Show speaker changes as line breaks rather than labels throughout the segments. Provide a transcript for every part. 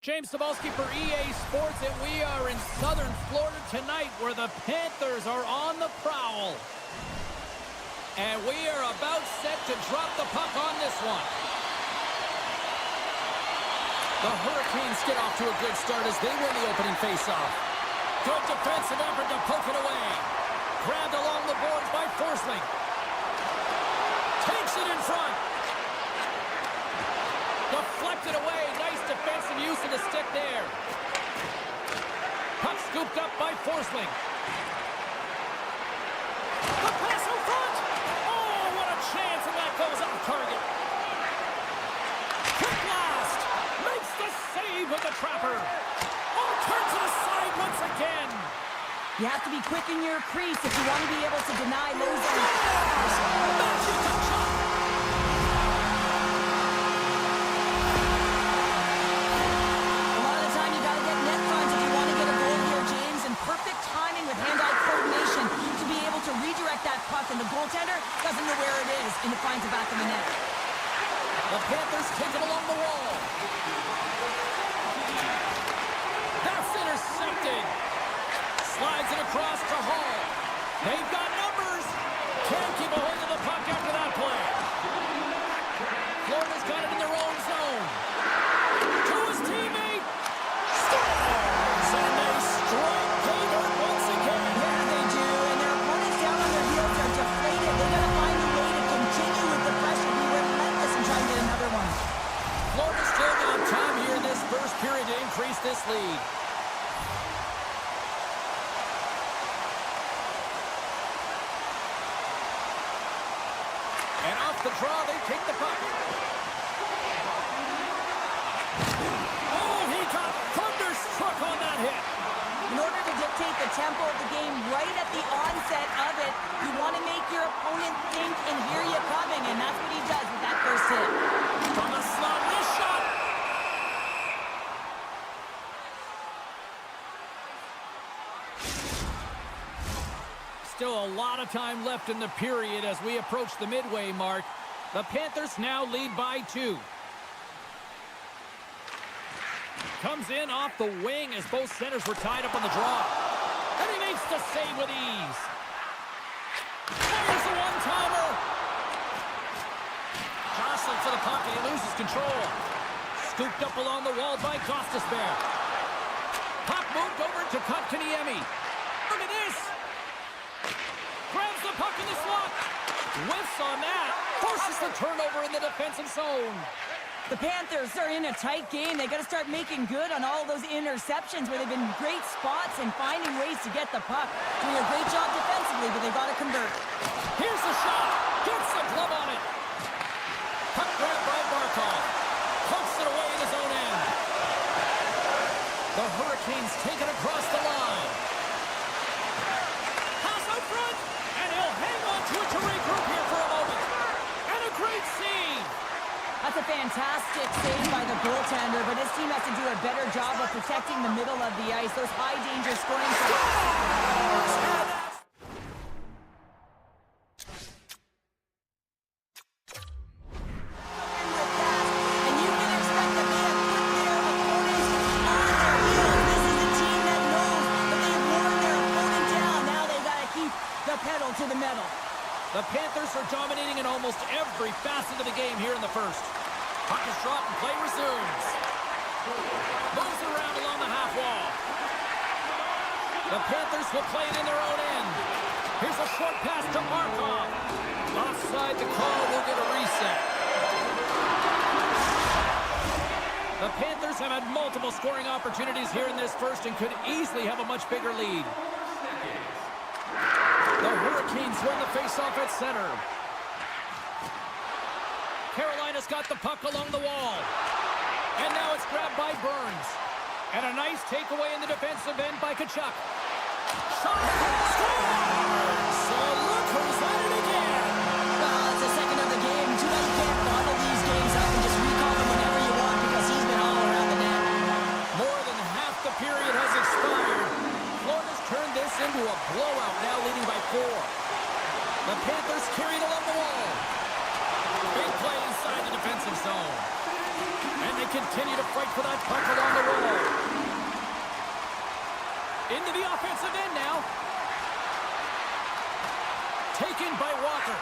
James Cebulski for EA Sports, and we are in southern Florida tonight where the Panthers are on the prowl. And we are about set to drop the puck on this one. The Hurricanes get off to a good start as they win the opening faceoff. Good defensive effort to poke it away. Grabbed along the boards by Forsling. Takes it in front. Deflected away. Nice defensive use of the stick there. Puck scooped up by Forsling. The pass in front. Oh, what a chance, and that goes off target. Quick blast. Makes the save with the trapper. Oh, turns to the side once again.
You have to be quick in your crease if you want to be able to deny those. And the goaltender doesn't know where it is, and it finds the back of the net.
The Panthers take it along the wall. That's intercepted. Slides it across to Hall. They've got numbers. Can't keep a hold of the puck after that play. Florida's got it in their own zone. To his teammate. Scores! And they strike Hayward once again.
Yeah, they do. And their opponents down on their heels are deflated. They got to find a way to continue with the pressure. Be relentless and try and get another one.
Florida's still got time here in this first period to increase this lead. And off the draw, they take the puck. Oh, he got thunderstruck on that hit.
In order to dictate the tempo of the game right at the onset of it, you want to make your opponent think and hear you coming, and that's what he does with that first hit.
From the slot, this shot. Still a lot of time left in the period as we approach the midway mark. The Panthers now lead by 2. Comes in off the wing as both centers were tied up on the draw. And he makes the save with ease. Fires a one-timer. Jostling for the puck, and he loses control. Scooped up along the wall by Gostisbehere. Puck moved over to Kotkaniemi. Look at this. Grabs the puck in the slot. Whiffs on that. Forces the turnover in the defensive zone.
The Panthers are in a tight game. They got to start making good on all of those interceptions where they've been great spots and finding ways to get the puck. Doing a great job defensively, but they got to convert.
Here's the shot. Gets the glove on it. Puck grabbed by Barkov. Pokes it away in his own end. The Hurricanes take it across the line. Pass out front, and he'll hang on to it to regroup here for a moment. And a great save.
That's a fantastic save by the goaltender, but his team has to do a better job of protecting the middle of the ice. Those high-danger scoring... And you can expect that they have put their opponents on their heels. This is a team that knows that they've worn their opponent down. Now they've got to keep the pedal to the metal.
The Panthers are dominating in almost every facet of the game here in the first. Puck is dropped and play resumes. Moves around along the half wall. The Panthers will play it in their own end. Here's a short pass to Markov. Offside, the call will get a reset. The Panthers have had multiple scoring opportunities here in this first and could easily have a much bigger lead. The Hurricanes win the faceoff at center. Carolina's got the puck along the wall. And now it's grabbed by Burns. And a nice takeaway in the defensive end by Tkachuk. Shot! Scores! So look who's at it again!
It's the second of the game. Too bad you can't bottle these games up and just recall them whenever you want because he's been all around the net.
More than half the period has expired. Florida's turned this into a blowout, now leading by 4. The Panthers carried along the wall. Big play inside the defensive zone. And they continue to fight for that puck along the wall. Into the offensive end now. Taken by Walker.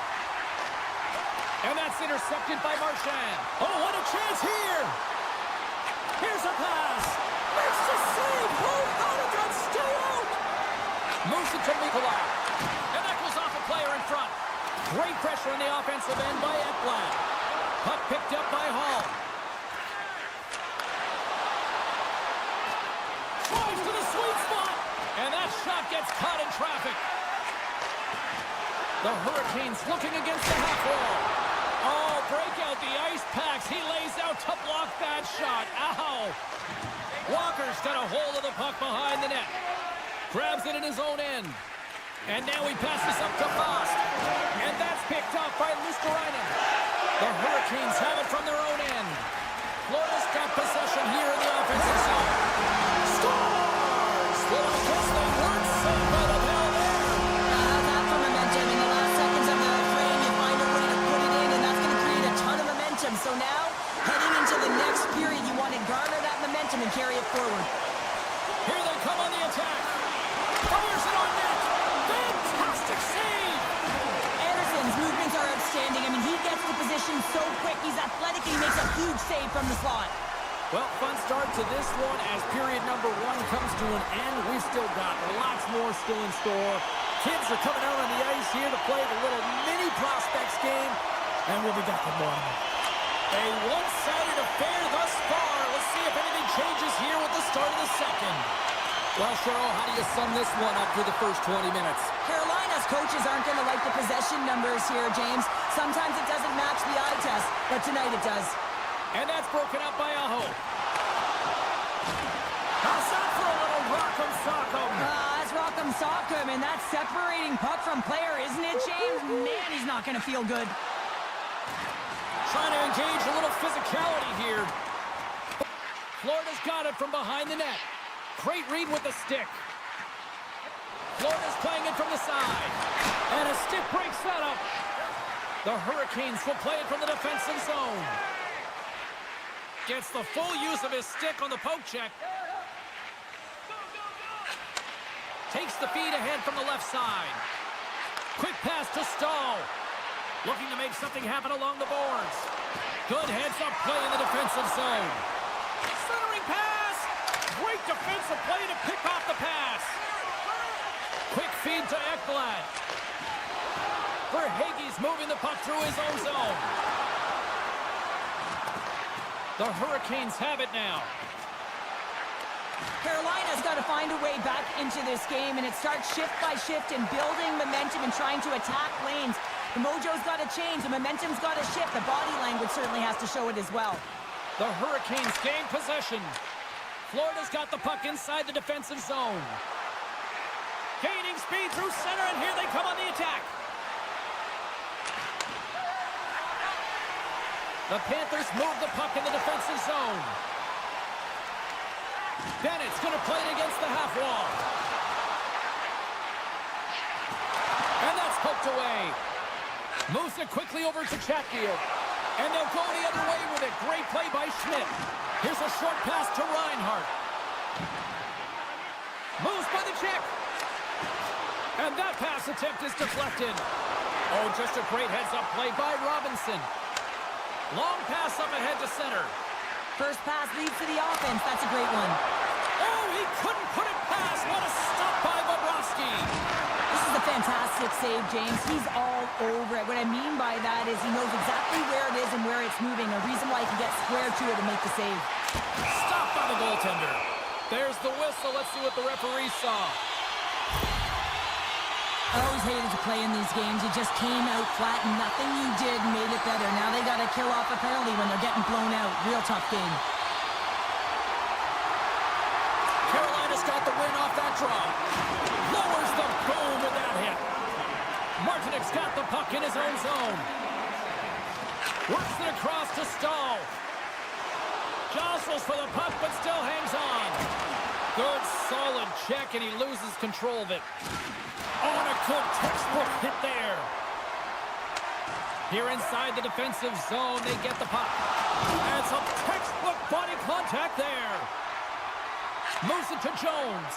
And that's intercepted by Marchand. Oh, what a chance here! Here's a pass. Makes the save. Oh, how did that stay out? Moves it to MaakY. And that goes off a player in front. Great pressure on the offensive end by Ekblad. Puck picked up by Hall. Drives to the sweet spot. And that shot gets caught in traffic. The Hurricanes looking against the half wall. Oh, break out the ice packs. He lays out to block that shot. Ow! Walker's got a hold of the puck behind the net. Grabs it in his own end. And now he passes up to Fost. And that's picked up by Luosterainen. The Hurricanes have it from their own end. Florida's got possession here in the offensive zone. Scores! Well, I guess they weren't saved by the bell there.
That for momentum. In the last seconds of the frame, you find a way to put it in, and that's going to create a ton of momentum. So now, heading into the next period, you want to garner that momentum and carry it forward.
Here they come on the attack. Fires it on net. Fantastic save.
Anderson's movements are outstanding. I mean, he gets the position so quick. He's athletic, and he makes a huge save from the slot.
Well, fun start to this one as period number 1 comes to an end. We've still got lots more still in store. Kids are coming out on the ice here to play the little mini prospects game, and we'll be back with more on it. A one-sided affair thus far. Let's see if anything changes here with the start of the second. Well, Cheryl, how do you sum this one up through the first 20 minutes?
Carolina's coaches aren't going to like the possession numbers here, James. Sometimes it doesn't match the eye test, but tonight it does.
And that's broken up by Aho. How's that for a little rock'em sock'em?
That's rock'em sock'em, and that's separating puck from player, isn't it, James? Man, he's not going to feel good.
Trying to engage a little physicality here. Florida's got it from behind the net. Great read with the stick. Florida's playing it from the side. And a stick breaks that up. The Hurricanes will play it from the defensive zone. Gets the full use of his stick on the poke check. Takes the feed ahead from the left side. Quick pass to Stahl. Looking to make something happen along the boards. Good heads-up play in the defensive zone. Centering pass. Great defensive play to pick off the pass. Quick feed to Ekblad. Verhaeghe's moving the puck through his own zone. The Hurricanes have it now.
Carolina's got to find a way back into this game, and it starts shift by shift and building momentum and trying to attack lanes. The mojo's got to change. The momentum's got to shift. The body language certainly has to show it as well.
The Hurricanes gain possession. Florida's got the puck inside the defensive zone. Gaining speed through center, and here they come on the attack. The Panthers move the puck in the defensive zone. Bennett's going to play it against the half wall. And that's poked away. Moves it quickly over to Chatfield. And they'll go the other way with it. Great play by Schmidt. Here's a short pass to Reinhart. Moves by the check. And that pass attempt is deflected. Oh, just a great heads-up play by Robinson. Long pass up ahead to center.
First pass leads to the offense. That's a great one.
Oh, he couldn't put it past. What a stop by Bobrovsky.
This is a fantastic save, James. He's all over it. What I mean by that is he knows exactly where it is and where it's moving. A reason why he can get square to it and make the save.
Stopped by the goaltender. There's the whistle. Let's see what the referee saw.
I always hated to play in these games. You just came out flat and nothing you did made it better. Now they got to kill off a penalty when they're getting blown out. Real tough game.
Carolina's got the win off that draw. Lowers the boom with that hit. Martinek's got the puck in his own zone. Works it across to Stahl. Jostles for the puck, but still hangs on. Good, solid check, and he loses control of it. Oh, and a good textbook hit there. Here inside the defensive zone, they get the puck. And some textbook body contact there. Moves it to Jones.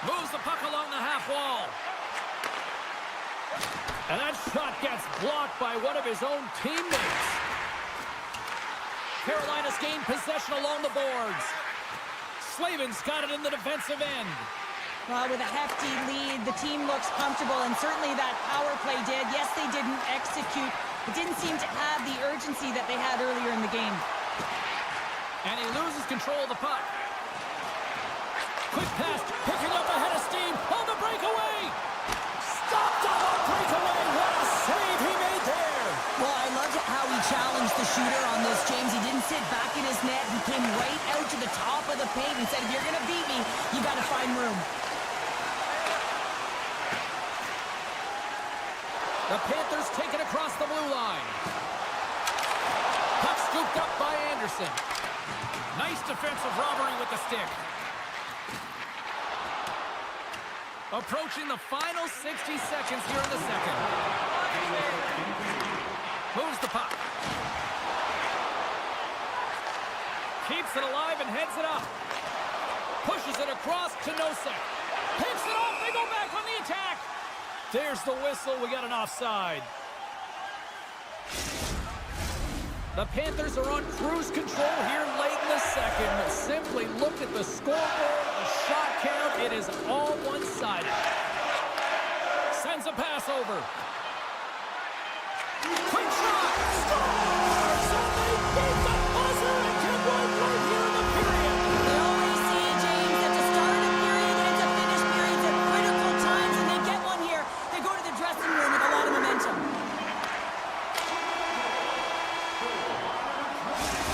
Moves the puck along the half wall. And that shot gets blocked by one of his own teammates. Carolina's gained possession along the boards. Slavin's got it in the defensive end.
Well, with a hefty lead, the team looks comfortable, and certainly that power play did. Yes, they didn't execute. It didn't seem to have the urgency that they had earlier in the game.
And he loses control of the puck. Quick pass, picking up ahead of steam on the breakaway. Stopped on the breakaway. What a save he made there.
Well, I loved how he challenged the shooter on this, James. He didn't sit back in his net. He came right out to the top of the paint and said, if you're going to beat me, you got to find room.
The Panthers take it across the blue line. Puck scooped up by Anderson. Nice defensive robbery with the stick. Approaching the final 60 seconds here in the second. Moves the puck. Keeps it alive and heads it up. Pushes it across to Nosek. Picks it off. They go back on the attack. There's the whistle. We got an offside. The Panthers are on cruise control here late in the second. Simply look at the scoreboard, the shot count. It is all one-sided. Sends a pass over. Quick shot! Scores! And they beat the buzzer and get one right here in the period.
We always see, James, at the start of a period and at the finish periods at critical times, and they get one here. They go to the dressing room with a lot of momentum.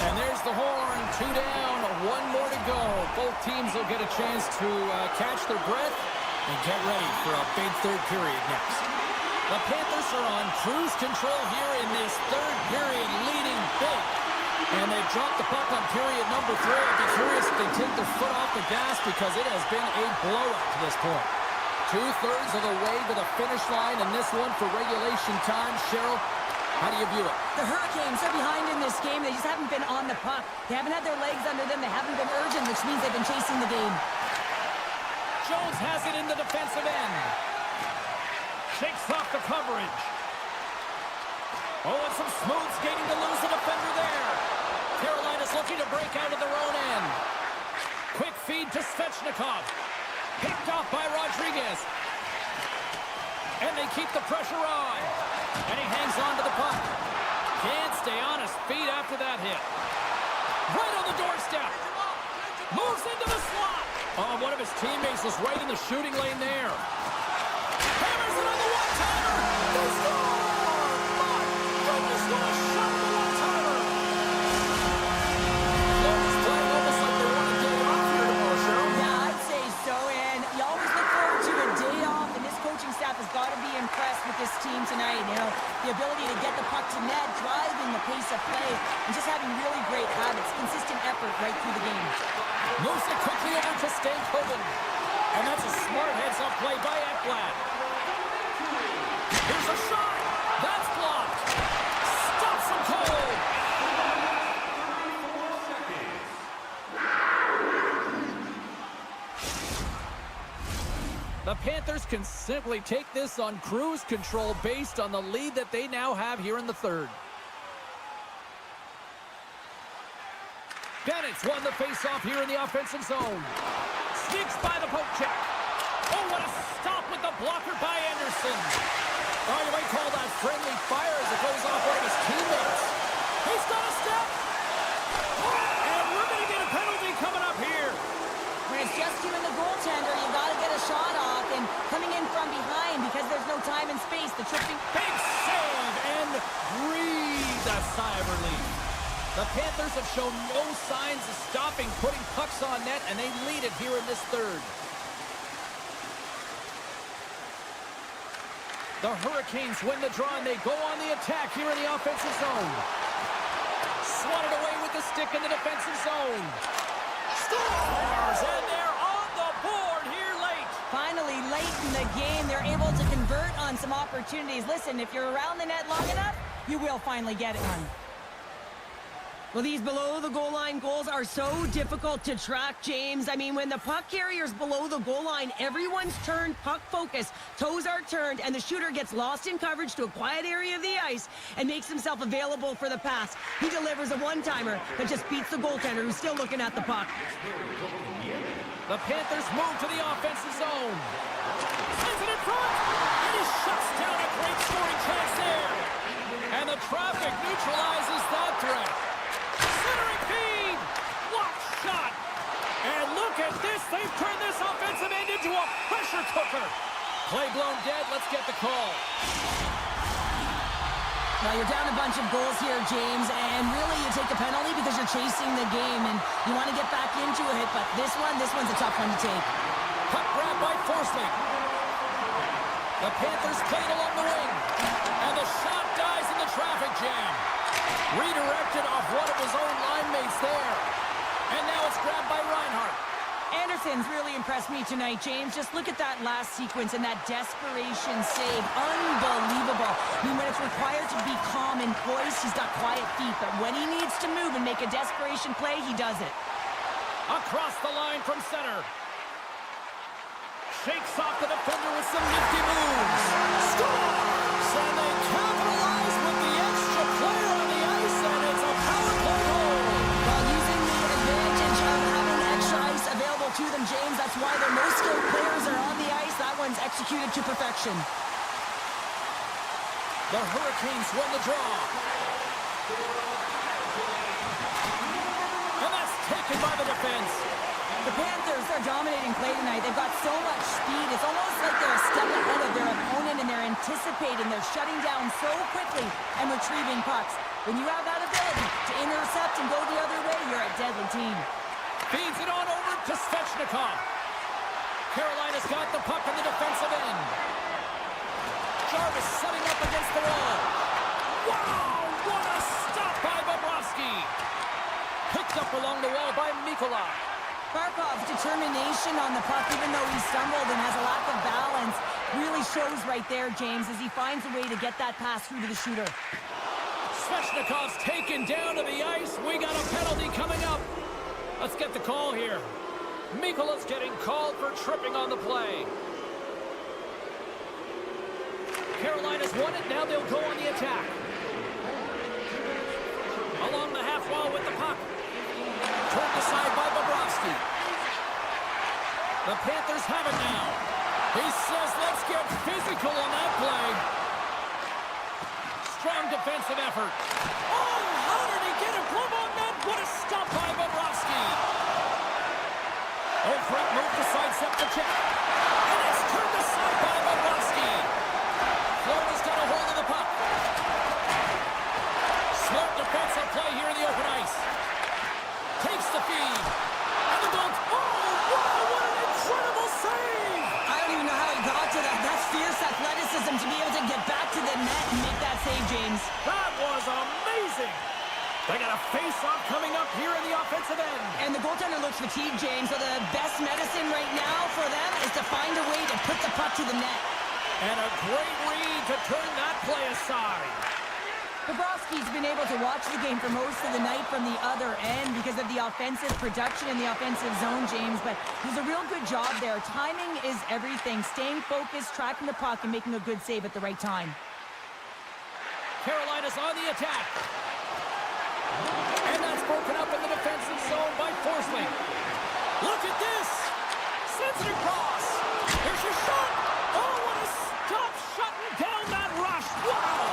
And there's the horn, 2 down, 1 more to go. Both teams will get a chance to catch their breath and get ready for a big third period next. The Panthers are on cruise control here in this third period, leading big. And they dropped the puck on period number 3. I'd be curious if they take their foot off the gas because it has been a blowout to this point. 2/3 of the way to the finish line, and this one for regulation time. Cheryl, how do you view it?
The Hurricanes are behind in this game. They just haven't been on the puck. They haven't had their legs under them. They haven't been urgent, which means they've been chasing the game.
Jones has it in the defensive end. Shakes off the coverage. Oh, and some smooth skating to lose the defender there. Carolina's looking to break out of their own end. Quick feed to Svechnikov. Picked off by Rodriguez. And they keep the pressure on. And he hangs on to the puck. Can't stay on his feet after that hit. Right on the doorstep. Moves into the slot. Oh, one of his teammates was right in the shooting lane there. Hammers it on the one-timer. They score! My goodness, what a shot on the one-timer. Florida's playing almost like they want a day off here tomorrow, Cheryl.
Yeah, I'd say so. And you always look forward to a day off, and this coaching staff has got to be impressed with this team tonight. You know, the ability to get the puck to net, driving the pace of play, and just having really great habits, consistent effort right through the game.
Moves it quickly over to Stankoven. And that's a smart heads-up play by Ekblad. Here's a shot. That's blocked. Stops him cold. The Panthers can simply take this on cruise control based on the lead that they now have here in the third. Bennett's won the face-off here in the offensive zone. Sneaks by the poke check. Oh, what a stop with the blocker by Anderson. Oh, you might call that friendly fire as it goes off one of his teammates. He's got a step. And we're going to get a penalty coming up here.
When it's just you and the goaltender, you got to get a shot off, and coming in from behind because there's no time and space. The tripping...
Big save and breathe a sigh of relief. The Panthers have shown no signs of stopping putting pucks on net, and they lead it here in this third. The Hurricanes win the draw, and they go on the attack here in the offensive zone. Swatted away with the stick in the defensive zone. Scores! And they're on the board here late.
Finally, late in the game, they're able to convert on some opportunities. Listen, if you're around the net long enough, you will finally get it one.
Well, these below-the-goal-line goals are so difficult to track, James. I mean, when the puck carrier's below the goal line, everyone's turned puck focus. Toes are turned, and the shooter gets lost in coverage to a quiet area of the ice and makes himself available for the pass. He delivers a one-timer that just beats the goaltender who's still looking at the puck.
The Panthers move to the offensive zone. Sends it in front, and he shuts down a great scoring chance there. And the traffic neutralizes that threat. Centering feed! Block shot! And look at this! They've turned this offensive end into a pressure cooker! Play blown dead. Let's get the call.
Well, you're down a bunch of goals here, James, and really you take the penalty because you're chasing the game and you want to get back into it, but this one's a tough one to take.
Puck grab by Forsling. The Panthers played along the wing, and the shot dies in the traffic jam. Redirected off one of his own line mates there. And now it's grabbed by Reinhart.
Anderson's really impressed me tonight, James. Just look at that last sequence and that desperation save. Unbelievable. I mean, when it's required to be calm and poised, he's got quiet feet. But when he needs to move and make a desperation play, he does it.
Across the line from center. Shakes off the defender with some nifty moves. Scores! And they capitalize with the extra player on the ice, and it's a power play goal.
While using the advantage of having extra ice available to them, James, that's why their most skilled players are on the ice. That one's executed to perfection.
The Hurricanes win the draw. And that's taken by the defense.
The Panthers are dominating play tonight. They've got so much speed. It's almost like they're a step ahead of their opponent, and they're anticipating. They're shutting down so quickly and retrieving pucks. When you have that ability to intercept and go the other way, you're a deadly team.
Feeds it on over to Svechnikov. Carolina's got the puck in the defensive end. Jarvis setting up against the wall. Wow, what a stop by Bobrovsky. Picked up along the wall by MaakY.
Barkov's determination on the puck, even though he stumbled and has a lack of balance, really shows right there, James, as he finds a way to get that pass through to the shooter.
Svechnikov's taken down to the ice. We got a penalty coming up. Let's get the call here. MaakY's getting called for tripping on the play. Carolina's won it. Now they'll go on the attack. Along the half wall with the puck. Turned aside by Bobrovsky. The Panthers have it now. He says, let's get physical on that play. Strong defensive effort. Oh, how did he get a glove on that? What a stop by Bobrovsky. Oh, great move to sidestep the check. And it's turned aside by Bobrovsky. Florida's got a hold of the puck. Smart defensive play here in the open ice. Takes the feed. And the goal. Oh, wow, what an incredible save.
I don't even know how he got to that. That's fierce athleticism to be able to get back to the net and make that save, James.
That was amazing. They got a face-off coming up here in the offensive end.
And the goaltender looks fatigued, James, so the best medicine right now for them is to find a way to put the puck to the net.
And a great read to turn that play aside.
Bobrovsky's been able to watch the game for most of the night from the other end because of the offensive production in the offensive zone, James, but he's a real good job there. Timing is everything. Staying focused, tracking the puck, and making a good save at the right time.
Carolina's on the attack. And that's broken up in the defensive zone by Forsling. Look at this. Sends it across. Here's your shot. Oh, what a stop shutting down that rush. Wow.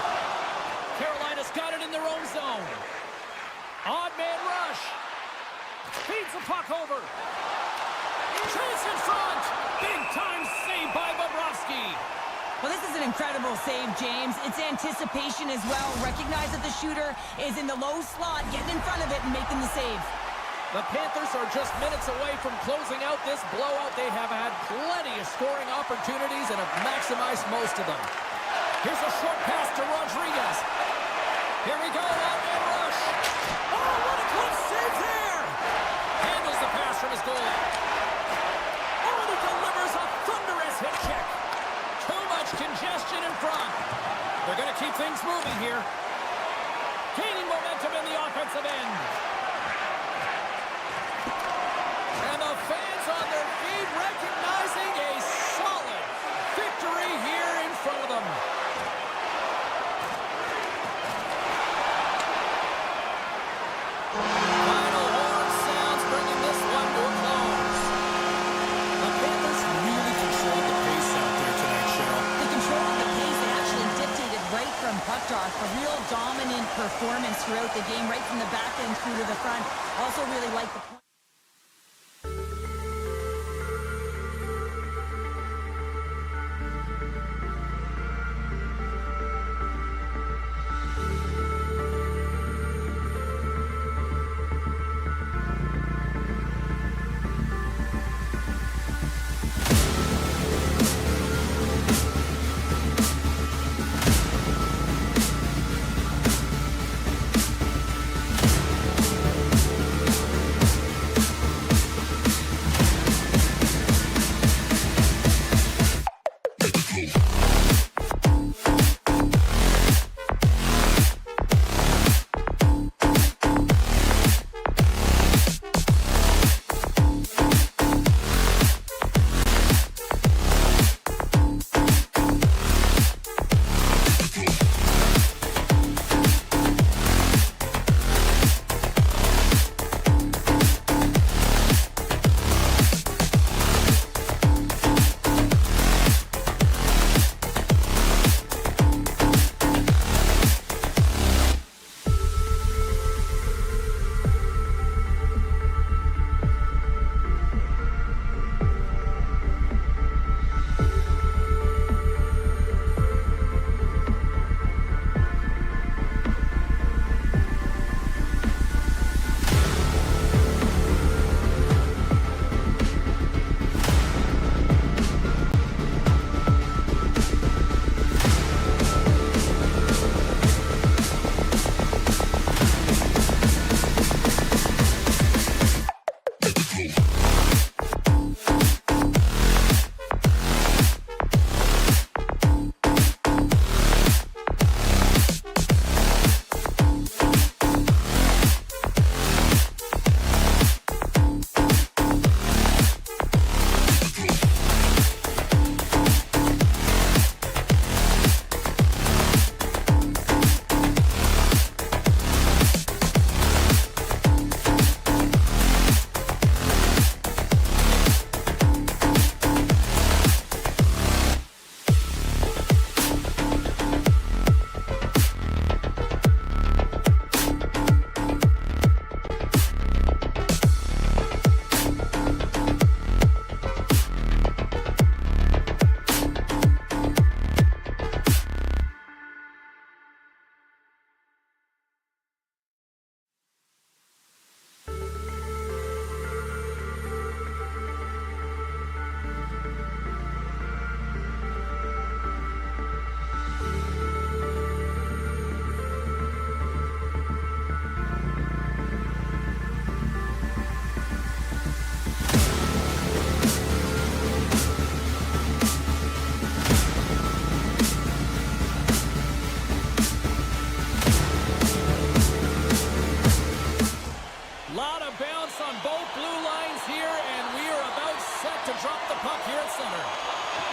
Carolina's got it in their own zone. Odd man rush. Feeds the puck over. Chase in front. Big time save by Bobrovsky.
Well, this is an incredible save, James. It's anticipation as well. Recognize that the shooter is in the low slot, getting in front of it and making the save.
The Panthers are just minutes away from closing out this blowout. They have had plenty of scoring opportunities and have maximized most of them. Here's a short pass to Rodriguez. Here we go, odd-man rush. Oh, what a close save there! Handles the pass from his goalie. Oh, and he delivers a thunderous hit check. Too much congestion and They're going to keep things moving here. Gaining momentum in the offensive end. And the fans on their feet recognizing a solid victory here in front of them. Final horn sounds, bringing this one to a close. The Panthers really controlled the pace out there tonight, Cheryl.
The control of the pace, they actually dictated right from puck drop. A real dominant performance throughout the game, right from the back end through to the front. Also really like the point.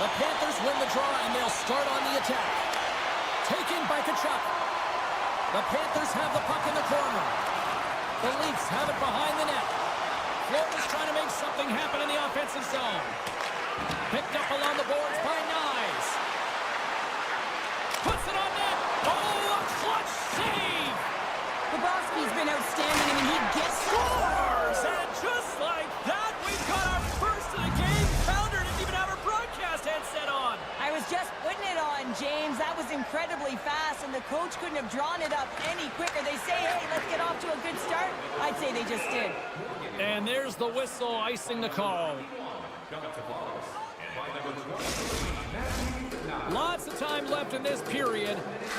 The Panthers win the draw, and they'll start on the attack. Taken by Kachuk. The Panthers have the puck in the corner. The Leafs have it behind the net. Florida's trying to make something happen in the offensive zone. Picked up along the boards by Nyes. Puts it on net. Oh, a clutch save!
Bobrovsky's been outstanding. I mean, he gets
Scores! And just like that, we've got our first of the game. Pounder didn't even have her broadcast headset on.
I was just putting it on, James. That was incredibly fast, and the coach couldn't have drawn it up any quicker. They say, hey, let's get off to a good start. I'd say they just did.
And there's the whistle icing the call. Lots of time left in this period.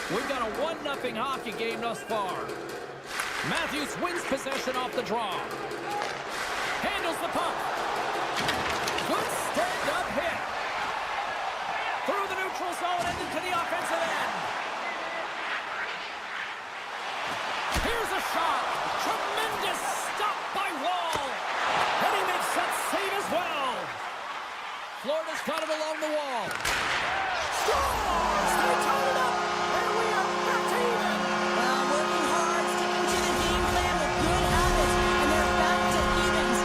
We've got a 1-0 hockey game thus far. Matthews wins possession off the draw. Handles the puck. Good stand-up hit. Through the neutral zone and into the offensive end. the shot. Tremendous stop by Wall. And he makes that save as well. Florida's got it along the wall. Scores! They tied it up, and we are back to even.
Working hard, sticking to the game plan with good habits, and they're back to evens.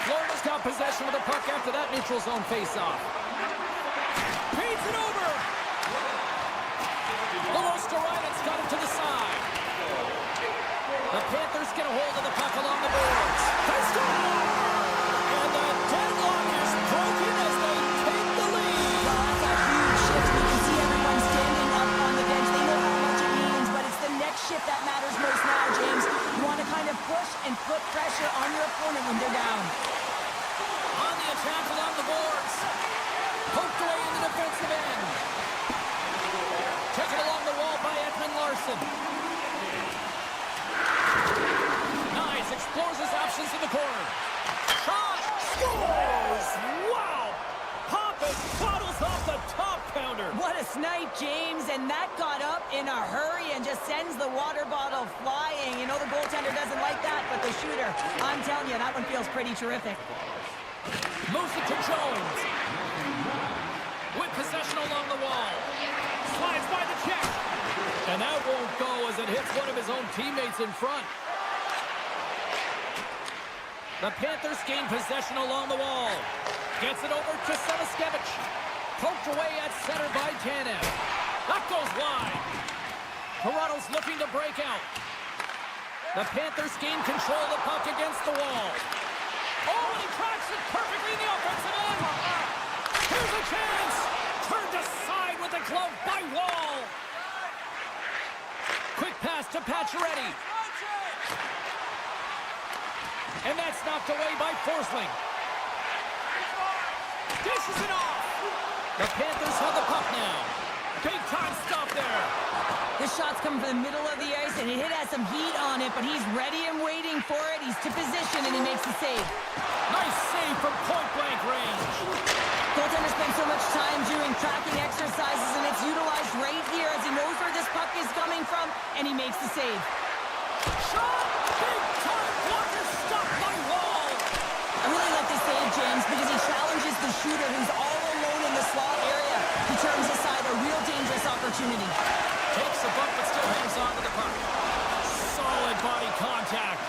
Florida's got possession of the puck after that neutral zone faceoff. Feeds it over. It's got it to the side. The Panthers get a hold of the puck along the boards. They score! And the deadlock is broken as they take the lead.
Well, that's a huge shift. You can see everyone standing up on the bench. They know how much it means, but it's the next shift that matters most now, James. You want to kind of push and put pressure on your opponent when they're down.
On the attack along the boards. Poked away in the defensive end. Taken along the wall by Edmund Larson. Nice, explores his options in the corner. Shot, scores! Wow! Poppin bottles off the top counter.
What a snipe, James, and that got up in a hurry and just sends the water bottle flying. You know the goaltender doesn't like that, but the shooter, I'm telling you, that one feels pretty terrific.
Moves it to Jones. With possession along the wall. Slides by the check. And that won't go as it hits one of his own teammates in front. The Panthers gain possession along the wall. Gets it over to Savaskevich. Poked away at center by Tanev. That goes wide. Toronto's looking to break out. The Panthers gain control of the puck against the wall. Oh, and he tracks it perfectly in the offensive end. Here's a chance. Turned aside with the glove by Wall. Quick pass to Pacioretty. And that's knocked away by Forsling. Dishes it off. The Panthers have the puck now. Big time stop there.
The shot's coming from the middle of the ice, and it has some heat on it, but he's ready and waiting for it. He's to position, and he makes the save.
Nice save from point-blank range.
Goaltender spends so much time doing tracking exercises, and it's utilized right here as he knows where this puck is coming from, and he makes the save.
Shot! Big time blocker stopped by Wall.
I really like this save, James, because he challenges the shooter who's all alone in the slot area. He turns aside a real dangerous opportunity.
Takes the bump, but still hangs on to the puck. Solid body contact.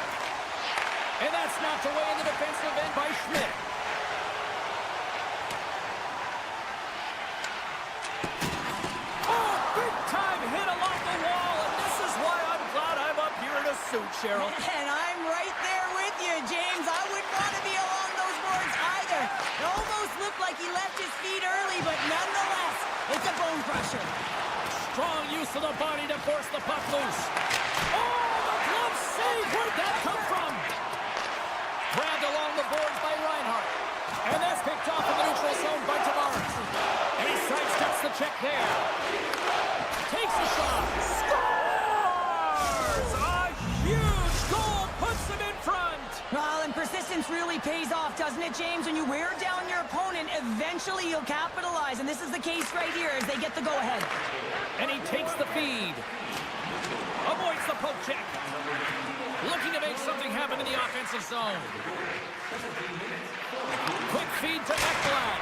And that's knocked away in the defensive end by Schmidt. Oh, big time hit along the wall, and this is why I'm glad I'm up here in a suit, Cheryl.
And I'm right there with you, James. I wouldn't want to be along those boards either. It almost looked like he left his feet early, but nonetheless, it's a bone crusher.
Strong use of the body to force the puck loose. Oh, the glove save! Where'd that come from? Grabbed along the boards by Reinhart. And that's picked off in the neutral zone by Tavares. And he sidesteps the check there. Takes a shot. Scores! A huge goal puts him in front.
Well, and persistence really pays off, doesn't it, James? When you wear down your opponent, eventually you'll capitalize. And this is the case right here as they get the go-ahead.
And he takes the feed. Avoids the poke check. Looking to make something happen in the offensive zone. Quick feed to Ekblad.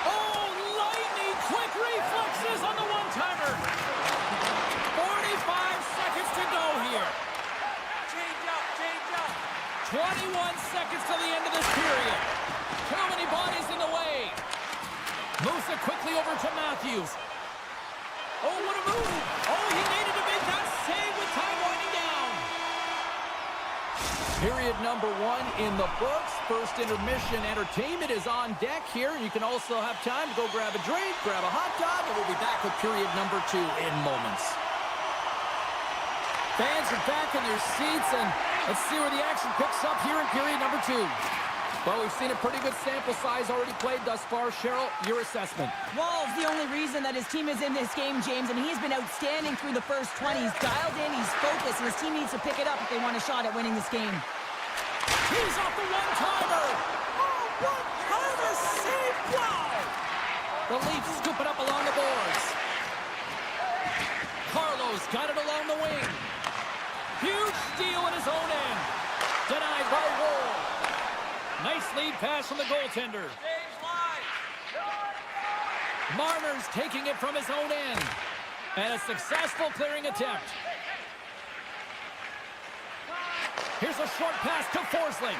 Oh, lightning quick reflexes on the one-timer. 45 seconds to go here. Change up. 21 seconds to the end of this period. Too many bodies in the way. Moves it quickly over to Matthews. Oh, what a move! Oh, he needed to make that save with time winding down. Period number 1 in the books. First intermission entertainment is on deck here. You can also have time to go grab a drink, grab a hot dog, and we'll be back with period number 2 in moments. Fans are back in their seats, and let's see where the action picks up here in period number 2. Well, we've seen a pretty good sample size already played thus far. Cheryl, your assessment.
Wall's the only reason that his team is in this game, James, and he's been outstanding through the first 20. He's dialed in, he's focused, and his team needs to pick it up if they want a shot at winning this game.
He's off the one-timer. Oh, what kind of save The Leafs scoop it up along the boards. Carlo's got it along the wing. Huge steal in his own end. Denied by Wool. Nice lead pass from the goaltender. Marner's taking it from his own end. And a successful clearing attempt. Here's a short pass to Forsling.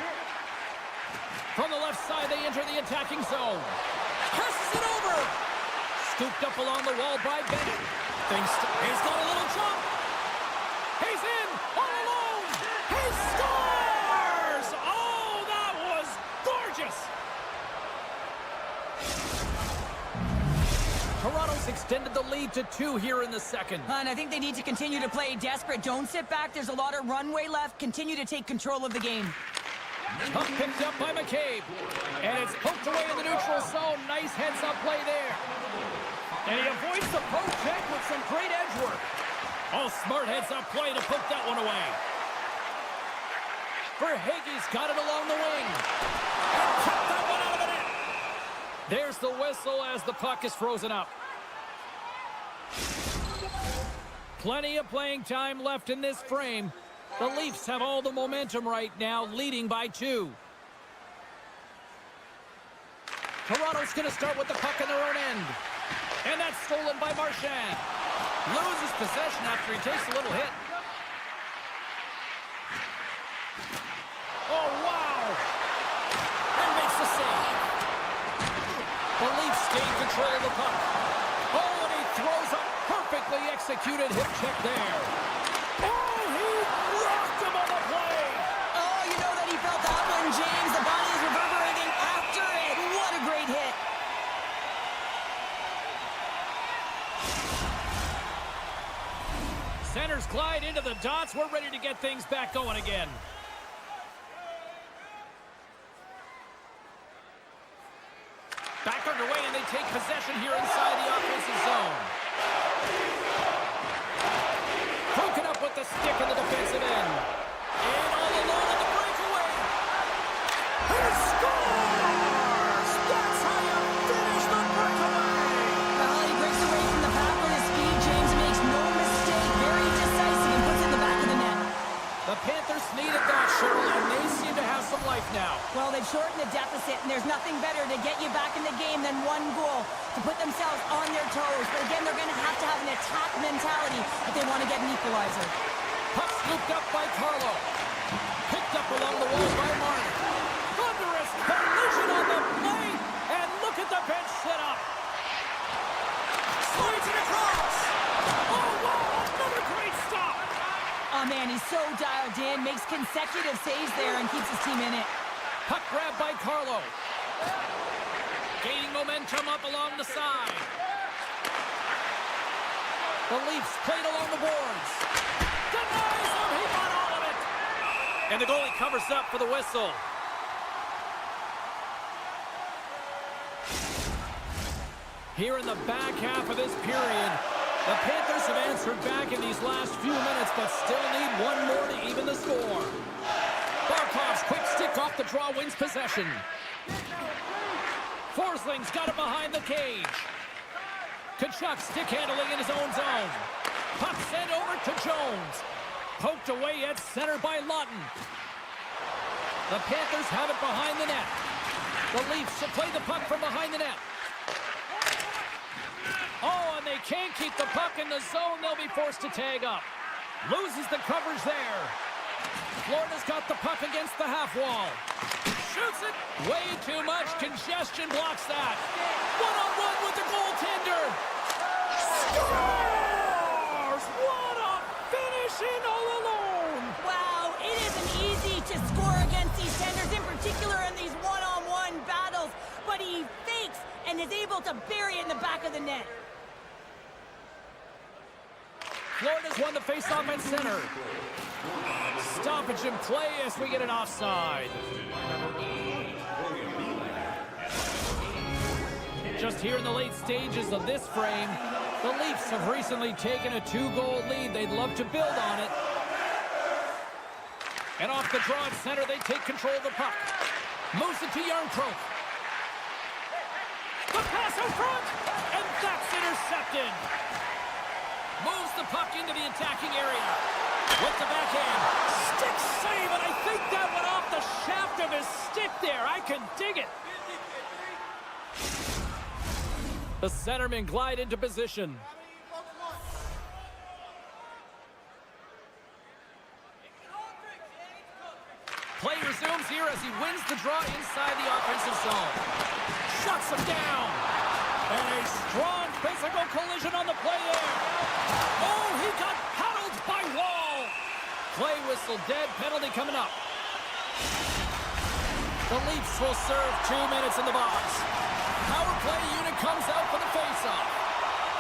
From the left side, they enter the attacking zone. Passes it over. Scooped up along the wall by Bennett. He's got a little jump. He's in all alone. He scores! Oh, that was gorgeous. Toronto's extended the lead to 2 here in the second.
And I think they need to continue to play desperate. Don't sit back. There's a lot of runway left. Continue to take control of the game.
Puck picked up by McCabe. And it's poked away in the neutral zone. Nice heads-up play there. And he avoids the poke check with some great edge work. Oh, smart heads-up play to poke that one away. Verhaeghe's got it along the wing. And kept that one out of the net. There's the whistle as the puck is frozen up. Plenty of playing time left in this frame. The Leafs have all the momentum right now, leading by 2. Toronto's going to start with the puck in their own end. And that's stolen by Marchand. Loses possession after he takes a little hit. Oh, wow! And makes the save. The Leafs stay in control of the puck. Oh, and he throws a perfectly executed hip check there. Oh, he rocked him on the play.
Oh, you know that he felt that one, James. The body is reverberating after it. What a great hit.
Centers glide into the dots. We're ready to get things back going again. Back underway, and they take possession here inside the offensive zone. Broken up with the stick in the defensive end. And all alone on the breakaway. He scores! That's how you finish the breakaway!
Well, he breaks away from the pack with his speed. James makes no mistake. Very decisive and puts it in the back of the net.
The Panthers needed that, Cheryl, and they seem to have some life now.
Well, they've shortened the deficit, and there's nothing better to get you back in the game than one goal to put themselves on their toes. But again, they're going to have an attack mentality if they want to get an equalizer.
Puck scooped up by Carlo. Picked up along the wall by Martin. Thunderous collision on the play, and look at the bench set up. Slides it across. Oh, wow, another great stop.
Oh, man, he's so dialed in, makes consecutive saves there, and keeps his team in it.
Puck grab by Carlo. Gaining momentum up along the side. The Leafs played along the boards. Denies him, he got all of it. And the goalie covers up for the whistle. Here in the back half of this period, the Panthers have answered back in these last few minutes, but still need one more to even the score. Barkov's quick stick off the draw wins possession. Forsling's got it behind the cage. Kachuk stick handling in his own zone. Puck sent over to Jones. Poked away at center by Lawton. The Panthers have it behind the net. The Leafs will play the puck from behind the net. Oh, and they can't keep the puck in the zone. They'll be forced to tag up. Loses the coverage there. Florida's got the puck against the half wall. Shoots it. Way too much congestion blocks that. One-on-one with the goaltender. Scores! What a finish in all alone.
Wow, it isn't easy to score against these tenders, in particular in these one-on-one battles, but he fakes and is able to bury it in the back of the net.
Florida's won the faceoff at center. Stoppage in play as we get an offside. Just here in the late stages of this frame, the Leafs have recently taken a 2-goal lead. They'd love to build on it. And off the draw at center, they take control of the puck. Moves it to Yarncroke. The pass out front, and that's intercepted. Moves the puck into the attacking area. With the backhand. Stick save, and I think that went off the shaft of his stick there. I can dig it. The centermen glide into position. Play resumes here as he wins the draw inside the offensive zone. Shuts him down. And a strong physical collision on the play there. Oh, he got paddled by Wall. Play whistle dead, penalty coming up. The Leafs will serve 2 minutes in the box. Power play unit comes out for the face-off.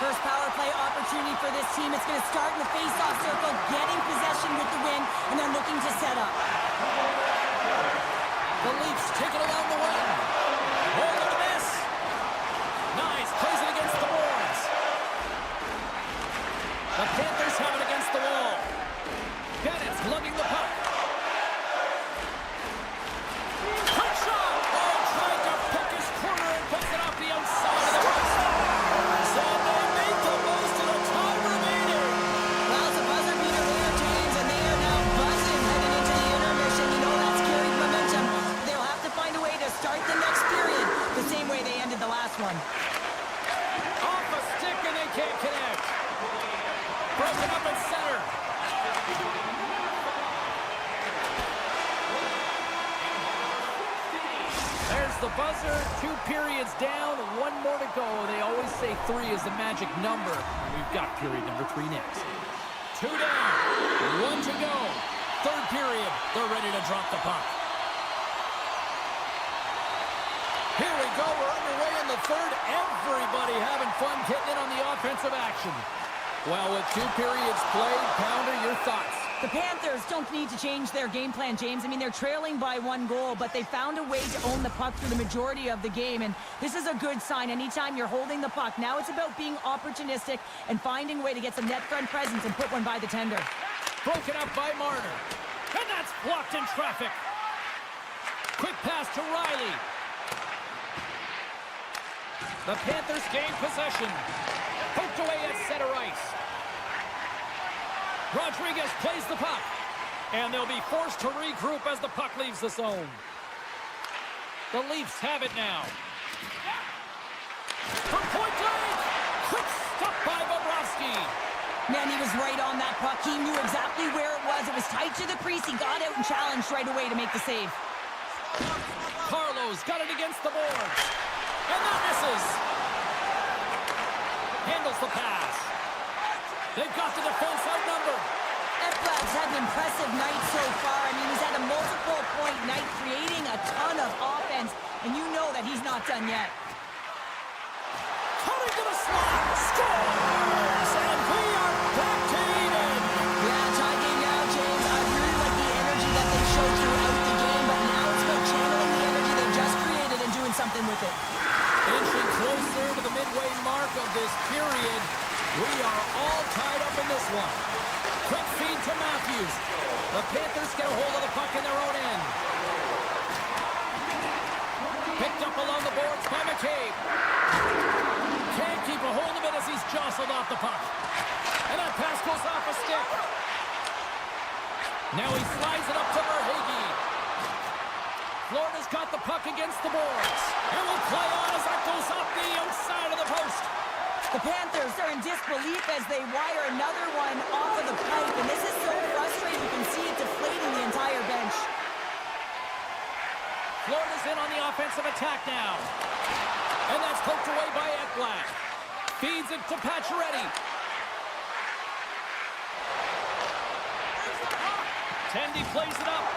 First power play opportunity for this team. It's going to start in the face-off circle, getting possession with the win, and then looking to set up.
The Leafs take it along the wing. Oh, look at this. Nice, plays it against the boards. The Panthers have it against the wall. Bennett's lugging the puck. Quick shot! Oh, tried to pick his corner and puts it off the outside of the box. So they make the most of the time remaining.
Well, it's a buzzer beater there, James, and they are now buzzing heading into the intermission. You know that's carried momentum. They'll have to find a way to start the next period the same way they ended the last one.
Off a stick and they can't connect. Broken up at center. There's the buzzer. 2 periods down. 1 more to go. They always say 3 is the magic number. We've got period number 3 next. 2 down. 1 to go. 3rd period. They're ready to drop the puck. Here we go. We're underway in the 3rd. Everybody having fun getting in on the offensive action. Well, with 2 periods played, Pounder, your thoughts?
The Panthers don't need to change their game plan, James. I mean, they're trailing by 1 goal, but they found a way to own the puck through the majority of the game, and this is a good sign anytime you're holding the puck. Now it's about being opportunistic and finding a way to get some net front presence and put one by the tender.
Broken up by Marner. And that's blocked in traffic. Quick pass to Riley. The Panthers gain possession. Poked away at center ice. Rodriguez plays the puck. And they'll be forced to regroup as the puck leaves the zone. The Leafs have it now. From point blank. Quick stop by Bobrovsky.
Man, he was right on that puck. He knew exactly where it was. It was tight to the crease. He got out and challenged right away to make the save.
Carlos got it against the boards. And that misses. Handles the pass. They've got the defense outnumbered.
Ekblad's had an impressive night so far. I mean, he's had a multiple-point night, creating a ton of offense, and you know that he's not done yet.
Cutting to the slot. Scores! And we are back to even.
Yeah, tie game now, James. I really like the energy that they showed throughout the game, but now it's about channeling the energy they've just created and doing something with it.
Inching closer to the midway mark of this period. We are all tied up in this one. Quick feed to Matthews. The Panthers get a hold of the puck in their own end. Picked up along the boards by McCabe. Can't keep a hold of it as he's jostled off the puck. And that pass goes off a stick. Now he slides it up to Verhaeghe. Florida's got the puck against the boards. And will play on as that goes off the outside of the post.
The Panthers are in disbelief as they wire another one off of the pipe, and this is so frustrating. You can see it deflating the entire bench.
Florida's in on the offensive attack now. And that's poked away by Ekblad. Feeds it to Pacioretty. Tendy plays it up.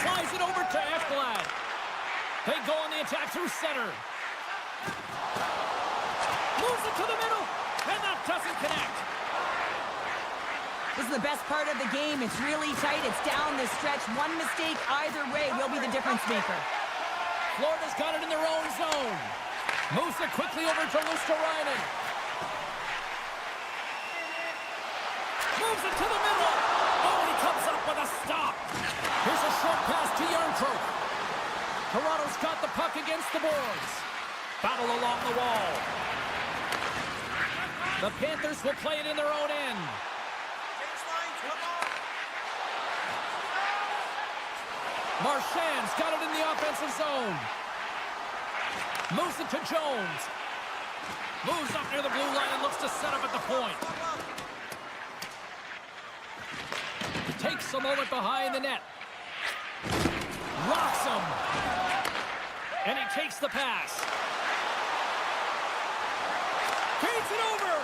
Slides it over to Ekblad. They go on the attack through center. Moves it to the middle, and that doesn't connect.
This is the best part of the game. It's really tight. It's down this stretch. One mistake either way will be the difference maker.
Florida's got it in their own zone. Moves it quickly over to Luosterainen. Moves it to the middle. Oh, and he comes up with a stop. Here's a short pass to Järnkrok. Toronto's got the puck against the boards. Battle along the wall. The Panthers will play it in their own end. Marchand's got it in the offensive zone. Moves it to Jones. Moves up near the blue line and looks to set up at the point. Takes a moment behind the net. Rocks him. And he takes the pass. Gains it over.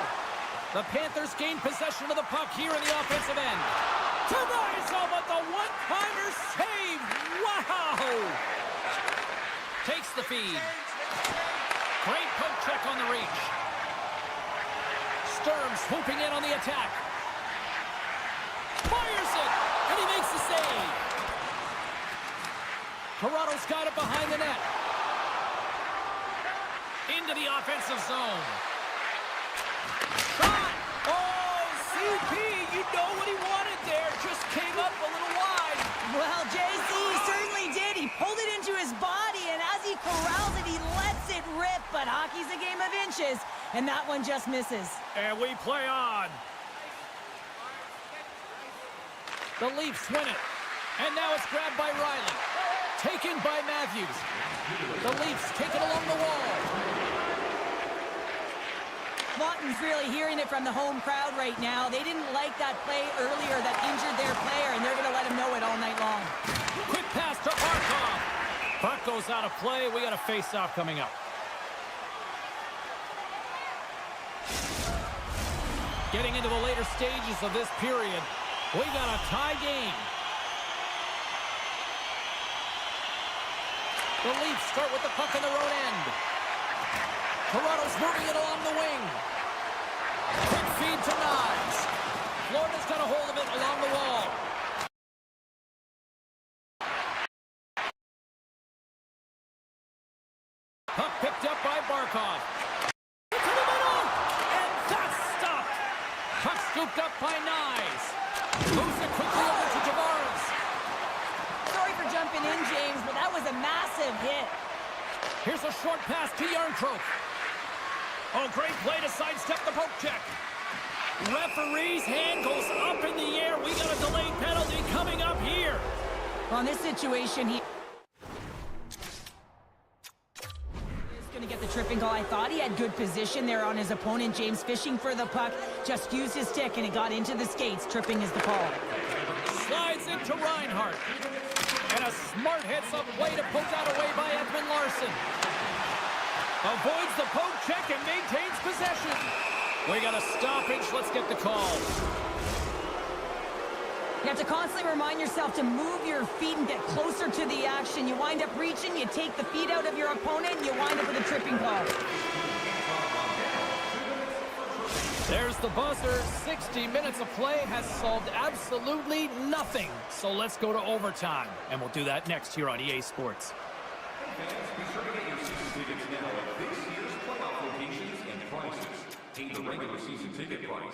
The Panthers gain possession of the puck here in the offensive end. Denies him with the one-timer save. Wow. Takes the feed. Great poke check on the reach. Sturm swooping in on the attack. Fires it, and he makes the save. Toronto's got it behind the net. Into the offensive zone. Shot! Oh, CP, you know what he wanted there. Just came up a little wide.
Well, JC certainly did. He pulled it into his body, and as he corrals it, he lets it rip. But hockey's a game of inches, and that one just misses.
And we play on. The Leafs win it. And now it's grabbed by Riley. Taken by Matthews. The Leafs take it along the wall.
Lawton's really hearing it from the home crowd right now. They didn't like that play earlier that injured their player, and they're going to let him know it all night long.
Quick pass to Barkov. Puck goes out of play. We got a face-off coming up. Getting into the later stages of this period, we got a tie game. The Leafs start with the puck in their own end. Toronto's moving it along the wing. Quick feed to Knives. Florida's got a hold of it along the wall. Puck picked up by Barkov. To the middle, and that's stopped. Puck scooped up by Knives. Moves it quickly over to Tavares.
Sorry for jumping in, James, but that was a massive hit.
Here's a short pass to Yarncroke. Oh, great play to sidestep the poke check. Referee's hand goes up in the air. We got a delayed penalty coming up here.
Well, in this situation, he going to get the tripping call. I thought he had good position there on his opponent. James fishing for the puck. Just used his stick, and it got into the skates. Tripping is the call.
Slides into Reinhart. And a smart heads-up play to poke that away by Edmund Larson. Avoids the poke check and maintains possession. We got a stoppage. Let's get the call.
You have to constantly remind yourself to move your feet and get closer to the action. You wind up reaching, you take the feet out of your opponent, and you wind up with a tripping call.
There's the buzzer. 60 minutes of play has solved absolutely nothing. So let's go to overtime, and we'll do that next here on EA Sports.
Fans, be sure to get your season tickets now at this year's playoff locations and prices. Pay the regular season ticket price.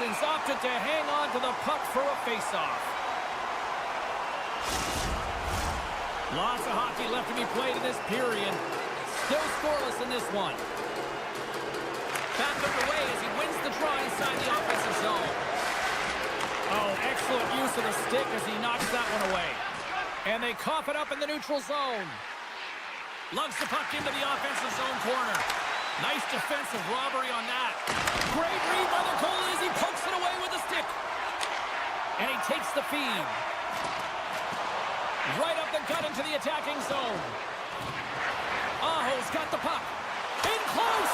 Robertson's opted to hang on to the puck for a face-off. Lots of hockey left to be played in this period. Still scoreless in this one. Back underway as he wins the draw inside the offensive zone. Oh, excellent use of the stick as he knocks that one away. And they cough it up in the neutral zone. Lugs the puck into the offensive zone corner. Nice defensive robbery on that. Great read by the goalie as he pokes it away with the stick. And he takes the feed. Right up the gut into the attacking zone. Aho's got the puck. In close.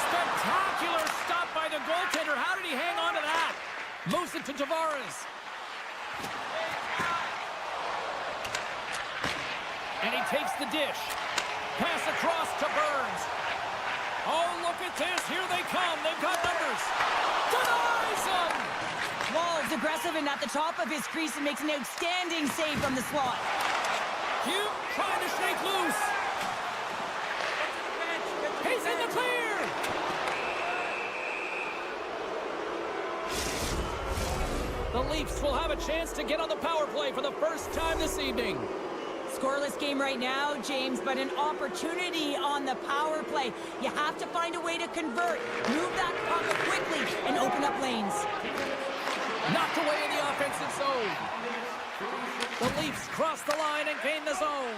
Spectacular stop by the goaltender. How did he hang on to that? Moves it to Tavares. And he takes the dish. Pass across to Burns. Oh, look at this. Here they come. They've got numbers. Denies him.
Wall's aggressive and at the top of his crease and makes an outstanding save from the slot.
Hugh trying to shake loose. He's in the clear. The Leafs will have a chance to get on the power play for the first time this evening.
Scoreless game right now, James, but an opportunity on the power play. You have to find a way to convert, move that puck quickly, and open up lanes.
Knocked away in the offensive zone. The Leafs cross the line and gain the zone.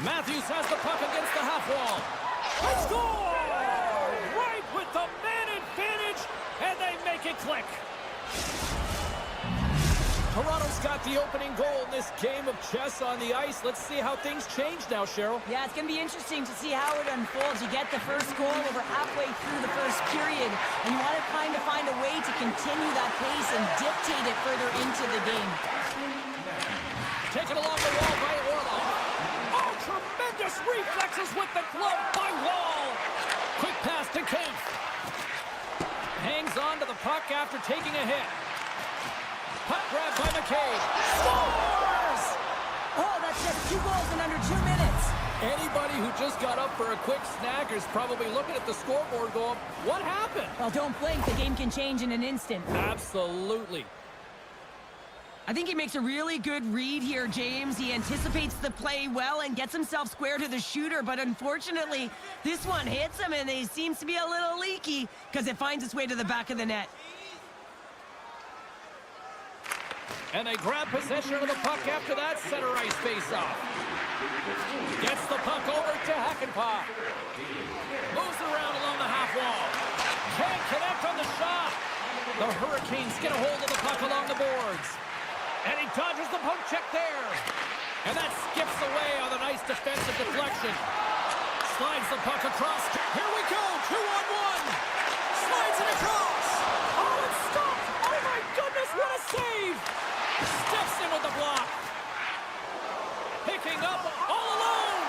Matthews has the puck against the half wall. They score! Right with the man advantage, and they make it click. Toronto's got the opening goal in this game of chess on the ice. Let's see how things change now, Cheryl.
Yeah, it's going to be interesting to see how it unfolds. You get the first goal over halfway through the first period, and you want to kind of find a way to continue that pace and dictate it further into the game.
Taken along the wall by Orlov. Oh, tremendous reflexes with the glove by Wall. Quick pass to Kampf. Hangs on to the puck after taking a hit. Puck grab by McCabe. Scores!
Oh, that's just 2 goals in under 2 minutes.
Anybody who just got up for a quick snack is probably looking at the scoreboard going, what happened?
Well, don't blink. The game can change in an instant.
Absolutely.
I think he makes a really good read here, James. He anticipates the play well and gets himself square to the shooter, but unfortunately, this one hits him and he seems to be a little leaky because it finds its way to the back of the net.
And they grab possession of the puck after that center ice face-off. Gets the puck over to Hakanpää. Moves around along the half wall. Can't connect on the shot. The Hurricanes get a hold of the puck along the boards. And he dodges the poke check there. And that skips away on a nice defensive deflection. Slides the puck across. Here we go, 2-on-1. Slides it across. Oh, it's stopped. Oh my goodness, what a save. Steps in with the block. Picking up all alone.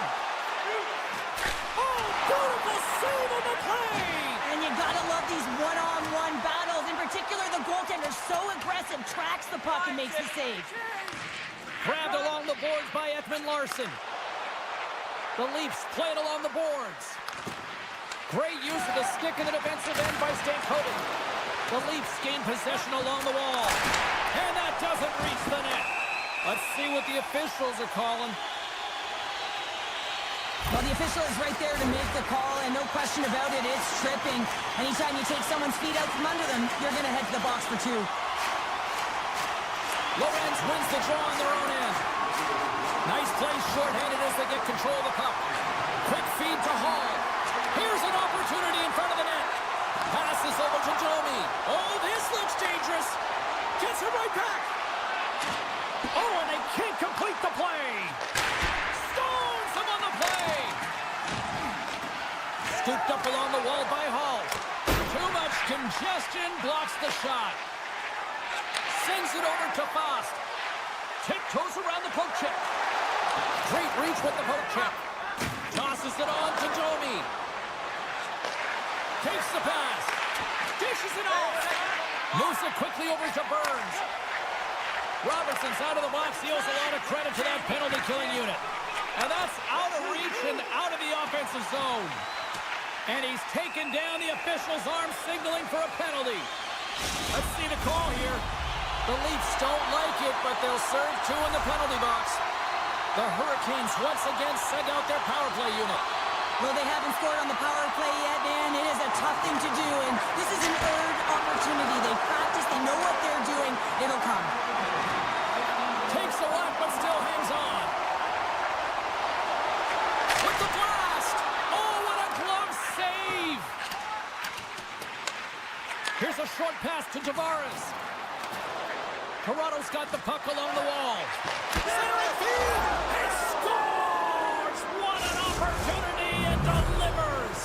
Oh, beautiful save on the play.
And you gotta love these one-on-one battles. In particular, the goaltender so aggressive, tracks the puck and makes the save.
Grabbed along the boards by Ekman Larsson. The Leafs play it along the boards. Great use of the stick in the defensive end by Stankoven. The Leafs gain possession along the wall. And that doesn't reach the net. Let's see what the officials are calling.
Well, the official is right there to make the call, and no question about it, it's tripping. Anytime you take someone's feet out from under them, you're going to head to the box for 2.
Lorenz wins the draw on their own end. Nice play shorthanded as they get control of the puck. Quick feed to Hall. Here's an opportunity in front of the net. Passes over to Domi. Oh, this looks dangerous. Gets it right back. Oh, and they can't complete the play. Stones him on the play. Scooped up along the wall by Hall. Too much congestion blocks the shot. Sends it over to Fast. Tiptoes around the poke check. Great reach with the poke check. Tosses it on to Domi. Takes the pass. Dishes it off. Moves it quickly over to Burns. Robertson's out of the box. He owes a lot of credit to that penalty-killing unit. And that's out of reach and out of the offensive zone. And he's taken down. The official's arm signaling for a penalty. Let's see the call here. The Leafs don't like it, but they'll serve 2 in the penalty box. The Hurricanes once again send out their power play unit.
Well, they haven't scored on the power play yet, man. It is a tough thing to do, and this is an earned opportunity. They practice, they know what they're doing. It'll come.
Takes a lot, but still hangs on. With the blast! Oh, what a glove save! Here's a short pass to Tavares. Toronto's got the puck along the wall. Centering field! He scores! What an opportunity, and delivers!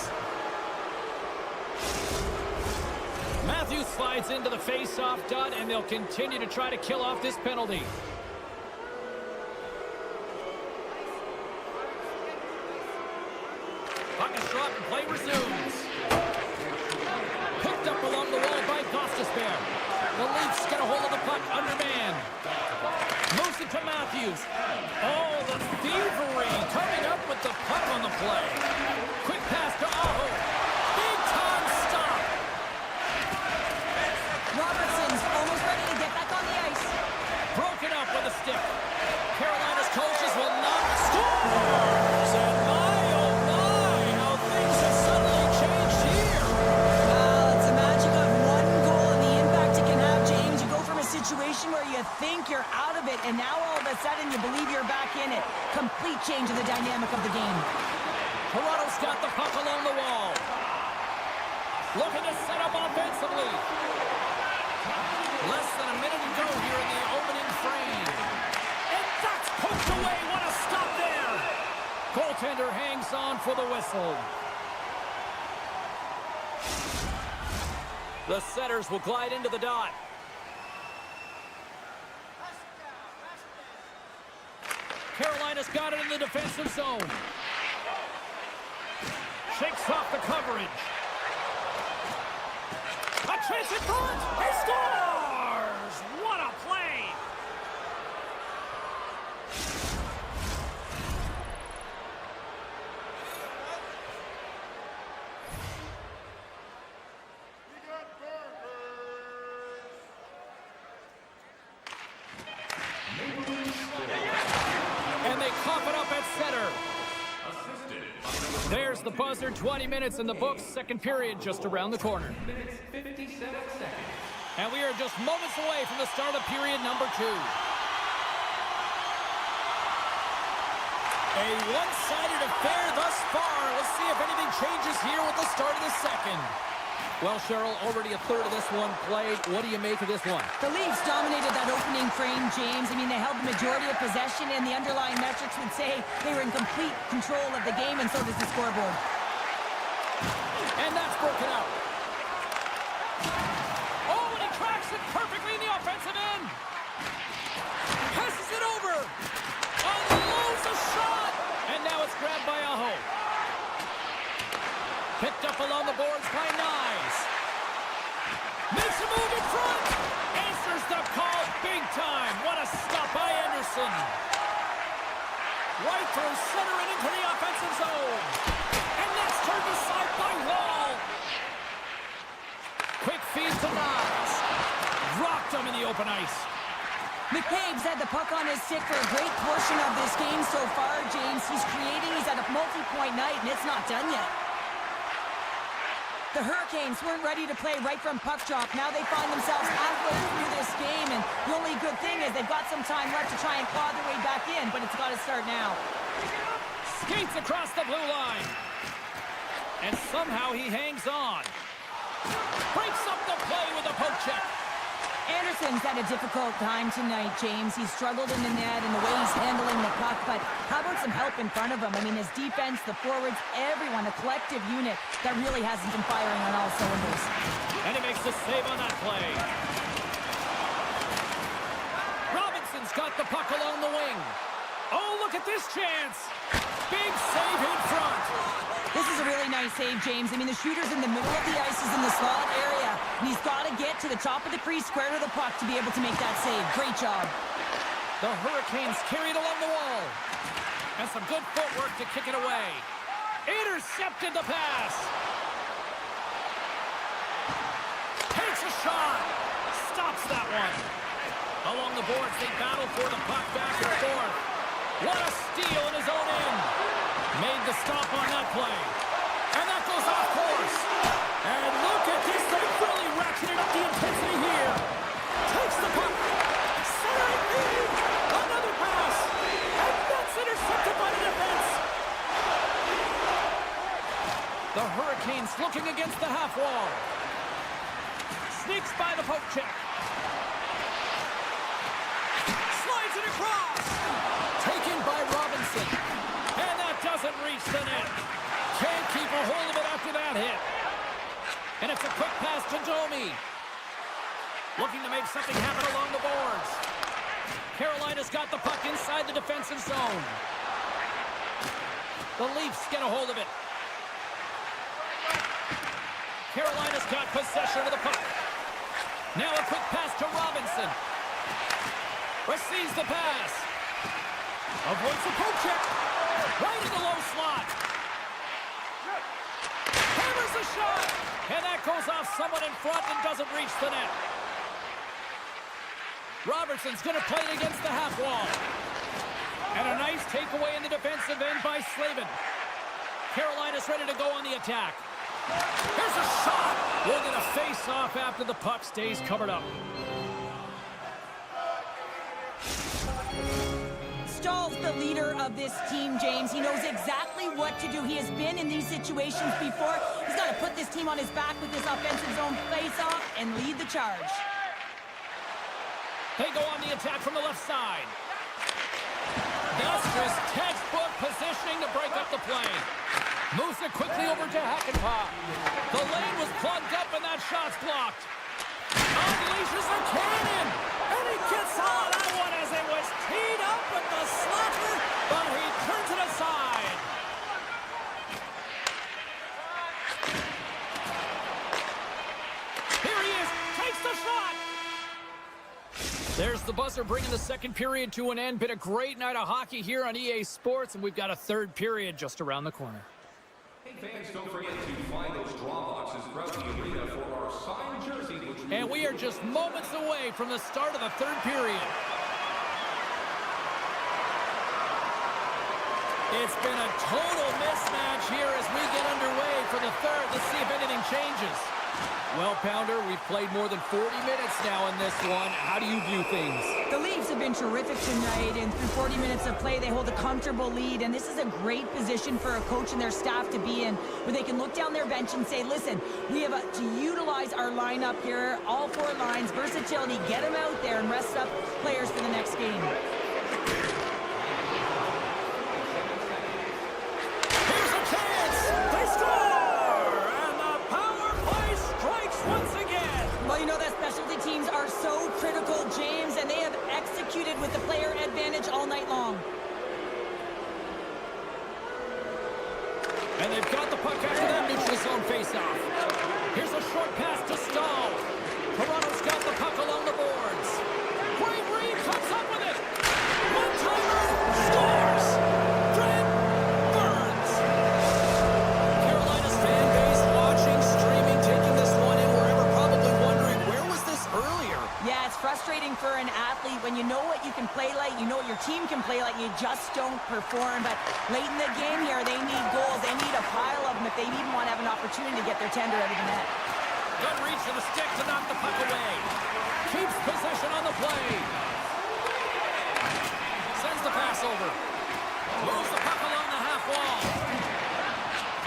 Matthews slides into the face-off dot, and they'll continue to try to kill off this penalty. Puck is dropped and play resumes. Picked up along the wall by Gostisbehere. The Leafs get a hold of the puck undermanned. Moves it to Matthews. Oh, the thievery coming up with the puck on the play. Quick pass to Aho. Big time stop.
Robertson's almost ready to get back on the ice.
Broken up with a stick. Carolina's coaches will not scores. And oh my, how things have suddenly changed here.
Well, it's a magic of one goal and the impact it can have, James. You go from a situation where you think you're out of it, and now all of a sudden you believe you're back in it. Complete change in the dynamic of the game.
Toronto's got the puck along the wall. Looking to set up offensively. Less than a minute to go here in the opening frame. And that's poked away. What a stop there. Goaltender hangs on for the whistle. The setters will glide into the dot. Carolina's got it in the defensive zone. Shakes off the coverage. A chance in front. He scores! What a play! And they cough it up at center. There's the buzzer. 20 minutes in the books. Second period just around the corner. And we are just moments away from the start of period number 2. A one-sided affair thus far. Let's see if anything changes here with the start of the second. Well, Cheryl, already a third of this one played. What do you make of this one?
The Leafs dominated that opening frame, James. I mean, they held the majority of possession, and the underlying metrics would say they were in complete control of the game, and so does the scoreboard.
And that's broken up. Oh, and he tracks it perfectly in the offensive end. Passes it over. Unloads a shot. And now it's grabbed by Aho. Picked up along the boards by Nyes. Makes a move in front. Answers the call big time. What a stop by Anderson. Right through center and into the offensive zone. And that's turned aside by Wall. Quick feed to Nyes. Rocked him in the open ice.
McCabe's had the puck on his stick for a great portion of this game so far, James. He's creating. He's had a multi-point night, and it's not done yet. The Hurricanes weren't ready to play right from puck drop. Now they find themselves halfway through this game, and the only good thing is they've got some time left to try and claw their way back in, but it's got to start now.
Skates across the blue line. And somehow he hangs on. Breaks up the play with a poke check.
Anderson's had a difficult time tonight, James. He's struggled in the net and the way he's handling the puck, but how about some help in front of him? I mean, his defense, the forwards, everyone, a collective unit that really hasn't been firing on all cylinders.
And he makes the save on that play. Robinson's got the puck along the wing. Oh, look at this chance. Big save in front.
This is a really nice save, James. I mean, the shooter's in the middle of the ice, he's in the slot area, and he's got to get to the top of the crease, square to the puck to be able to make that save. Great job.
The Hurricanes carried along the wall. And some good footwork to kick it away. Intercepted the pass. Takes Takes a shot. Stops that one. Along the boards, they battle for the puck back and forth. What a steal in his own end. Made the stop on that play. And that goes off course. And look at this. They're really ratcheting up the intensity here. Takes the puck. Centering lead. Another pass. And that's intercepted by the defense. The Hurricanes looking against the half wall. Sneaks by the poke check. Slides it across. Taken by Robinson. And that doesn't reach the net. Can't keep a hold of it after that hit. And it's a quick pass to Domi. Looking to make something happen along the boards. Carolina's got the puck inside the defensive zone. The Leafs get a hold of it. Carolina's got possession of the puck. Now a quick pass to Robinson. Receives the pass. Avoids the poke check. Right in the low slot. Hammers a shot. And that goes off someone in front and doesn't reach the net. Robertson's going to play it against the half wall. And a nice takeaway in the defensive end by Slavin. Carolina's ready to go on the attack. Here's a shot. We'll get a face-off after the puck stays covered up.
Stahl's the leader of this team, James. He knows exactly what to do. He has been in these situations before. He's got to put this team on his back with this offensive zone face-off and lead the charge.
They go on the attack from the left side. That's just textbook positioning to break up the play. Moves it quickly over to Hakanpää. The lane was plugged up and that shot's blocked. Unleashes the cannon. And he gets all of that one as it was teed up with the slapper, but he turns it aside. Here he is. Takes the shot. There's the buzzer bringing the second period to an end. Been a great night of hockey here on EA Sports, and we've got a third period just around the corner.
Fans, don't forget to find those draw boxes throughout the arena for our signed jersey.
And we are just moments away from the start of the third period. It's been a total mismatch here as we get underway for the third. Let's see if anything changes. Well, Pounder, we've played more than 40 minutes now in this one. How do you view things?
The Leafs have been terrific tonight, and through 40 minutes of play, they hold a comfortable lead, and this is a great position for a coach and their staff to be in, where they can look down their bench and say, listen, we have to utilize our lineup here, all four lines, versatility, get them out there and rest up players for the next game.
Here's a chance! They score! And the power play strikes once again!
Well, you know that specialty teams are so critical, James, and they have executed with the player advantage all night long.
And they've got the puck after that neutral zone face-off. Here's a short pass to Stahl. Toronto's got the puck along the boards. Great read, comes up with it. One-timer, scores! Brent Burns! Carolina's fan base watching, streaming, taking this one in wherever, probably wondering, where was this earlier?
Yeah, it's frustrating for an athlete when you know what you can play like, you know what your team can play like, you just don't perform. But late in the game here, they need goals. They need a pile of them if they even want to have an opportunity to get their tender out of the net.
Good reach to the stick to knock the puck away. Keeps possession on the play. Sends the pass over. Moves the puck along the half wall.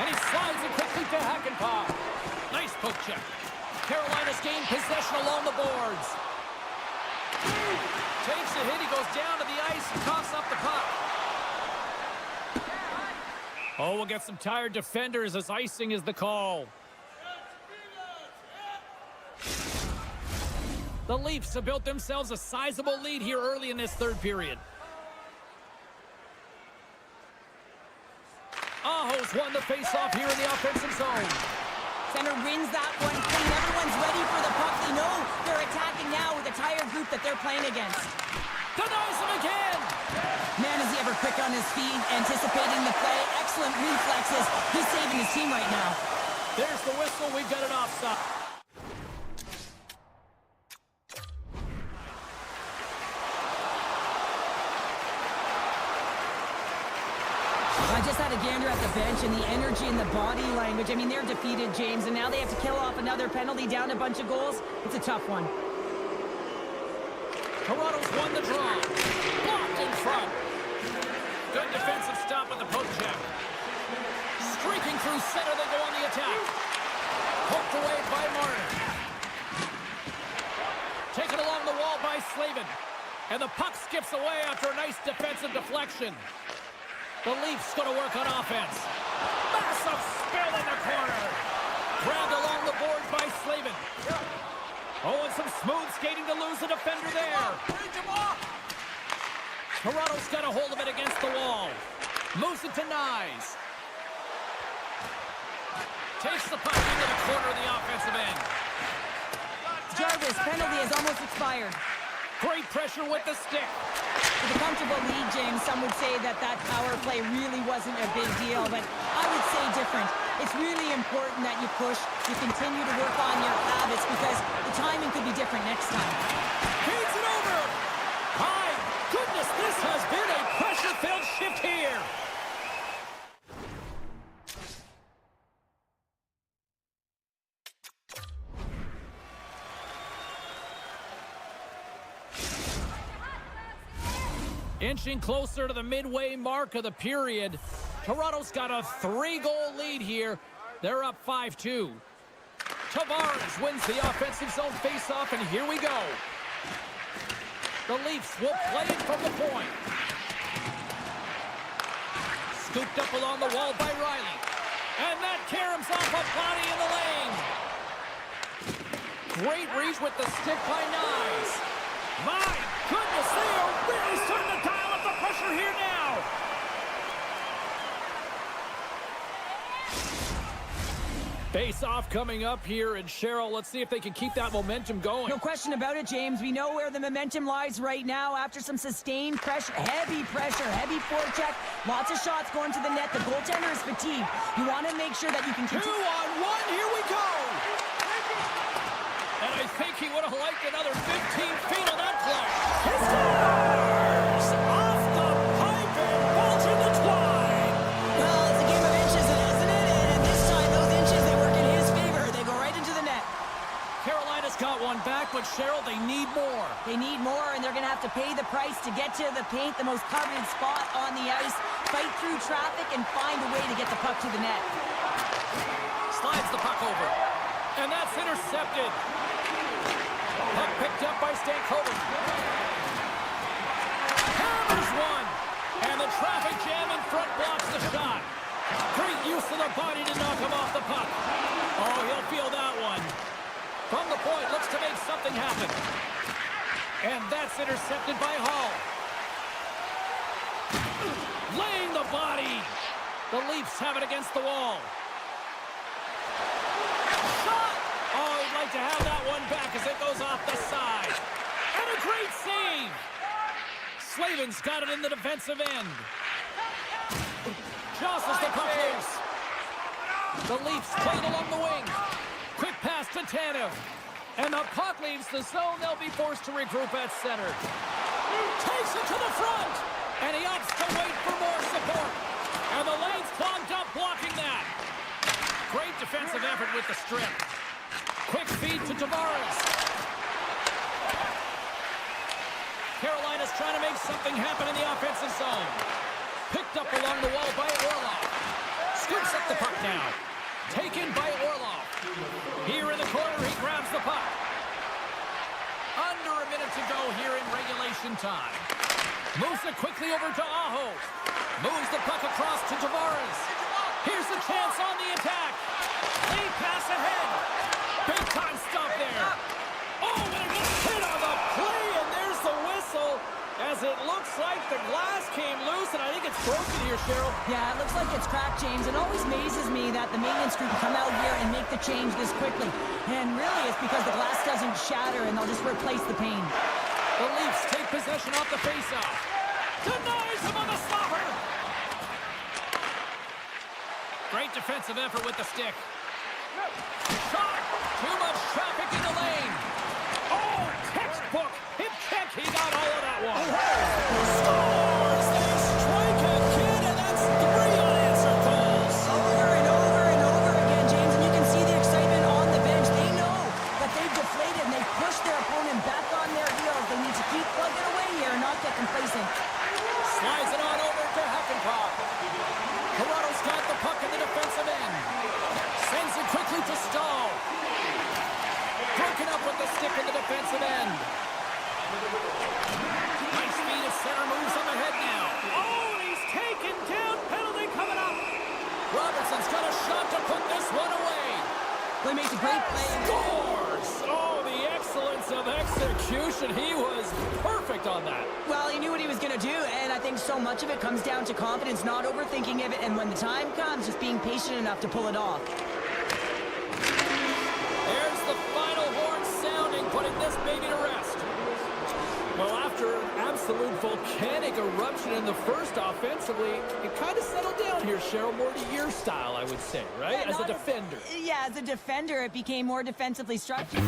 And he slides it quickly to Hakanpää. Nice poke check. Carolina's gained possession along the boards. Takes the hit. He goes down to the ice and coughs up the puck. Oh, we'll get some tired defenders as icing is the call. The Leafs have built themselves a sizable lead here early in this third period. Aho's won the faceoff here in the offensive zone.
Center wins that one clean. Everyone's ready for the puck. They know they're attacking now with a tired group that they're playing against.
Denies him again!
Man, is he ever quick on his feet, anticipating the play. Excellent reflexes. He's saving his team right now.
There's the whistle. We've got an offside.
wonder at the bench and the energy and the body language. I mean, they're defeated, James, and now they have to kill off another penalty, down a bunch of goals. It's a tough one.
Toronto's won the draw. Blocked in front. Good defensive stop with the poke check. Streaking through center, they go on the attack. Poked away by Martin. Taken along the wall by Slavin. And the puck skips away after a nice defensive deflection. The Leafs going to work on offense. Massive spill in the corner. Grabbed along the boards by Slavin. Oh, and some smooth skating to lose the defender there. Toronto's got a hold of it against the wall. Moves it to Nyes. Takes the puck into the corner of the offensive end.
Jarvis, penalty has almost expired.
Great pressure with the stick.
With a comfortable lead, James, some would say that power play really wasn't a big deal, but I would say different. It's really important that you push, you continue to work on your habits, because the timing could be different next time.
Feeds it over. My goodness, this has been a pressure-filled shift here. Inching closer to the midway mark of the period. Toronto's got a 3-goal lead here. They're up 5-2. Tavares wins the offensive zone faceoff, and here we go. The Leafs will play it from the point. Scooped up along the wall by Riley. And that caroms off a body in the lane. Great reach with the stick by Nyes. My goodness, they are really starting to dial up the pressure here now. Face-off coming up here, and Cheryl, let's see if they can keep that momentum going.
No question about it, James. We know where the momentum lies right now after some sustained pressure, heavy forecheck, lots of shots going to the net. The goaltender is fatigued. You want to make sure that you can continue.
2-on-1, here we go. And I think he would have liked another 15 feet on that play. He scores! Off the pipe and bulging the twine.
Well, it's a game of inches, isn't it? And this time, those inches, they work in his favor. They go right into the net.
Carolina's got one back, but Cheryl, they need more.
They need more, and they're going to have to pay the price to get to the paint, the most coveted spot on the ice, fight through traffic, and find a way to get the puck to the net.
Slides the puck over. And that's intercepted. Puck picked up by Stankovic. Hammers one. And the traffic jam in front blocks the shot. Great use of the body to knock him off the puck. Oh, he'll feel that one. From the point, looks to make something happen. And that's intercepted by Hall. Laying the body. The Leafs have it against the wall. Shot! Oh, he'd like to have that one back as it goes off the side. And a great save! Slavin's got it in the defensive end. Jostles the puck loose. The Leafs play it along the wing. Quick pass to Tanev. And the puck leaves the zone. They'll be forced to regroup at center. Takes it to the front. And he opts to wait for more support. And the lane's clogged up, blocking that. Great defensive effort with the strip. Quick feed to Tavares. Carolina's trying to make something happen in the offensive zone. Picked up along the wall by Orlov. Scoops up the puck now. Taken by Orlov. Here in the corner, he grabs the puck. Under a minute to go here in regulation time. Moves it quickly over to Aho. Moves the puck across to Tavares. Here's the chance on the attack. Lead pass ahead. Big time stop there. Oh, and it gets hit on the play, and there's the whistle. As it looks like the glass came loose, and I think it's broken here, Cheryl.
Yeah, it looks like it's cracked, James. It always amazes me that the maintenance crew can come out here and make the change this quickly. And really, it's because the glass doesn't shatter, and they'll just replace the pane.
The Leafs take possession off the faceoff. Denies him on the stopper. Great defensive effort with the stick. Shot. Too much traffic in the lane. Oh, textbook. Hip check. He got all of that one. Scores. They strike again, and that's 3 unanswered goals. to Stahl. Broken up with the stick in the defensive end. Nice feed at center, moves on the head now. Oh, and he's taken down. Penalty coming up. Robertson's got a shot to put this one away.
Well, he makes a great play.
Scores! Oh, the excellence of execution. He was perfect on that.
Well, he knew what he was going to do, and I think so much of it comes down to confidence, not overthinking of it, and when the time comes, just being patient enough to pull it off.
There's the final horn sounding, putting this baby to rest. Well, after an absolute volcanic eruption in the first offensively, it kind of settled down here, Cheryl, more to your style, I would say, right?
Yeah,
as a defender.
As a defender, it became more defensively structured.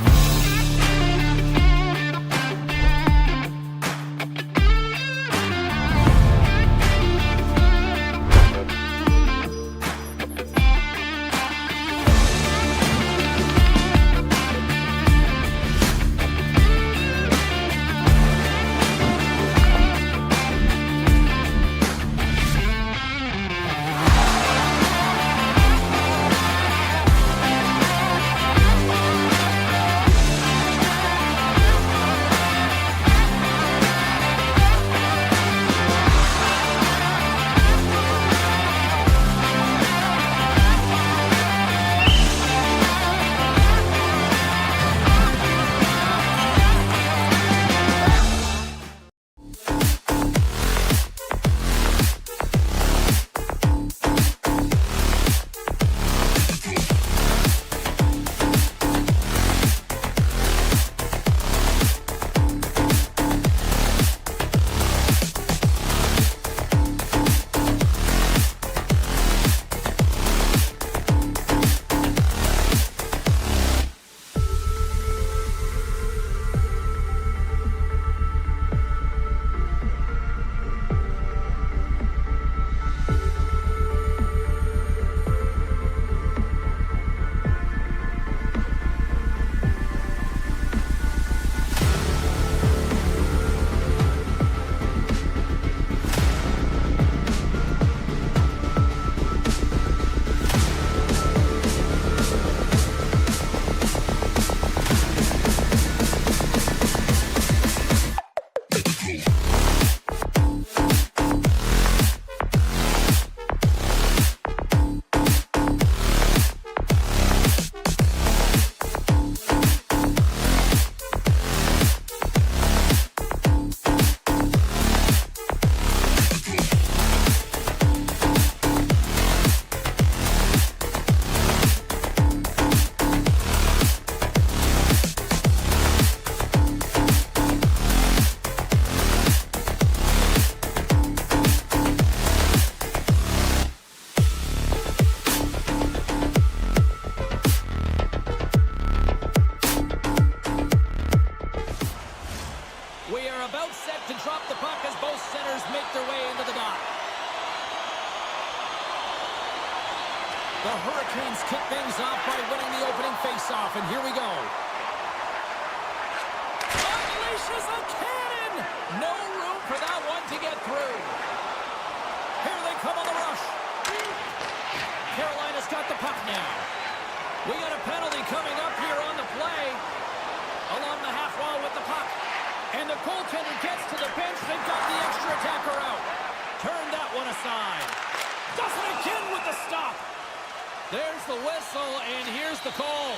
The Hurricanes kick things off by winning the opening faceoff, and here we go. Unleashes a cannon! No room for that one to get through. Here they come on the rush. Carolina's got the puck now. We got a penalty coming up here on the play. Along the half wall with the puck. And the goaltender gets to the bench. They've got the extra attacker out. Turn that one aside. Does it again with the stop. There's the whistle, and here's the call.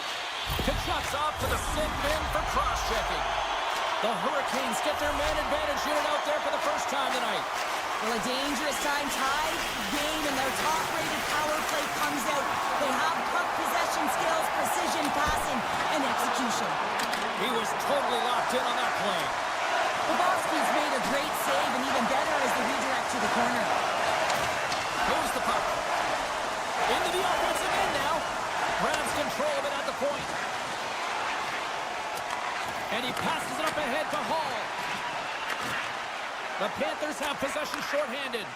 Kachuk's off to the sin bin for cross-checking. The Hurricanes get their man advantage unit out there for the first time tonight.
Well, a dangerous time, tied game, and their top-rated power play comes out. They have puck possession skills, precision passing, and execution.
He was totally locked in on that play.
Bobrovsky's made a great save, and even better is the redirect to the corner.
Here's the puck. Into the offensive end now. Grabs control of it at the point. And he passes it up ahead to Hall. The Panthers have possession shorthanded.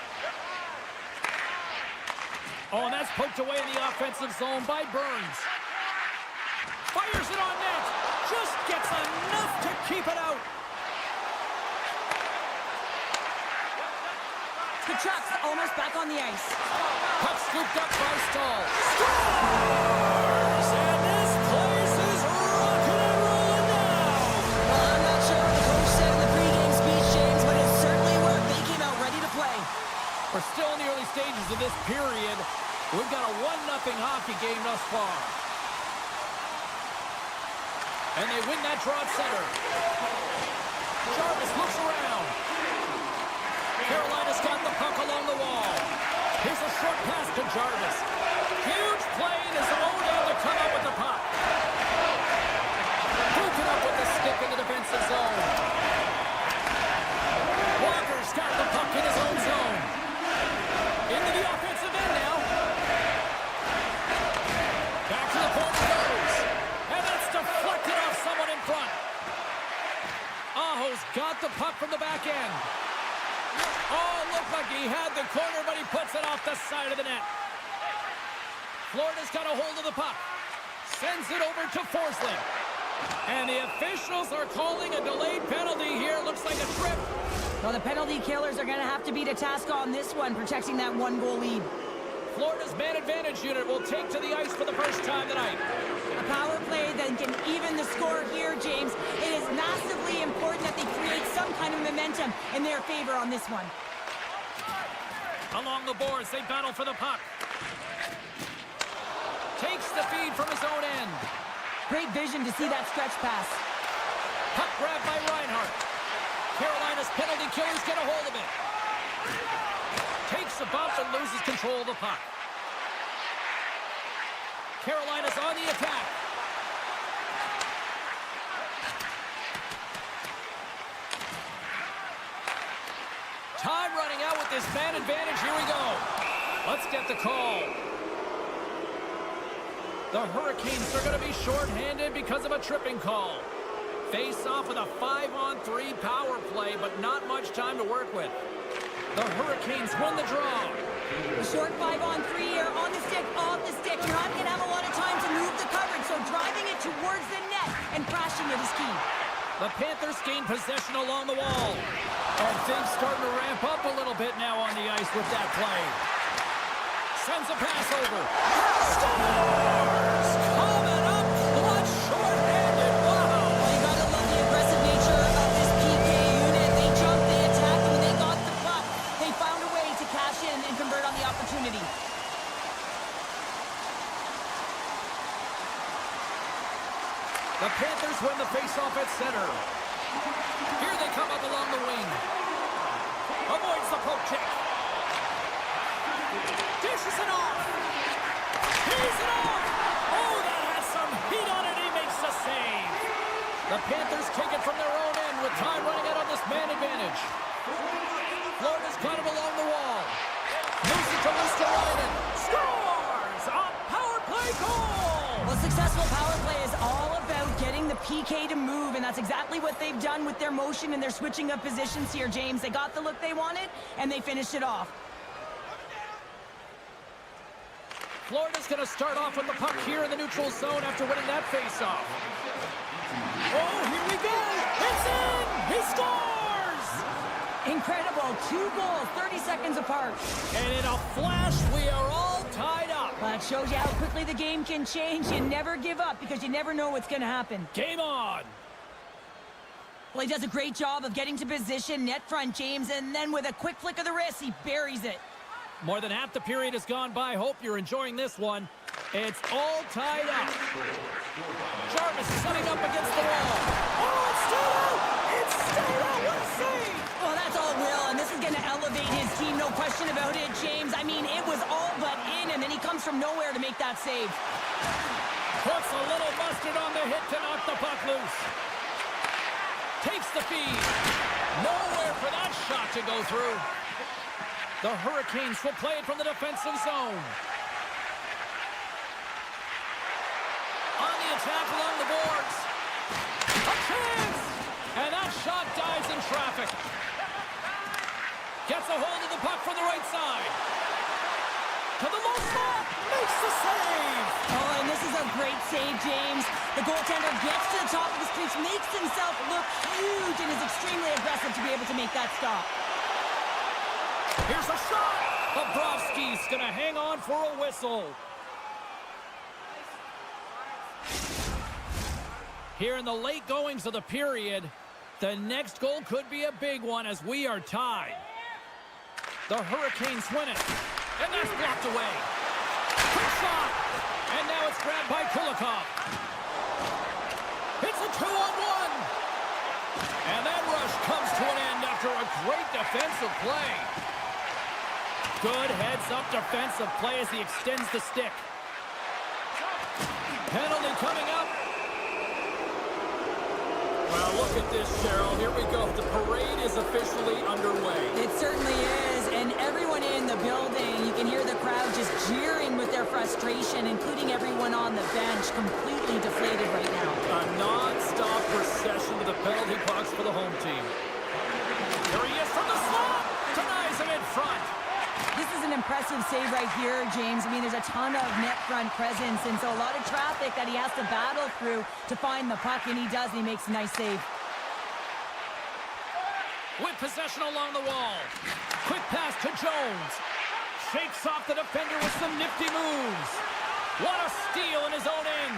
Oh, and that's poked away in the offensive zone by Burns. Fires it on net. Just gets enough to keep it out.
Kachuk's almost back on the ice.
Puck scooped up by Stahl. Scores! And hockey game thus far. And they win that draw at center. Jarvis looks around. Carolina's got the puck along the wall. Here's a short pass to Jarvis. Huge play in his own end to come up with the puck. Broken up with the stick in the defensive zone. Walker's got the puck in his own zone. Into the offensive end now. Back to the point it goes. And that's deflected off someone in front. Aho's got the puck from the back end. Oh, looked like he had the corner, but he puts it off the side of the net. Florida's got a hold of the puck. Sends it over to Forsling. And the officials are calling a delayed penalty here. Looks like a trip.
Well, the penalty killers are going to have to beat a task on this one, protecting that one-goal lead.
Florida's man advantage unit will take to the ice for the first time tonight.
A power play that can even the score here, James. It is massively important that they create some kind of momentum in their favor on this one.
Along the boards, they battle for the puck. Takes the feed from his own end.
Great vision to see that stretch pass.
Puck grabbed by Reinhart. Carolina's penalty killers get a hold of it. Takes a bump and loses control of the puck. Carolina's on the attack. Time running out with this man advantage. Here we go. Let's get the call. The Hurricanes are going to be shorthanded because of a tripping call. Face off with a 5-on-3 power play, but not much time to work with. The Hurricanes win the draw.
A short 5-on-3 here, on the stick, off the stick. You're not going to have a lot of time to move the coverage, so driving it towards the net and crashing it is key.
The Panthers gain possession along the wall. And things starting to ramp up a little bit now on the ice with that play. Sends a pass over. Scores! Coming up clutch short-handed. Wow!
Well, you got to love the aggressive nature of this PK unit. They jumped, they attacked, and when they got the puck, they found a way to cash in and convert on the opportunity.
The Panthers win the face-off at center. Here they come up along the wing. Avoids the poke check. Dishes it off. He's it off. Oh, that has some heat on it. He makes the save. The Panthers take it from their own end with time running out on this man advantage. Florida's got him along the wall. Moves it to Luskalainen. Scores! A power play goal!
Well, successful power play is all about getting the PK to move, and that's exactly what they've done with their motion and their switching of positions here, James. They got the look they wanted, and they finished it off.
Florida's going to start off with the puck here in the neutral zone after winning that face-off. Oh, here we go! It's in! He scores!
Incredible. 2 goals, 30 seconds apart.
And in a flash, we are all tied up.
Well, that shows you how quickly the game can change. You never give up because you never know what's going to happen.
Game on!
Well, he does a great job of getting to position, net front, James, and then with a quick flick of the wrist, he buries it.
More than half the period has gone by. Hope you're enjoying this one. It's all tied up. Jarvis setting up against the wall. Oh, it's stayed out! It's stayed out! What a save!
Well, that's all Will, and this is going to elevate his team, no question about it, James. I mean, it was all but in, and then he comes from nowhere to make that save.
Puts a little mustard on the hit to knock the puck loose. Takes the feed. Nowhere for that shot to go through. The Hurricanes will play it from the defensive zone. On the attack along the boards. A chance! And that shot dies in traffic. Gets a hold of the puck from the right side. To the low spot. Makes the save.
Oh, and this is a great save, James. The goaltender gets to the top of his crease, makes himself look huge, and is extremely aggressive to be able to make that stop.
Here's a shot. Bobrovsky's going to hang on for a whistle. Here in the late goings of the period, the next goal could be a big one as we are tied. The Hurricanes win it. And that's blocked away. Quick shot. And now it's grabbed by Kulikov. It's a 2-on-1. And that rush comes to an end after a great defensive play. Good heads-up defensive play as he extends the stick. Penalty coming up. Well, look at this, Cheryl. Here we go. The parade is officially underway.
It certainly is, and everyone in the building, you can hear the crowd just jeering with their frustration, including everyone on the bench, completely deflated right now.
A non-stop procession to the penalty box for the home team. Here he is from the slot. Denies him in front.
This is an impressive save right here, James. I mean, there's a ton of net front presence, and so a lot of traffic that he has to battle through to find the puck, and he does, and he makes a nice save.
With possession along the wall. Quick pass to Jones. Shakes off the defender with some nifty moves. What a steal in his own end.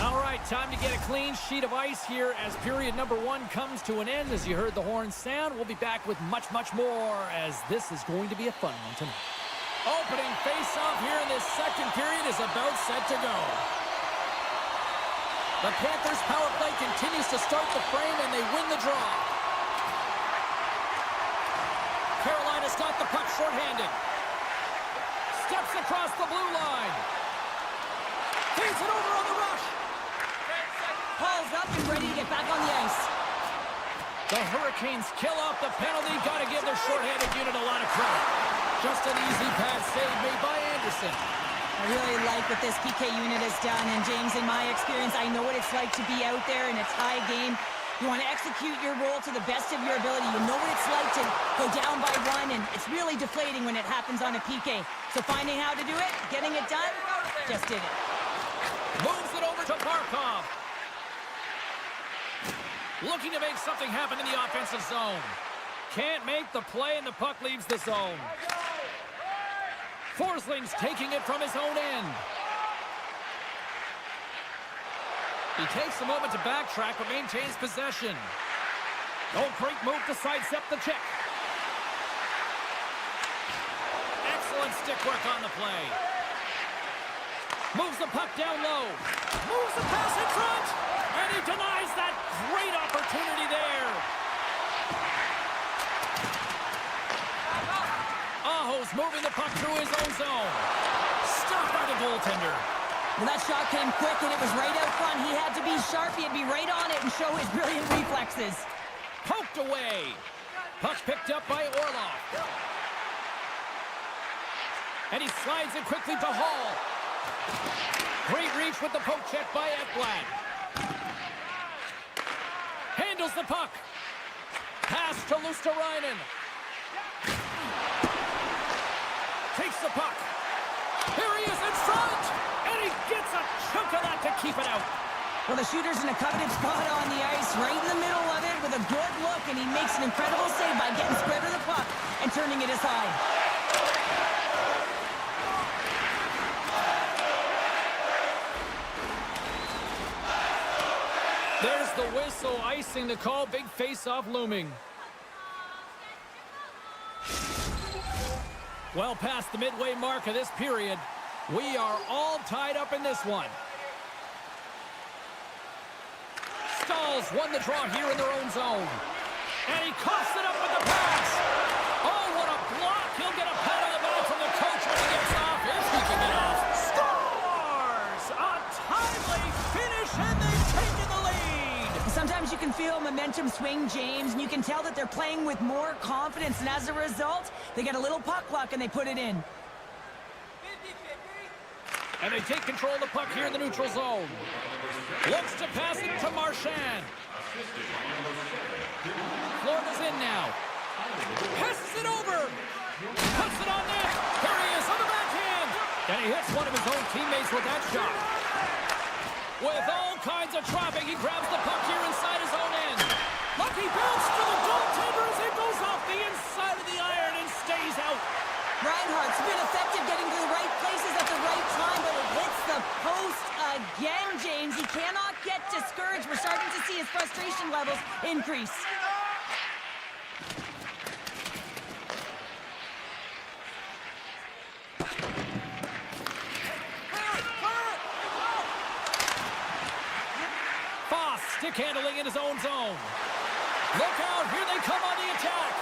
All right, time to get a clean sheet of ice here as period number 1 comes to an end. As you heard the horn sound, we'll be back with much, much more as this is going to be a fun one tonight. Opening face-off here in this second period is about set to go. The Panthers' power play continues to start the frame, and they win the draw. Carolina's got the puck shorthanded. Steps across the blue line. Feeds it over on the rush.
Paul's up and ready to get back on the ice.
The Hurricanes kill off the penalty. Got to give their shorthanded unit a lot of credit. Just an easy pass save made by Anderson.
I really like what this PK unit has done, and James, in my experience, I know what it's like to be out there in a tie game. You want to execute your role to the best of your ability. You know what it's like to go down by 1, and it's really deflating when it happens on a PK. So finding how to do it, getting it done, just did it.
Moves it over to Barkov. Looking to make something happen in the offensive zone. Can't make the play, and the puck leaves the zone. Forsling's taking it from his own end. He takes a moment to backtrack, but maintains possession. Oh, great move to sidestep the check. Excellent stick work on the play. Moves the puck down low. Moves the pass in front. And he denies that great opportunity there. Aho's moving the puck through his own zone. Stopped by the goaltender.
Well, that shot came quick, and it was right out front. He had to be sharp. He had to be right on it and show his brilliant reflexes.
Poked away. Puck picked up by Orlov. And he slides it quickly to Hall. Great reach with the poke check by Ekblad. Handles the puck. Pass to Luosterainen. Takes the puck. Here he is in front. And he gets a chunk of that to keep it out.
Well, the shooter's in a coveted spot on the ice, right in the middle of it with a good look, and he makes an incredible save by getting square to the puck and turning it aside.
There's the whistle, icing the call, big face-off looming. Well past the midway mark of this period, we are all tied up in this one. Stahls won the draw here in their own zone. And he coughs it up with the pass. Oh, what a block. He'll get a pat on the back from the coach when he gets off. If he can get off. Scores! A timely finish, and they've taken the lead.
Sometimes you can feel momentum swing, James, and you can tell that they're playing with more confidence, and as a result, they get a little puck luck and they put it in.
And they take control of the puck here in the neutral zone. Looks to pass it to Marchand. Florida's in now. Passes it over. Puts it on net. There he is on the backhand. And he hits one of his own teammates with that shot. With all kinds of traffic, he grabs the puck here inside his own end. Lucky bounce to the goaltender as it goes off the inside of the iron and stays out.
Reinhart's been effective getting to the right places at the right time, but it hits the post again, James. He cannot get discouraged. We're starting to see his frustration levels increase.
stick handling in his own zone. Look out, here they come on the attack.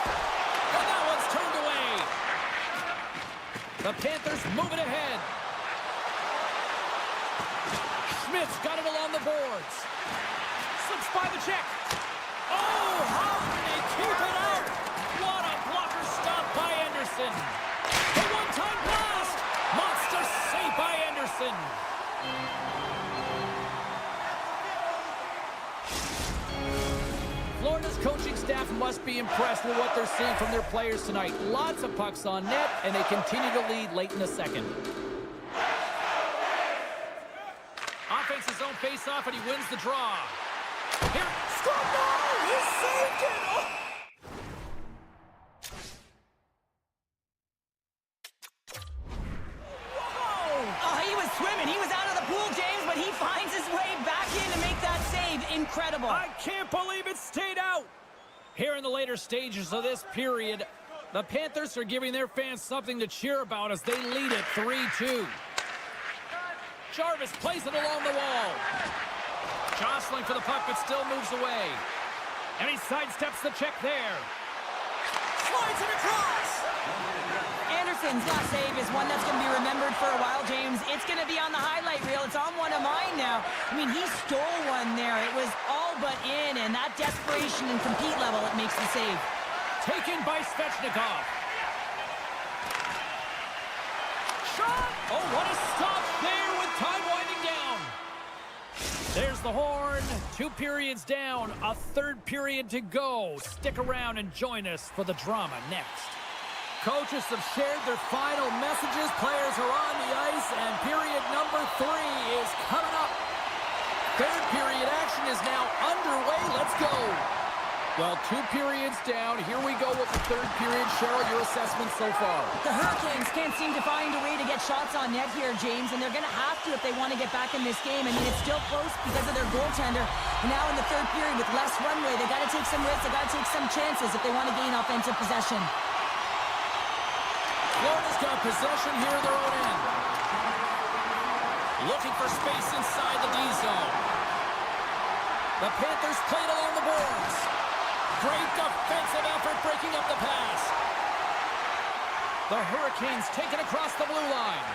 And that one's turned away. The Panthers moving ahead. Schmidt's got it along the boards. Slips by the check. Oh, how did he keep it out? What a blocker stop by Anderson. The one-time blast. Monster save by Anderson. Florida's coaching staff must be impressed with what they're seeing from their players tonight. Lots of pucks on net, and they continue to lead late in the second. Offense his own face-off, and he wins the draw. Here, score goal! He saved it! Oh.
He was swimming. He was out of the pool, James, but he finds his way back in to make that save. Incredible.
I can't believe it stayed out. Here in the later stages of this period, the Panthers are giving their fans something to cheer about as they lead it 3-2. Jarvis plays it along the wall. Jostling for the puck, but still moves away. And he sidesteps the check there. Slides it across.
Anderson's last save is one that's going to be remembered for a while, James. It's going to be on the highlight reel. It's on one of mine now. I mean, he stole one there. It was all but in, and that desperation and compete level, it makes the save.
Taken by Svechnikov. Shot! Oh, what a stop there with time winding down. There's the horn. 2 periods down. A third period to go. Stick around and join us for the drama next. Coaches have shared their final messages. Players are on the ice, and period number 3 is coming up. Third period action is now underway. Let's go. Well, 2 periods down. Here we go with the third period. Cheryl, your assessment so far?
The Hurricanes can't seem to find a way to get shots on net here, James, and they're going to have to if they want to get back in this game. I mean, it's still close because of their goaltender. And now in the third period with less runway, they got to take some risks. They got to take some chances if they want to gain offensive possession.
Florida's got possession here in their own end. Looking for space inside the D zone. The Panthers played along the boards. Great defensive effort breaking up the pass. The Hurricanes take it across the blue line.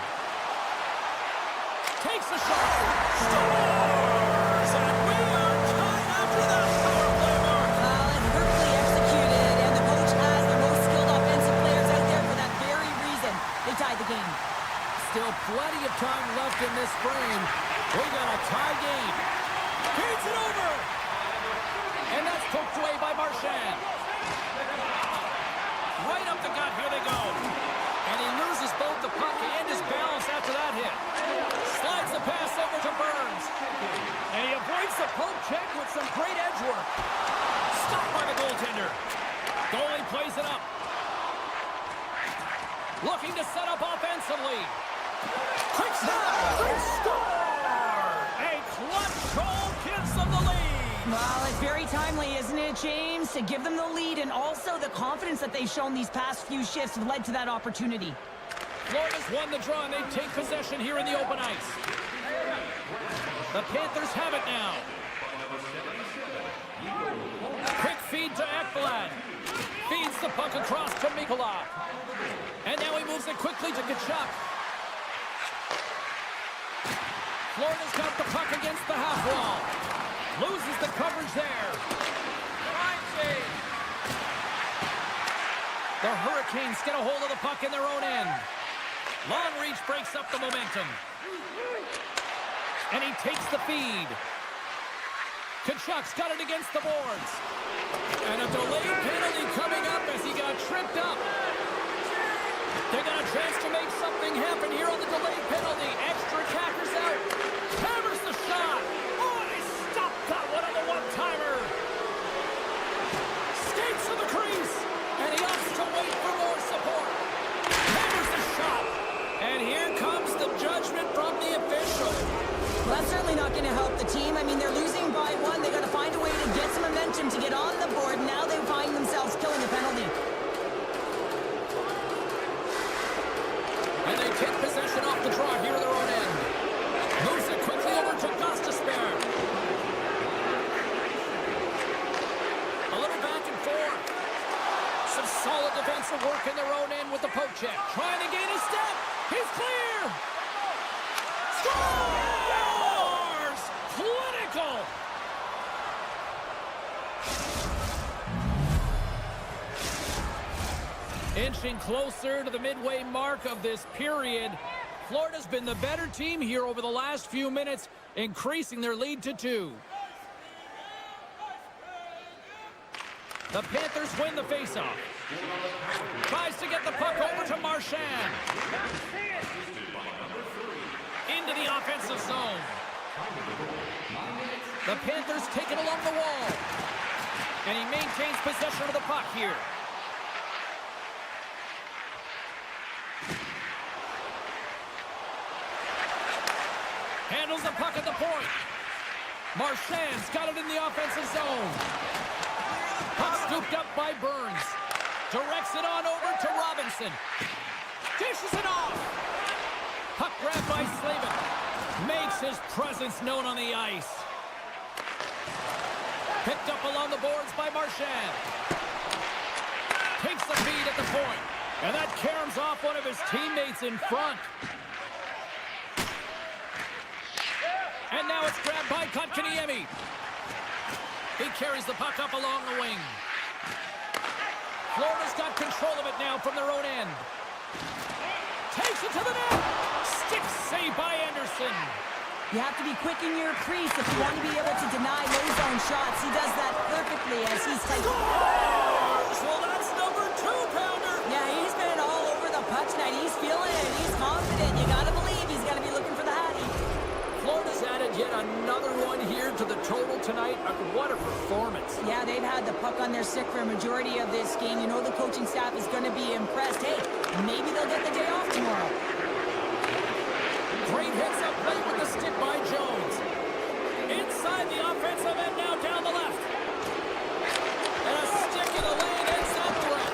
Takes a shot. Scores! And we are tied after that power play mark.
Well, it's perfectly executed, and the coach has the most skilled offensive players out there for that very reason. They tied the game.
Still plenty of time left in this frame. We got a tie game. Feeds it over. And that's poked away by Marchand. Right up the gut. Here they go. And he loses both the puck and his balance after that hit. Slides the pass over to Burns. And he avoids the poke check with some great edge work. Stopped by the goaltender. Goalie plays it up. Looking to set up offensively. Quick stop! They score! A clutch goal gives them the lead.
Well, it's very timely, isn't it, James? To give them the lead, and also the confidence that they've shown these past few shifts have led to that opportunity.
Florida's won the draw, and they take possession here in the open ice. The Panthers have it now. Quick feed to Ekblad. Feeds the puck across to MaakY. And now he moves it quickly to Tkachuk. Florida's got the puck against the half wall. Loses the coverage there. The Hurricanes get a hold of the puck in their own end. Long reach breaks up the momentum. And he takes the feed. Tkachuk's got it against the boards. And a delayed penalty coming up as he got tripped up. They got a chance to make something happen here on the delayed penalty. Extra attackers out. Hammers the shot. Oh, and he stopped that one on the one-timer. Skates to the crease. And he opts to wait for more support. Hammers the shot. And here comes the judgment from the official.
Well, that's certainly not going to help the team. I mean, they're losing by 1. They got to find a way to get some momentum to get on the board. Now they find themselves killing a penalty.
And they take possession off the draw here at their own end. Moves it quickly over to Gostisbehere. Solid defensive work in their own end with the poke check. Trying to gain a step. He's clear. Scores! Clinical. Inching closer to the midway mark of this period. Florida's been the better team here over the last few minutes, increasing their lead to 2. The Panthers win the faceoff. Tries to get the puck over to Marchand. Into the offensive zone. The Panthers take it along the wall. And he maintains possession of the puck here. Handles the puck at the point. Marchand's got it in the offensive zone. Puck scooped up by Burns. Directs it on over to Robinson. Dishes it off. Puck grabbed by Slavin. Makes his presence known on the ice. Picked up along the boards by Marchand. Takes the feed at the point. And that caroms off one of his teammates in front. And now it's grabbed by Kotkaniemi. He carries the puck up along the wing. Florida's got control of it now from their own end. Takes it to the net. Stick save by Anderson.
You have to be quick in your crease if you want to be able to deny low zone shots. He does that perfectly as he's tight.
Scores! Well, that's number 2-pounder.
Yeah, he's been all over the puck tonight. He's feeling it. He's confident. You got to believe he's going to be looking for the hattie.
Florida's added yet another one here to the total tonight. What a performance.
Yeah, they've had the puck on their stick for a majority of this game. You know the coaching staff is going to be impressed. Hey, maybe they'll get the day off tomorrow.
Great heads-up play with the stick by Jones. Inside the offensive end now down the left. And a stick in the lane ends that threat.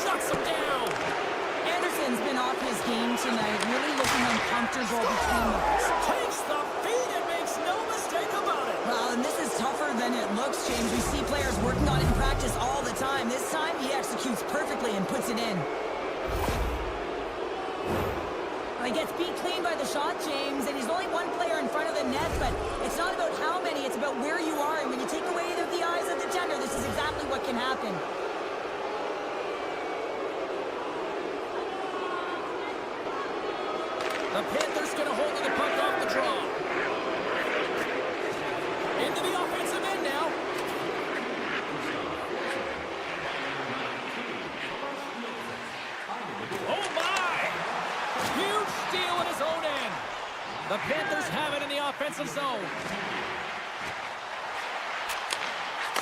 Shuts him down.
Anderson's been off his game tonight, really looking uncomfortable between the...
Takes the feed and makes no mistake about it.
Well, and this is tougher than it looks, James. We see players working on it in practice all the time. This time, he executes perfectly and puts it in. He gets beat clean by the shot, James, and he's only one player in front of the net, but it's not about how many, it's about where you are. And when you take away the eyes of the defender, this is exactly what can happen.
The Panthers get a hold of the puck off the draw. Into the offensive end now. Oh my! Huge steal in his own end. The Panthers have it in the offensive zone.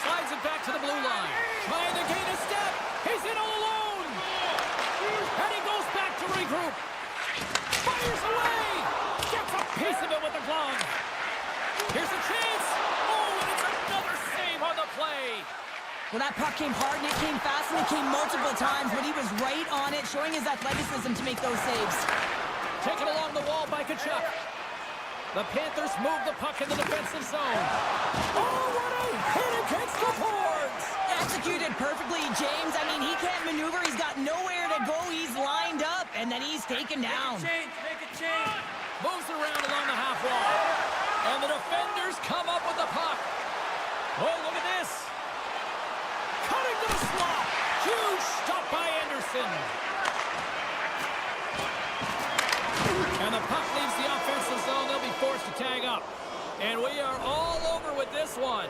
Slides it back to the blue line. Trying to gain a step. He's in all alone. And he goes back to regroup. Fires away! Gets a piece of it with the glove. Here's a chance. Oh, and it's another save on the play.
Well, that puck came hard, and it came fast, and it came multiple times, but he was right on it, showing his athleticism to make those saves.
Taken along the wall by Tkachuk. The Panthers move the puck in the defensive zone. Oh, what a hit against the boards!
Executed perfectly, James. I mean, he can't maneuver. He's got nowhere to go. He's lined up, and then he's taken down.
Make a change. Moves around along the half wall. And the defenders come up with the puck. Oh, look at this. Cutting to the slot. Huge stop by Anderson. And the puck leaves the offensive zone. They'll be forced to tag up. And we are all over with this one.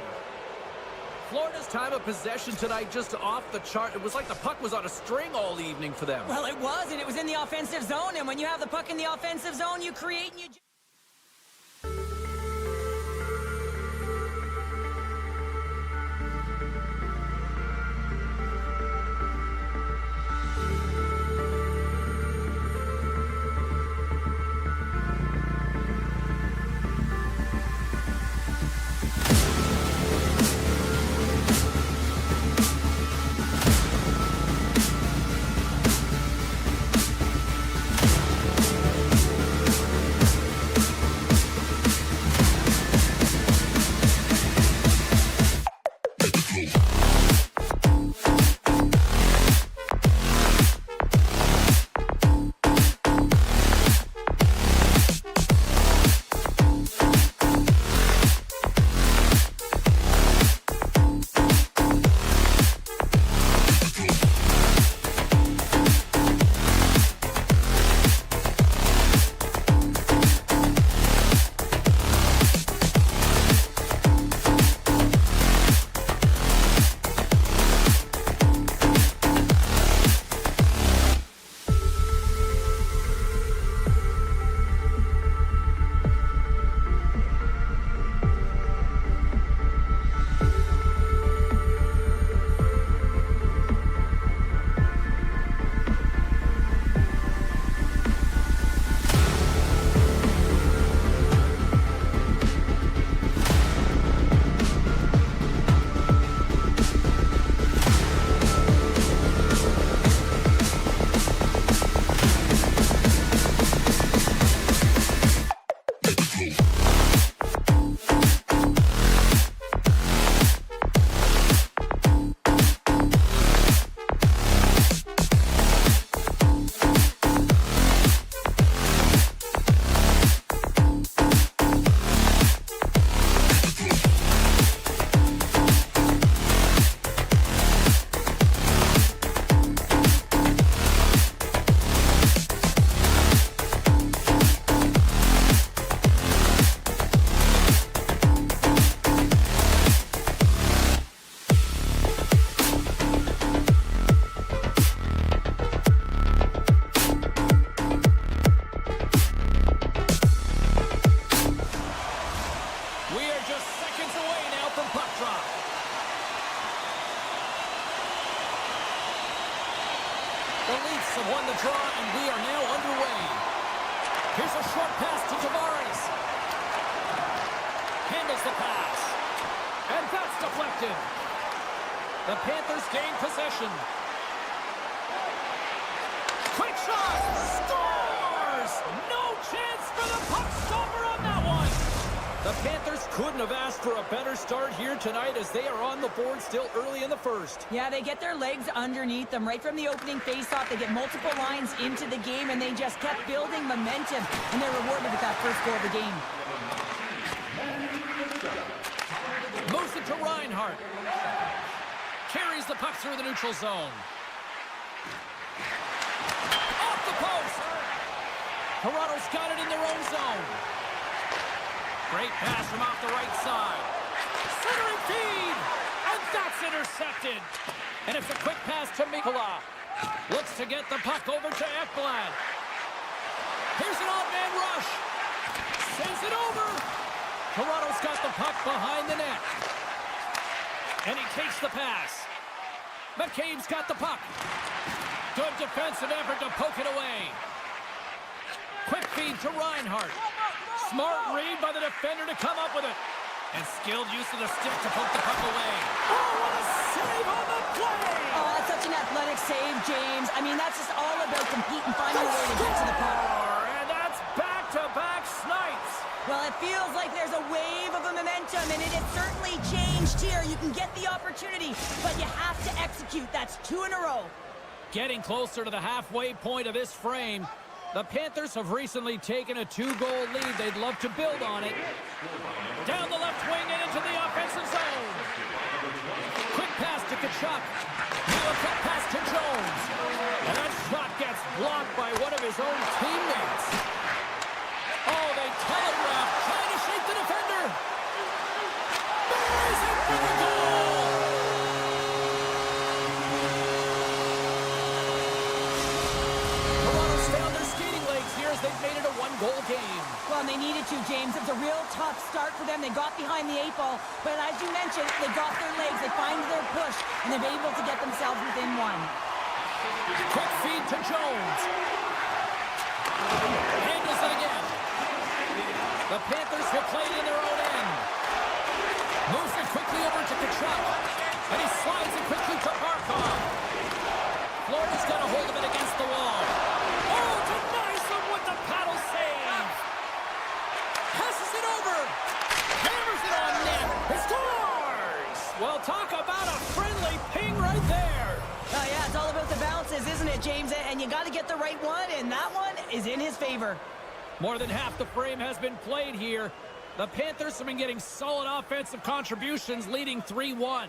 Florida's time of possession tonight just off the chart. It was like the puck was on a string all evening for them.
Well, it was, and it was in the offensive zone. And when you have the puck in the offensive zone, you create and you...
we are now underway. Here's a short pass to Tavares. Handles the pass. And that's deflected. The Panthers gain possession. Quick shot! Scores! No chance for the puck stopper on that one! The Panthers couldn't have asked for a better start here tonight as they are on the board still early in the first.
Yeah, they get their legs underneath them right from the opening faceoff. They get multiple lines into the game, and they just kept building momentum, and they're rewarded with that first goal of the game.
Moves it to Reinhart. Carries the puck through the neutral zone. Off the post! Toronto's got it in their own zone. Great pass from off the right side. Centering feed! And that's intercepted. And it's a quick pass to MaakY. Looks to get the puck over to Ekblad. Here's an odd-man rush. Sends it over. Toronto's got the puck behind the net. And he takes the pass. McCabe's got the puck. Good defensive effort to poke it away. Quick feed to Reinhart. Smart read by the defender to come up with it. And skilled use of the stick to poke the puck away. Oh, what a save on the play!
Oh, that's such an athletic save, James. I mean, that's just all about competing, finding a way to get to the puck.
And that's back-to-back snipes.
Well, it feels like there's a wave of a momentum, and it has certainly changed here. You can get the opportunity, but you have to execute. That's 2 in a row.
Getting closer to the halfway point of this frame. The Panthers have recently taken a 2-goal lead. They'd love to build on it. Down the left wing and into the offensive zone. Quick pass to Tkachuk. Now a quick pass to Jones. And that shot gets blocked by one of his own teammates. Oh, they telegraph, trying to shake the defender. Buries it for the goal! Toronto's found their skating legs here as they've made it a 1-goal game.
Well, they needed to, James. It's a real tough start for them. They got behind the 8 ball, but as you mentioned, they got their legs, they find their push, and they're able to get themselves within 1.
Quick feed to Jones. Handles it again. The Panthers have played in their own end. Moves it quickly over to Tkachuk. And he slides it quickly to Barkov. Florida's got a hold of it against the wall. Oh, denies them with the paddle save. Passes it over. Hammers it on net. He scores! Well, talk about a friendly ping right there.
Oh, yeah, it's all about the bounces, isn't it, James? And you got to get the right one, and that one is in his favor.
More than half the frame has been played here. The Panthers have been getting solid offensive contributions, leading 3-1.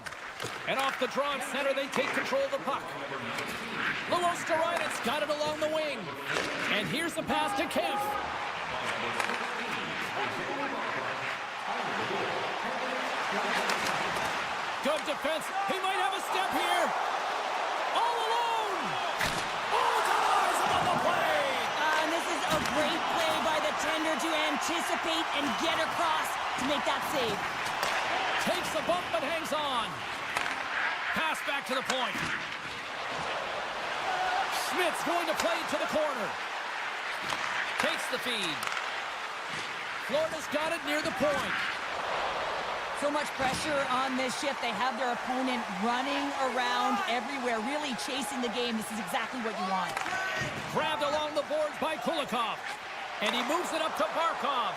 And off the draw at center, they take control of the puck. Luostarina's got it along the wing. And here's the pass to Kemp. Good defense. He might have a step here. All alone. Oh, denies him on the play.
And this is a great play by the tender to anticipate and get across to make that save.
Takes the bump but hangs on. Pass back to the point. Schmidt's going to play to the corner. Takes the feed. Florida's got it near the point.
So much pressure on this shift. They have their opponent running around everywhere, really chasing the game. This is exactly what you want.
Grabbed along the boards by Kulikov. And he moves it up to Barkov.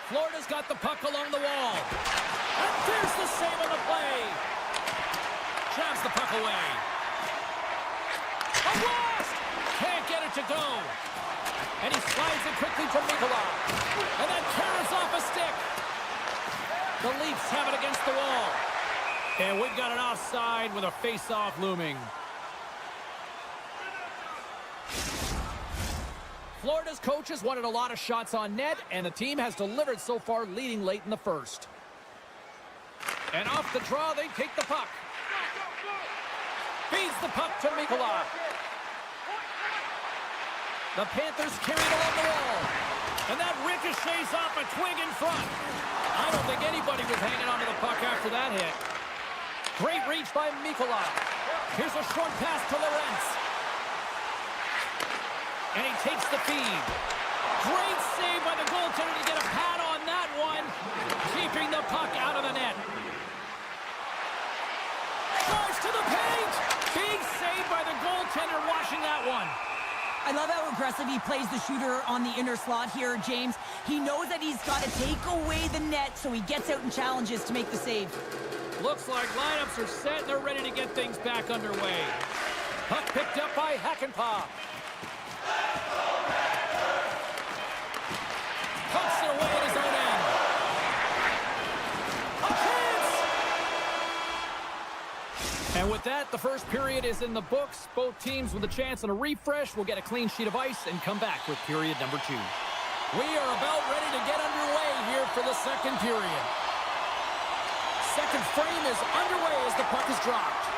Florida's got the puck along the wall. And there's the save on the play. Jabs the puck away. A blast! Can't get it to go. And he slides it quickly to MaakY. And then carries off a stick. The Leafs have it against the wall. And we've got an offside with a face-off looming. Florida's coaches wanted a lot of shots on net, and the team has delivered so far, leading late in the first. And off the draw, they take the puck. Feeds the puck to MaakY. The Panthers carry it along the wall. And that ricochets off a twig in front. I don't think anybody was hanging onto the puck after that hit. Great reach by MaakY. Here's a short pass to Lorentz. And he takes the feed. Great save by the goaltender to get a pad on that one. Keeping the puck out of the net. Drives to the paint. Big save by the goaltender washing that one.
I love how aggressive he plays the shooter on the inner slot here, James. He knows that he's got to take away the net, so he gets out and challenges to make the save.
Looks like lineups are set and they're ready to get things back underway. Puck picked up by Hakanpää. Pucks it away at his own end. A chance! And with that, the first period is in the books. Both teams with a chance and a refresh will get a clean sheet of ice and come back with period number 2. We are about ready to get underway here for the second period. Second frame is underway as the puck is dropped.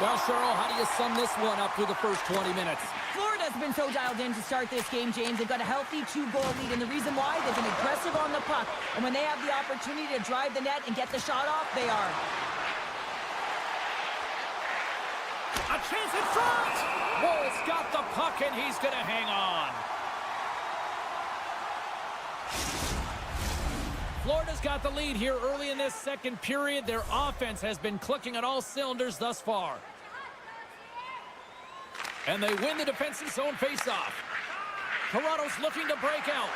Well, Cheryl, how do you sum this one up through the first 20 minutes?
Florida's been so dialed in to start this game, James. They've got a healthy 2-goal lead, and the reason why, they've been aggressive on the puck. And when they have the opportunity to drive the net and get the shot off, they are.
A chance in front! Wolf's got the puck, and he's going to hang on. Florida's got the lead here early in this second period. Their offense has been clicking on all cylinders thus far. And they win the defensive zone faceoff. Toronto's looking to break out.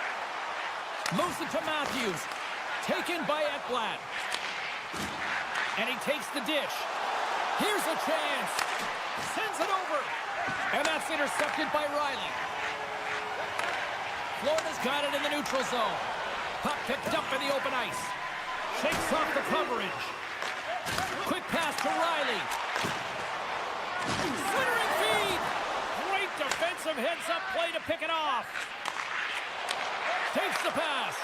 Moves it to Matthews. Taken by Ekblad. And he takes the dish. Here's a chance. Sends it over. And that's intercepted by Riley. Florida's got it in the neutral zone. Puck picked up in the open ice. Shakes off the coverage. Quick pass to Riley. Slithering feed. Great defensive heads-up play to pick it off. Takes the pass.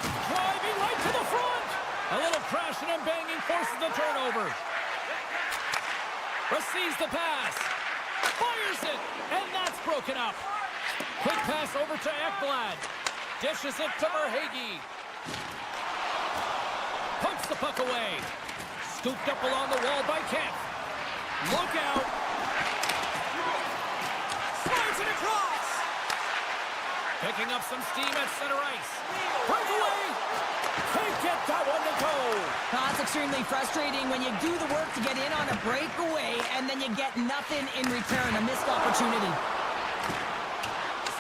Driving right to the front. A little crashing and banging forces the turnover. Receives the pass. Fires it. And that's broken up. Quick pass over to Ekblad. Dishes it to MaakY. Pokes the puck away. Scooped up along the wall by Kemp. Look out. Slides it across. Picking up some steam at center ice. Breakaway. Can't get that one to go.
That's extremely frustrating when you do the work to get in on a breakaway and then you get nothing in return, a missed opportunity.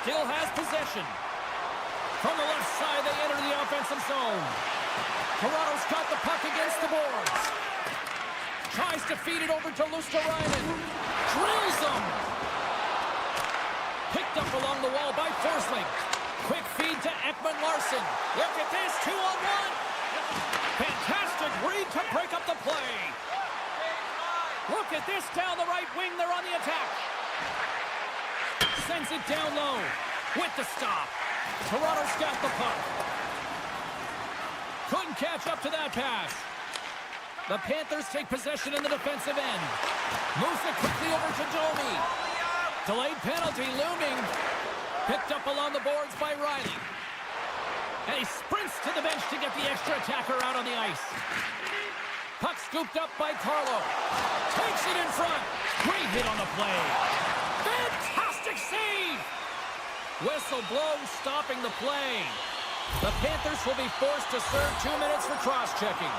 Still has possession. From the left side, they enter the offensive zone. Toronto's got the puck against the boards. Tries to feed it over to Luosterainen. Drills them. Picked up along the wall by Forsling. Quick feed to Ekman-Larsson. Look at this, 2-on-1. Fantastic read to break up the play. Look at this down the right wing. They're on the attack. Sends it down low with the stop. Toronto's got the puck. Couldn't catch up to that pass. The Panthers take possession in the defensive end. Moves it quickly over to Domi. Delayed penalty looming. Picked up along the boards by Riley. And he sprints to the bench to get the extra attacker out on the ice. Puck scooped up by Carlo. Takes it in front. Great hit on the play. Fantastic save. Whistle blows, stopping the play. The Panthers will be forced to serve 2 minutes for cross-checking.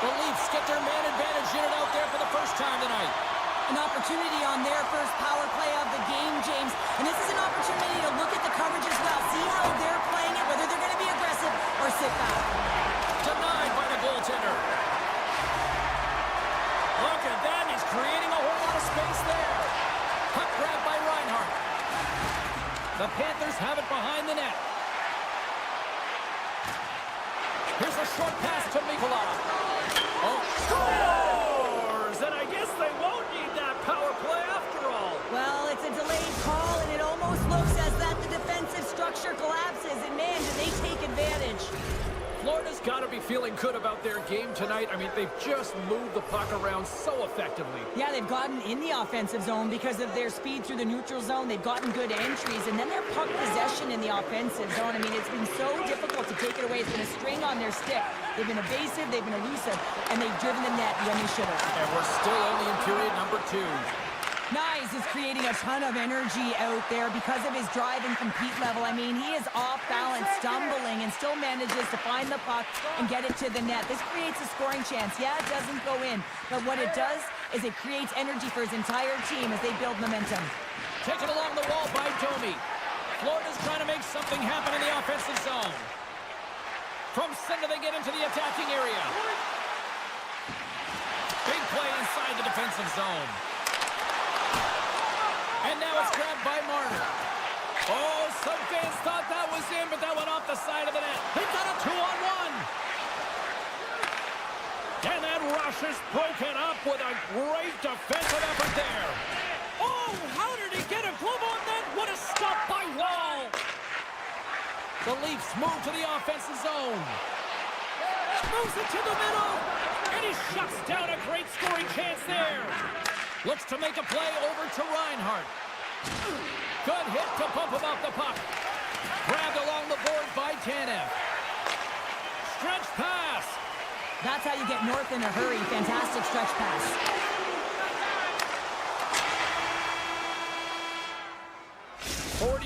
The Leafs get their man advantage unit out there for the first time tonight.
An opportunity on their first power play of the game, James. And this is an opportunity to look at the coverage as well. See how they're playing it, whether they're going to be aggressive or sit back.
Denied by the goaltender. Look at that. He's creating a whole lot of space there. Puck grabbed by Reinhart. The Panthers have it behind the net. Here's a short pass to Mikkola. Oh, scores! And I guess they won't need that power play after all.
Well, it's a delayed call, and it almost looks as that the defensive structure collapses. And, man, do they take advantage.
Florida's got to be feeling good about their game tonight. I mean, they've just moved the puck around so effectively.
Yeah, they've gotten in the offensive zone because of their speed through the neutral zone. They've gotten good entries, and then their puck possession in the offensive zone. I mean, it's been so difficult to take it away. It's been a string on their stick. They've been evasive, they've been elusive, and they've driven the net when they should have.
And we're still only in period number 2.
Nyes is creating a ton of energy out there because of his drive and compete level. I mean, he is off balance, stumbling, and still manages to find the puck and get it to the net. This creates a scoring chance. Yeah, it doesn't go in, but what it does is it creates energy for his entire team as they build momentum.
Taken along the wall by Domi. Florida's trying to make something happen in the offensive zone. From center, they get into the attacking area. Big play inside the defensive zone. And now it's grabbed by Marner. Oh, some fans thought that was in, but that went off the side of the net. They've got a 2-on-1. And that rush is broken up with a great defensive effort there. Oh, how did he get a glove on that? What a stop by Wall. The Leafs move to the offensive zone. Moves it to the middle. And he shuts down a great scoring chance there. Looks to make a play over to Reinhart. Good hit to bump him off the puck. Grabbed along the board by Tanev. Stretch pass.
That's how you get north in a hurry. Fantastic stretch pass.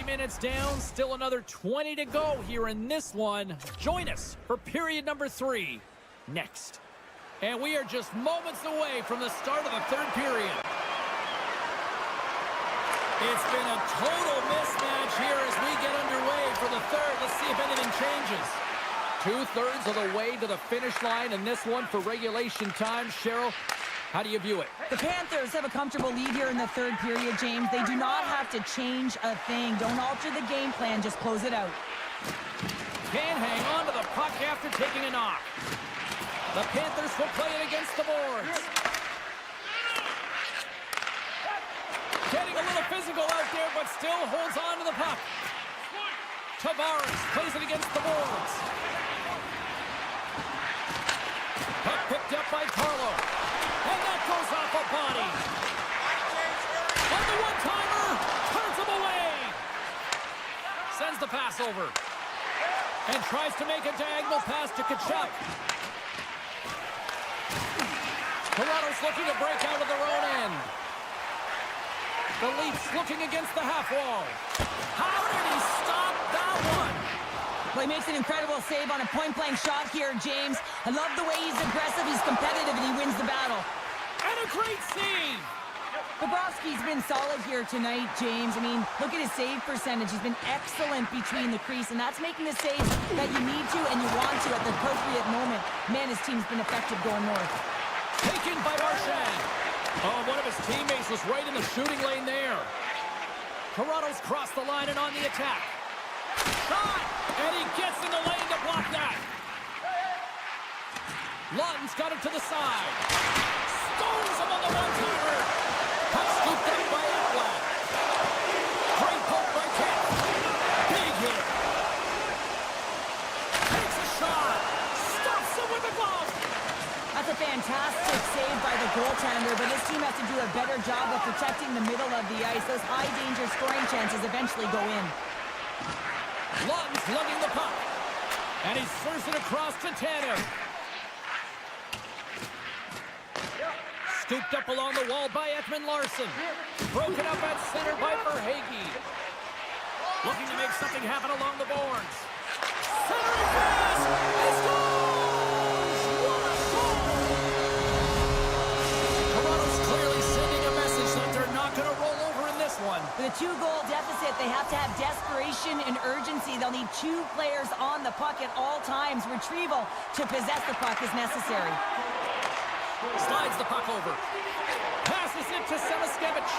Minutes down, still another 20 to go here in this one. Join us for period number 3 next. And we are just moments away from the start of the third period. It's been a total mismatch here as we get underway for the third. Let's see if anything changes. 2/3 of the way to the finish line in this one for regulation time. Cheryl, how do you view it?
The Panthers have a comfortable lead here in the third period, James. They do not have to change a thing. Don't alter the game plan. Just close it out.
Can't hang on to the puck after taking a knock. The Panthers will play it against the boards. Getting a little physical out there, but still holds on to the puck. Tavares plays it against the boards. Puck picked up by Carlo. And that goes off a body. On the one-timer, turns him away. Sends the pass over. And tries to make a diagonal pass to Tkachuk. Toronto's looking to break out of their own end. The Leafs looking against the half wall. How did he stop that one?
Well, he makes an incredible save on a point-blank shot here, James. I love the way he's aggressive, he's competitive, and he wins the battle.
And a great save.
Bobrovsky's been solid here tonight, James. I mean, look at his save percentage. He's been excellent between the crease, and that's making the save that you need to and you want to at the appropriate moment. Man, his team's been effective going north.
Taken by Marchand. Oh, one of his teammates was right in the shooting lane there. Toronto's crossed the line and on the attack. Shot! And he gets in the lane to block that. Lawton's got it to the side. Stones him on the one-timer. Puck scooped up by Ekblad. Great poke by Kemp. Big hit. Takes a shot. Stops him with a glove.
That's a fantastic save by the goaltender, but his team has to do a better job of protecting the middle of the ice. Those high-danger scoring chances eventually go in.
Lawton's lugging the puck. And he serves it across to Tanev. Scooped up along the wall by Ekman Larsson. Broken up at center by Verhaeghe. Looking to make something happen along the boards. Centering pass! He scores! What a goal! Toronto's clearly sending a message that they're not going to roll over in this one.
With a 2-goal deficit, they have to have desperation and urgency. They'll need 2 players on the puck at all times. Retrieval to possess the puck is necessary.
Slides the puck over. Passes it to Semiskevich.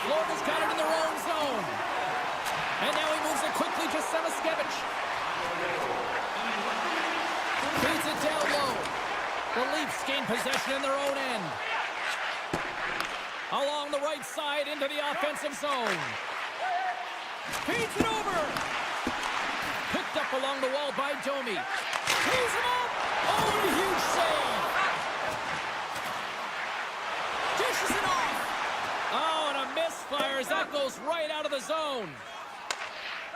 Florida's got it in their own zone. And now he moves it quickly to Semiskevich. Feeds it down low. The Leafs gain possession in their own end. Along the right side into the offensive zone. Feeds it over. Picked up along the wall by Domi. Tees him up. Oh, and a huge save. Dishes it off. Oh, and a misfire as that goes right out of the zone.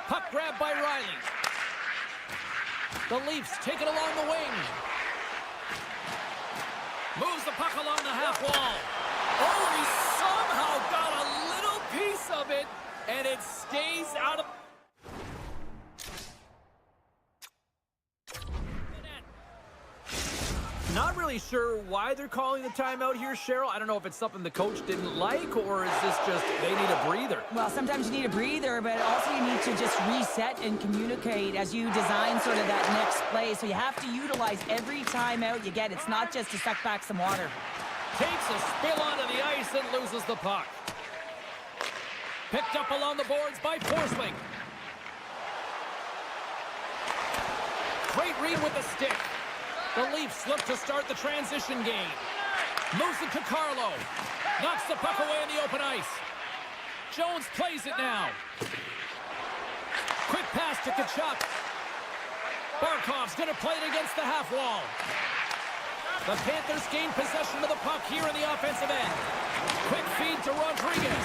Puck grabbed by Riley. The Leafs take it along the wing. Moves the puck along the half wall. Oh, he saw got a little piece of it, and it stays out of the net. Not really sure why they're calling the timeout here, Cheryl. I don't know if it's something the coach didn't like, or is this just they need a breather?
Well, sometimes you need a breather, but also you need to just reset and communicate as you design sort of that next play. So you have to utilize every timeout you get. It's not just to suck back some water.
Takes a spill onto the ice and loses the puck. Picked up along the boards by Forsling. Great read with the stick. The Leafs look to start the transition game. Moves it to Carlo. Knocks the puck away in the open ice. Jones plays it now. Quick pass to Tkachuk. Barkov's going to play it against the half wall. The Panthers gain possession of the puck here in the offensive end. Quick feed to Rodriguez.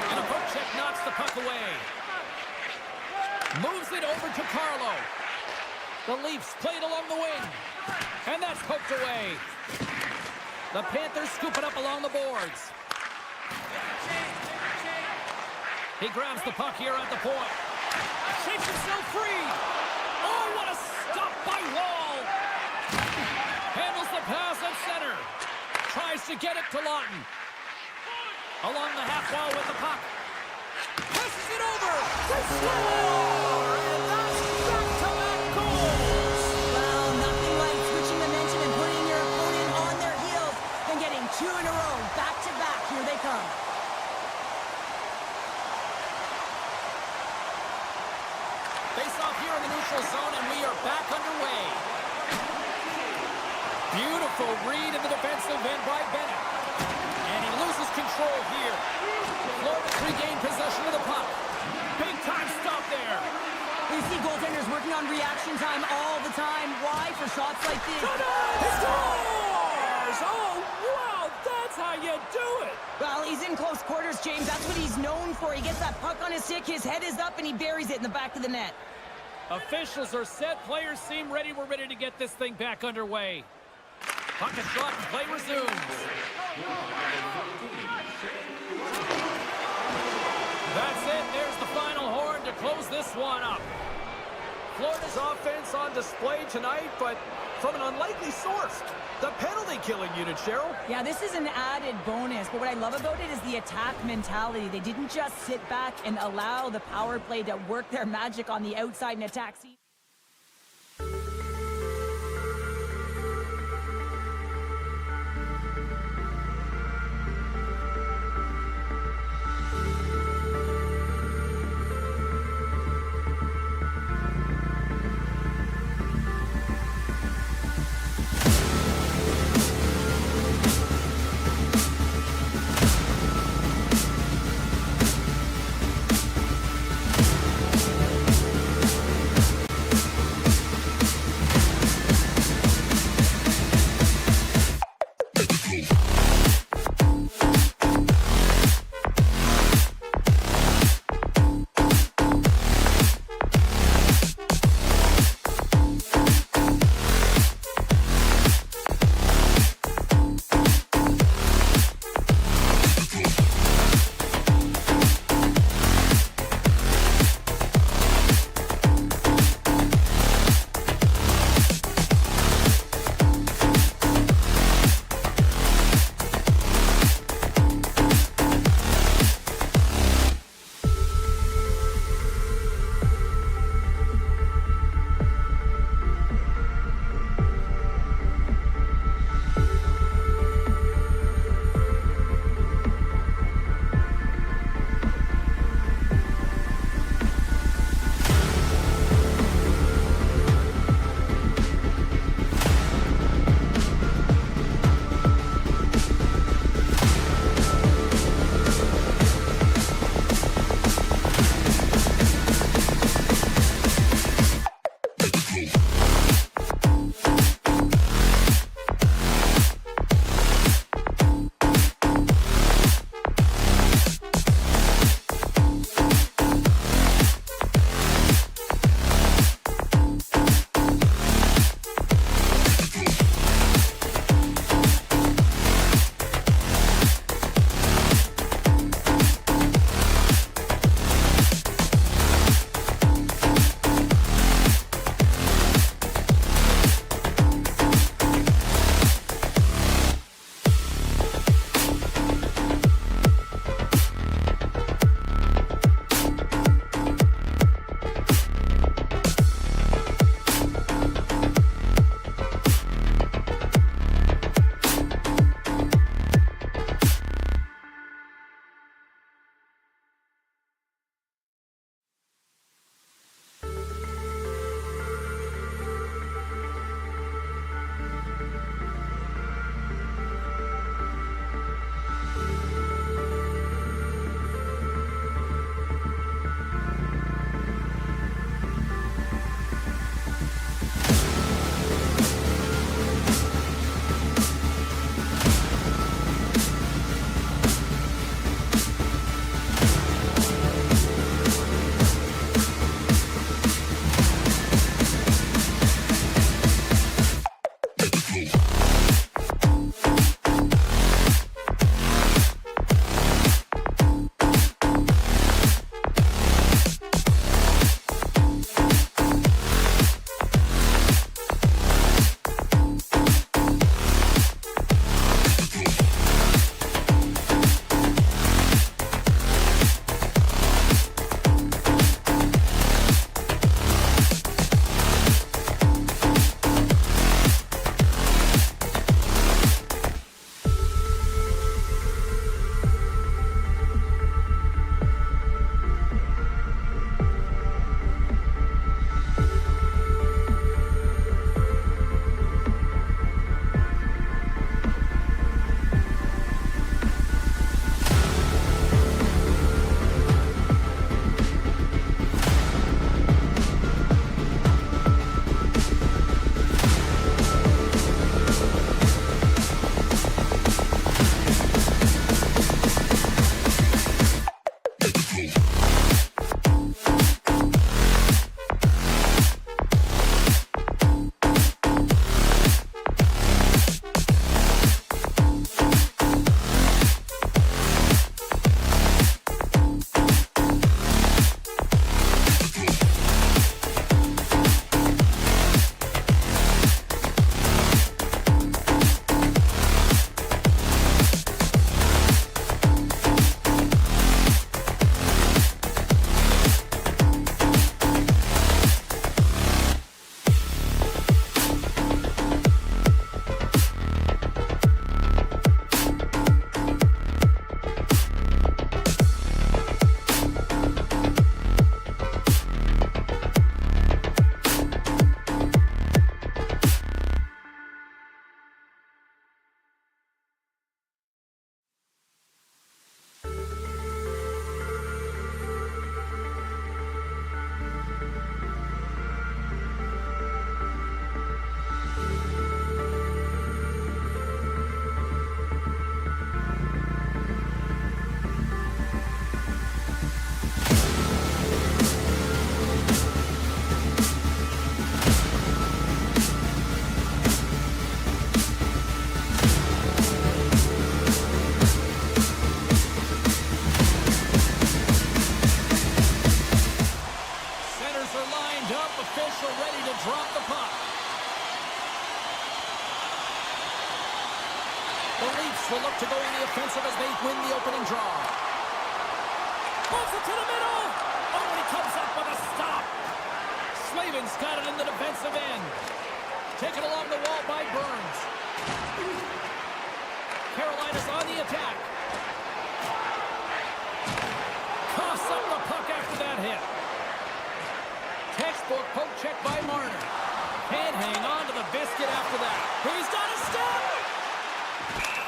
And a poke check knocks the puck away. Moves it over to Carlo. The Leafs play it along the wing. And that's poked away. The Panthers scoop it up along the boards. He grabs the puck here at the point. Shakes himself free. Oh, what a stop by Wall. Handles the pass at center. Tries to get it to Lawton. Along the half wall with the puck. Passes it over. They score! And that's back-to-back goals.
Well, nothing like switching momentum and putting your opponent on their heels and getting two in a row, back-to-back. Here they come.
Face off here in the neutral zone, and we are back underway. Beautiful read in the defensive end by Bennett. And he loses control here. Florida regained possession of the puck. Big time stop there.
We see goaltenders working on reaction time all the time. Why? For shots like this.
He scores! Oh, wow, that's how you do it.
Well, he's in close quarters, James. That's what he's known for. He gets that puck on his stick, his head is up, and he buries it in the back of the net.
Officials are set. Players seem ready. We're ready to get this thing back underway. Puck is shot and play resumes. That's it. There's the final horn to close this one up. Florida's offense on display tonight, but from an unlikely source. The penalty killing unit, Cheryl.
Yeah, this is an added bonus, but what I love about it is the attack mentality. They didn't just sit back and allow the power play to work their magic on the outside and attack.
will look to go on the offensive as they win the opening draw. Moves it to the middle. Oh, and he comes up with a stop. Slavin's got it in the defensive end. Taken along the wall by Burns. Carolina's on the attack. Coughs up the puck after that hit. Textbook poke check by Marner. Can't hang on to the biscuit after that. He's got a step.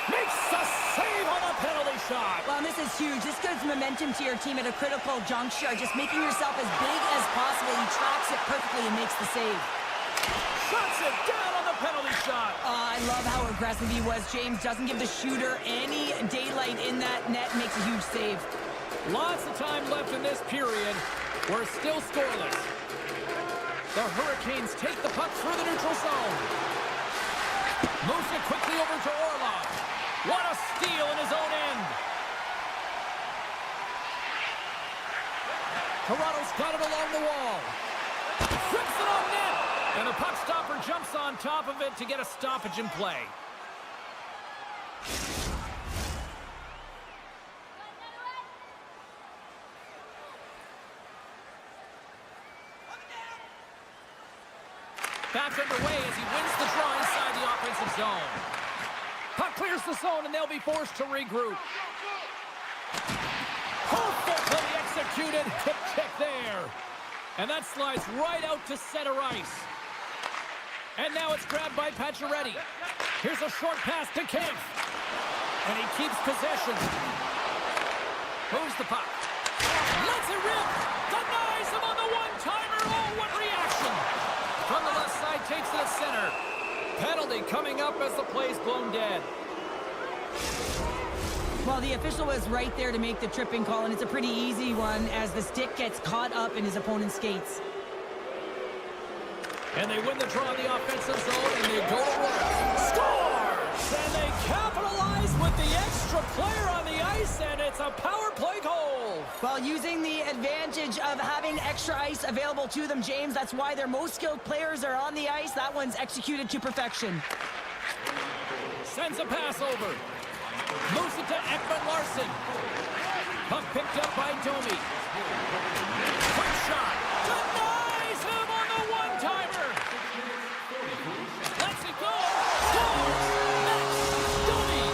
Makes the save on a penalty shot.
Well, this is huge. This gives momentum to your team at a critical juncture. Just making yourself as big as possible. He tracks it perfectly and makes the save.
Shuts it down on the penalty shot.
I love how aggressive he was. James doesn't give the shooter any daylight in that net. Makes a huge save.
Lots of time left in this period. We're still scoreless. The Hurricanes take the puck through the neutral zone. Moves it quickly over to Orlov. What a steal in his own end. Toronto's got it along the wall. Flips it on net. And the puck stopper jumps on top of it to get a stoppage in play. Back underway as he wins the draw inside the offensive zone. Puck clears the zone and they'll be forced to regroup. Perfectly executed hip check there. And that slides right out to center ice. And now it's grabbed by Pacioretty. Here's a short pass to Kempf. And he keeps possession. Moves the puck. Lets it rip. Denies him on the one-timer. Oh, what reaction. From the left side, takes it at center. Penalty coming up as the play's blown dead.
Well, the official was right there to make the tripping call, and it's a pretty easy one as the stick gets caught up in his opponent's skates.
And they win the draw in the offensive zone, and they go to work. Scores! And they capitalize with the extra player on the ice, and it's a power play goal.
Well, using the advantage of having extra ice available to them, James, that's why their most skilled players are on the ice. That one's executed to perfection.
Sends a pass over. Moves it to Ekman-Larsson. Puck picked up by Domi. Quick shot. Denies him on the one-timer. Lets it go. Scores! Max Domi.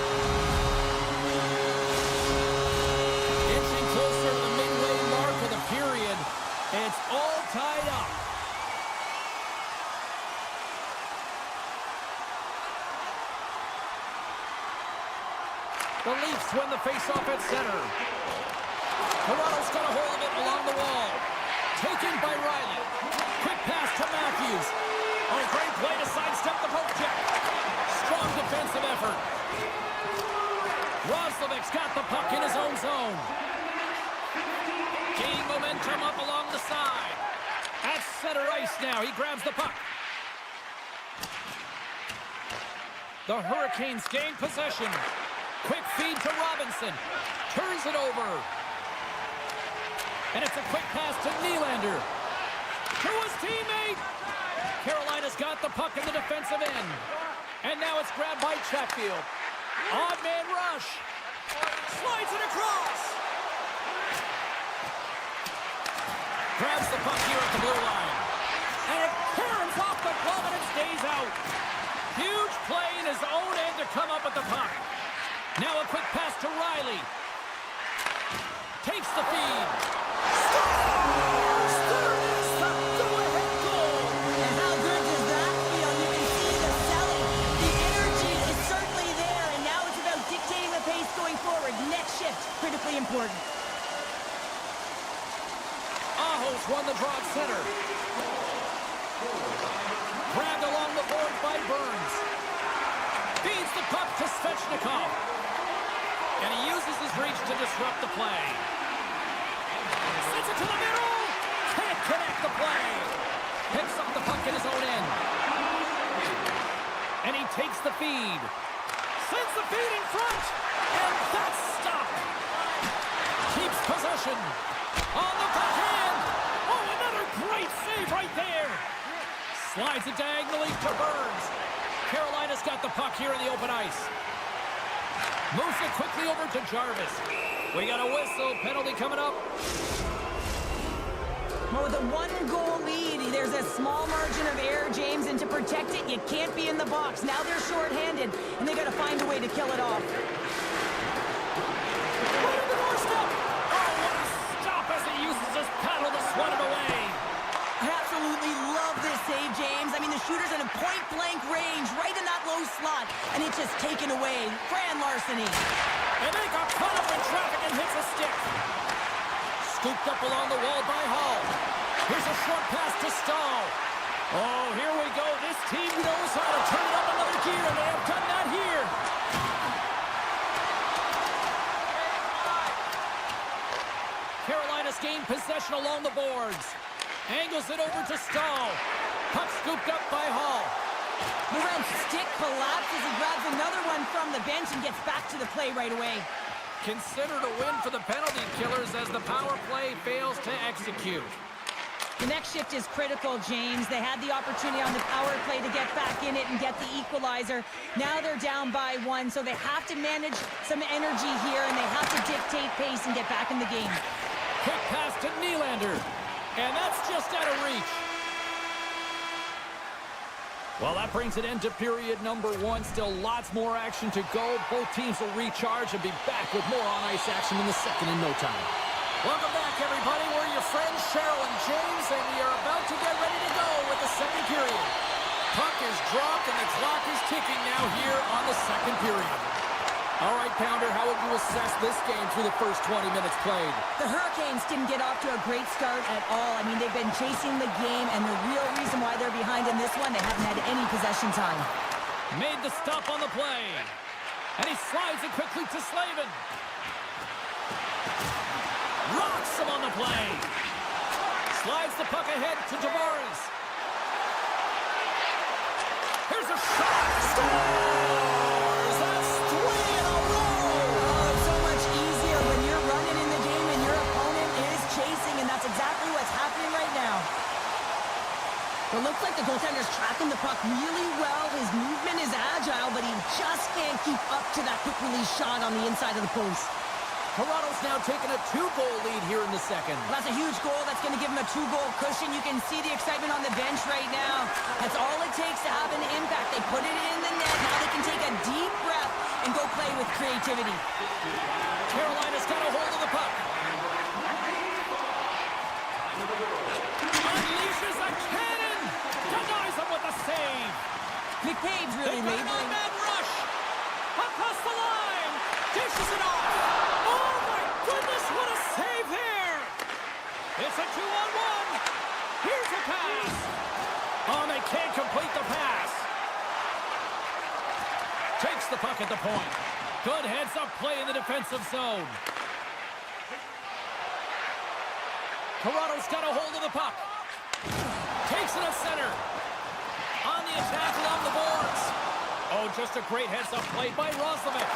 Inching closer to the midway mark of the period. It's all tied up. The Leafs win the face-off at center. Toronto's got a hold of it along the wall. Taken by Riley. Quick pass to Matthews. Oh, great play to sidestep the poke check. Strong defensive effort. Roslovic's got the puck in his own zone. center ice now. He grabs the puck. The Hurricanes gain possession. Quick feed to Robinson. Turns it over. And it's a quick pass to Nylander. To his teammate. Carolina's got the puck in the defensive end. And now it's grabbed by Chatfield. Odd man rush. Slides it across. Grabs the puck here at the blue line. And it turns off the glove and it stays out. Huge play in his own end to come up with the puck. Now a quick pass to Riley. Takes the feed. Scores! There is the go-ahead goal.
And how good does that feel? You can see the selling. The energy is certainly there, and now it's about dictating the pace going forward. Next shift, critically important.
Aho's won the draw at center. Grabbed along the boards by Burns. Feeds the puck to Svechnikov. And he uses his reach to disrupt the play. Sends it to the middle. Can't connect the play. Picks up the puck in his own end. And he takes the feed. Sends the feed in front. And that's stopped. Keeps possession. On the backhand. Oh, another great save right there. Slides it diagonally to Burns. Carolina's got the puck here in the open ice. Moves it quickly over to Jarvis. We got a whistle. Penalty coming up.
Well, with a one-goal lead, there's a small margin of error, James, and to protect it, you can't be in the box. Now they're shorthanded, and they got to find a way to kill it off.
Right on the doorstep. Oh, what a stop as he uses his paddle to swat it away.
I absolutely love this save, James. I mean, the shooter's in a point-blank range, right in that low slot, and it's just taken away. Grand larceny.
And they got caught up in traffic and hits a stick. Scooped up along the wall by Hall. Here's a short pass to Stahl. Oh, here we go. This team knows how to turn it up another gear, and they have done that here. Carolina's gained possession along the boards. Angles it over to Stahl. Puck scooped up by Hall.
Moran's stick collapses. He grabs another one from the bench and gets back to the play right away.
Considered a win for the penalty killers as the power play fails to execute.
The next shift is critical, James. They had the opportunity on the power play to get back in it and get the equalizer. Now they're down by one, so they have to manage some energy here, and they have to dictate pace and get back in the game.
Quick pass to Nylander. And that's just out of reach. Well, that brings an end to period number one. Still lots more action to go. Both teams will recharge and be back with more on-ice action in the second in no time. Welcome back, everybody. We're your friends, Cheryl and James, and we are about to get ready to go with the second period. Puck is dropped, and the clock is ticking now here on the second period. All right, Pounder, how would you assess this game through the first 20 minutes played?
The Hurricanes didn't get off to a great start at all. I mean, they've been chasing the game, and the real reason why they're behind in this one, they haven't had any possession time.
Made the stop on the play. And he slides it quickly to Slavin. Rocks him on the play. Slides the puck ahead to Tavares. Here's a shot. Scores! That's 3 in a row.
Oh, it's so much easier when you're running in the game and your opponent is chasing, and that's exactly what's happening right now.
It looks like the goaltender's tracking the puck really well. His movement is agile, but he just can't keep up to that quick release shot on the inside of the post.
Toronto's now taking a 2-goal lead here in the second.
Well, that's a huge goal. That's going to give him a 2-goal cushion. You can see the excitement on the bench right now. That's all it takes to have an impact. They put it in the net. Now they can take a deep breath and go play with creativity.
Carolina's got a hold of the puck. Unleashes a cannon. Denies him with a save.
McCabe's really
They've got an
laboring.
on-man rush. Across the line. Dishes it off. Oh, my goodness, what a save there. It's a 2-on-1. Here's a pass. Oh, they can't complete the pass. Takes the puck at the point. Good heads-up play in the defensive zone. Toronto's got a hold of the puck. Takes it at center. On the attack along the boards. Oh, just a great heads-up play by Roslovic.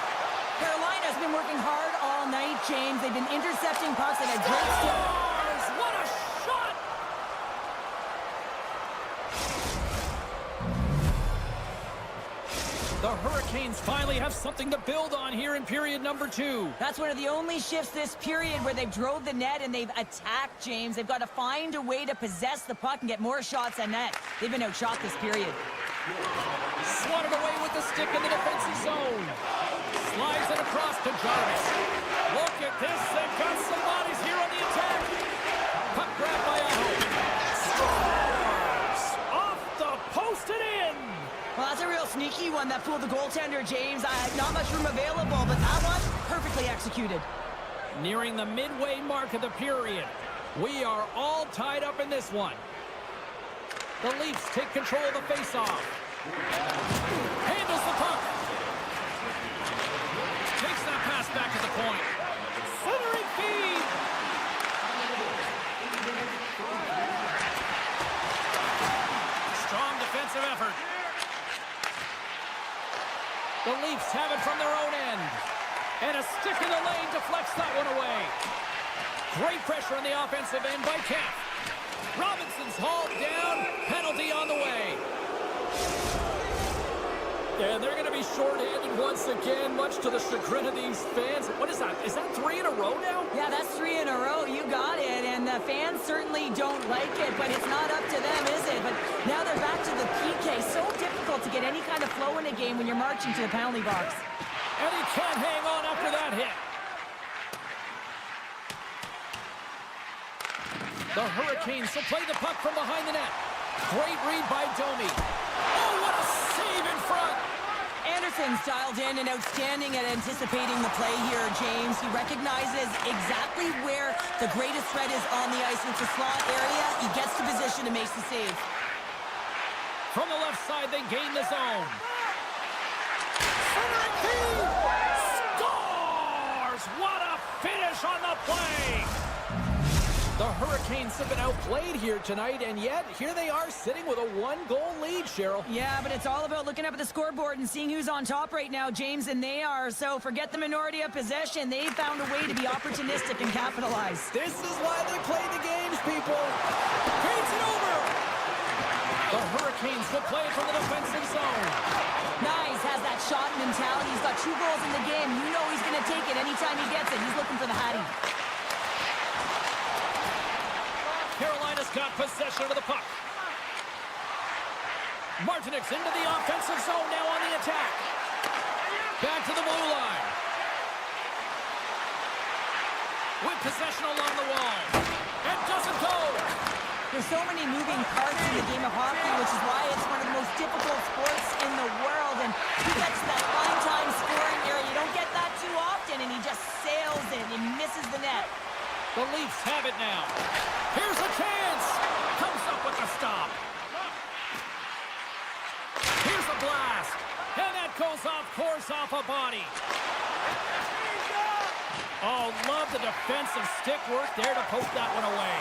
Carolina's been working hard all night, James. They've been intercepting pucks and a great start.
What a shot! The Hurricanes finally have something to build on here in period number 2.
That's one of the only shifts this period where they've drove the net and they've attacked, James. They've got to find a way to possess the puck and get more shots on net. They've been outshot this period.
Swatted away with the stick in the defensive zone. Slides it across to Jarvis. Look at this. They've got some bodies here on the attack. Puck grab by Aho. Scores! Off the post and in.
Well, that's a real sneaky one that fooled the goaltender, James. Not much room available, but that one, perfectly executed.
Nearing the midway mark of the period. We are all tied up in this one. The Leafs take control of the faceoff. Handles the puck. Takes that pass back to the point. Centering feed. Strong defensive effort. The Leafs have it from their own end. And a stick in the lane deflects that one away. Great pressure on the offensive end by Kemp. Robinson's hauled down. Penalty on the way. And they're going to be shorthanded once again, much to the chagrin of these fans. What is that? Is that 3 in a row now?
Yeah, that's 3 in a row. You got it. And the fans certainly don't like it, but it's not up to them, is it? But now they're back to the PK. So difficult to get any kind of flow in a game when you're marching to the penalty box.
And he can't hang on after that hit. The Hurricanes will play the puck from behind the net. Great read by Domi. Oh, what a save in front.
Anderson's dialed in and outstanding at anticipating the play here, James. He recognizes exactly where the greatest threat is on the ice with the slot area. He gets to position and makes the save.
From the left side, they gain the zone. Centering feed. Scores! What a finish on the play. The Hurricanes have been outplayed here tonight, and yet here they are sitting with a 1-goal lead, Cheryl.
Yeah, but it's all about looking up at the scoreboard and seeing who's on top right now, James, and they are. So forget the minority of possession. They found a way to be opportunistic and capitalize.
This is why they play the games, people. Paints it over. The Hurricanes will play from the defensive zone.
Nice, has that shot mentality. He's got 2 goals in the game. You know he's going to take it anytime he gets it. He's looking for the Hattie.
Carolina's got possession of the puck. Martinik's into the offensive zone now on the attack. Back to the blue line. With possession along the wall. It doesn't go.
There's so many moving parts in the game of hockey, which is why it's one of the most difficult sports in the world. And he gets that fine time scoring area. You don't get that too often, and he just sails it and misses the net.
The Leafs have it now. Here's a chance. Comes up with the stop. Here's a blast. And that goes off course off a body. Oh, love the defensive stick work there to poke that one away.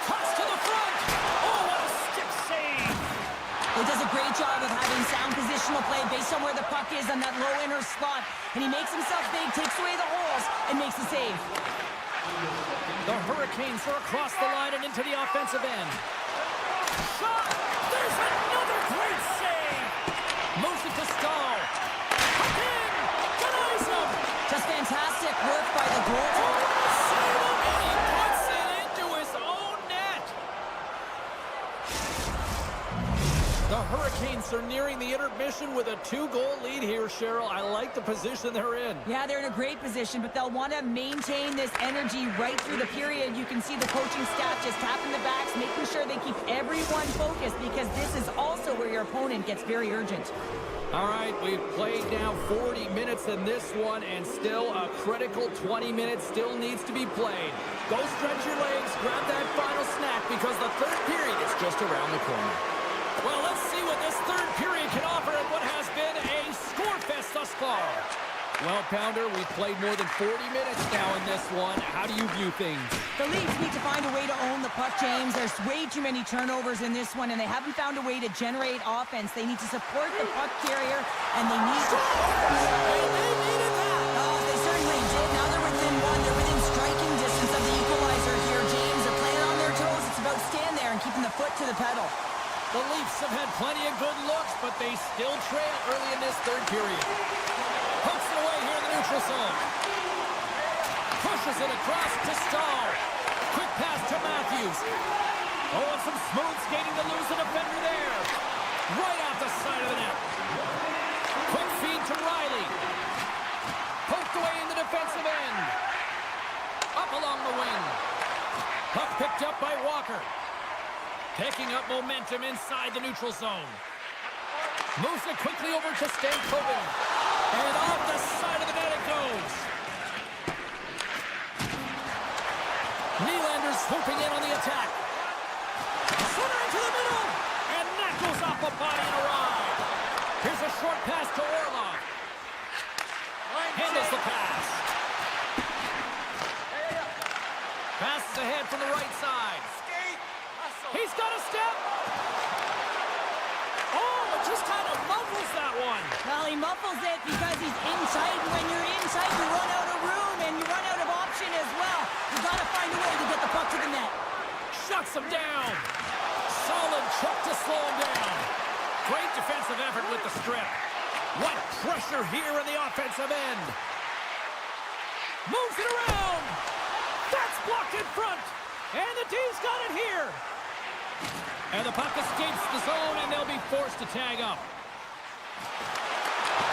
Toss to the front. Oh, what a stick save.
He does a great job of having sound positional play based on where the puck is on that low inner spot. And he makes himself big, takes away the holes, and makes the save.
The Hurricanes are across the line and into the offensive end. Shot! There's another great save! Moves it to Stahl. Puck in! Denies him!
Just fantastic work by the goaltender.
Save him, and he puts it into his own net! The Hurricanes are nearing the intermission with a 2-goal lead here, Cheryl. I like the position they're in.
Yeah, they're in a great position, but they'll want to maintain this energy right through the period. You can see the coaching staff just tapping the backs, making sure they keep everyone focused, because this is also where your opponent gets very urgent.
All right, we've played now 40 minutes in this one, and still a critical 20 minutes still needs to be played. Go stretch your legs, grab that final snack, because the third period is just around the corner. Well, let's see what this third period can offer in what has been a score fest thus far. Well, Pounder, we've played more than 40 minutes now in this one. How do you view things?
The Leafs need to find a way to own the puck, James. There's way too many turnovers in this one, and they haven't found a way to generate offense. They need to support the puck carrier, and they need to...
They needed that!
Oh, they certainly did. Now they're within one. They're within striking distance of the equalizer here, James. They're playing on their toes. It's about stand there and keeping the foot to the pedal.
The Leafs have had plenty of good looks, but they still trail early in this third period. Pokes it away here in the neutral zone. Pushes it across to Stahl. Quick pass to Matthews. Oh, and some smooth skating to lose the defender there. Right off the side of the net. Quick feed to Riley. Poked away in the defensive end. Up along the wing. Puck picked up by Walker. Picking up momentum inside the neutral zone. Moves it quickly over to Stankoven. And off the side of the net it goes. Nylander's swooping in on the attack. Center into the middle. And that goes off the body and a ride. Here's a short pass to Orlov. Handles the pass. Passes ahead from the right side. He's got a step. Oh, it just kind of muffles that one.
Well, he muffles it because he's in tight. When you're in tight, you run out of room and you run out of option as well. You got to find a way to get the puck to the net.
Shuts him down. Solid choke to slow him down. Great defensive effort with the strip. What pressure here in the offensive end. Moves it around. That's blocked in front. And the D's got it here. And the puck escapes the zone, and they'll be forced to tag up.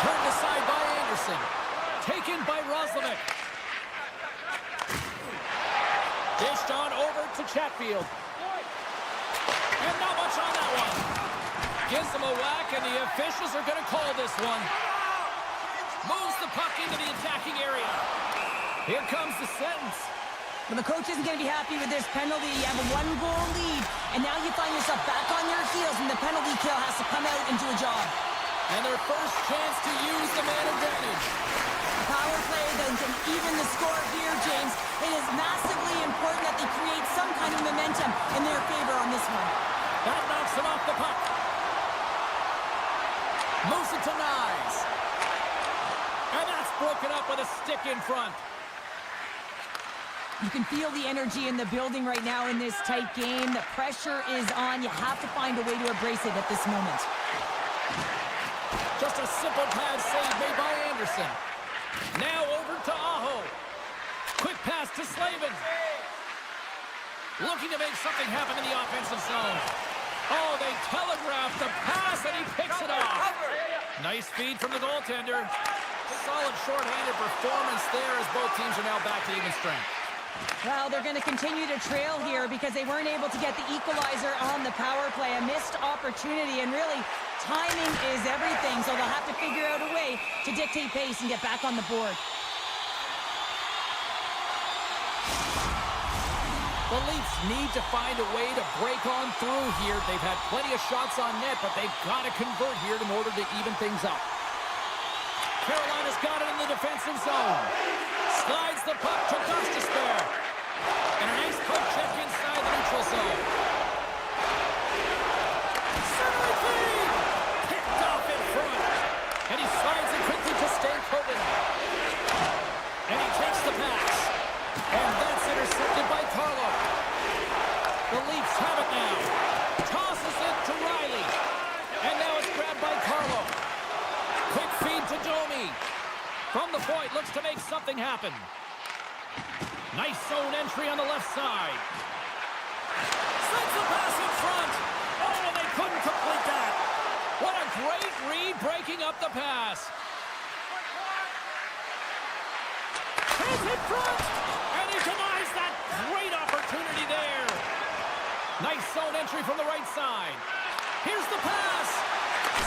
Turned aside by Anderson. Taken by Roslovic. Dished on over to Chatfield. And not much on that one. Gives them a whack, and the officials are going to call this one. Moves the puck into the attacking area. Here comes the sentence.
But the coach isn't going to be happy with this penalty. You have a one-goal lead, and now you find yourself back on your heels, and the penalty kill has to come out and do a job.
And their first chance to use the man advantage.
Power play then can even the score here, James. It is massively important that they create some kind of momentum in their favor on this one.
That knocks him off the puck. Moves it to Nyes. And that's broken up with a stick in front.
You can feel the energy in the building right now in this tight game. The pressure is on. You have to find a way to embrace it at this moment.
Just a simple pad save made by Anderson. Now over to Aho. Quick pass to Slavin. Looking to make something happen in the offensive zone. Oh, they telegraphed the pass, and he picks it off. Nice feed from the goaltender. Solid shorthanded performance there as both teams are now back to even strength.
Well, they're going to continue to trail here because they weren't able to get the equalizer on the power play. A missed opportunity, and really, timing is everything, so they'll have to figure out a way to dictate pace and get back on the board.
The Leafs need to find a way to break on through here. They've had plenty of shots on net, but they've got to convert here in order to even things up. Carolina's got it in the defensive zone. Slides the puck to Gostisbehere. And a nice poke check inside the neutral zone. Centering feed! Picked off in front. And he slides it quickly to Stankoven. And he takes the pass. And that's intercepted by Carlo. The Leafs have it now. Tosses it to Riley. And now it's grabbed by Carlo. Quick feed to Domi. From the point, looks to make something happen. Nice zone entry on the left side. Sends the pass in front. Oh, and they couldn't complete that. What a great read breaking up the pass. He's in front. And he denies that great opportunity there. Nice zone entry from the right side. Here's the pass.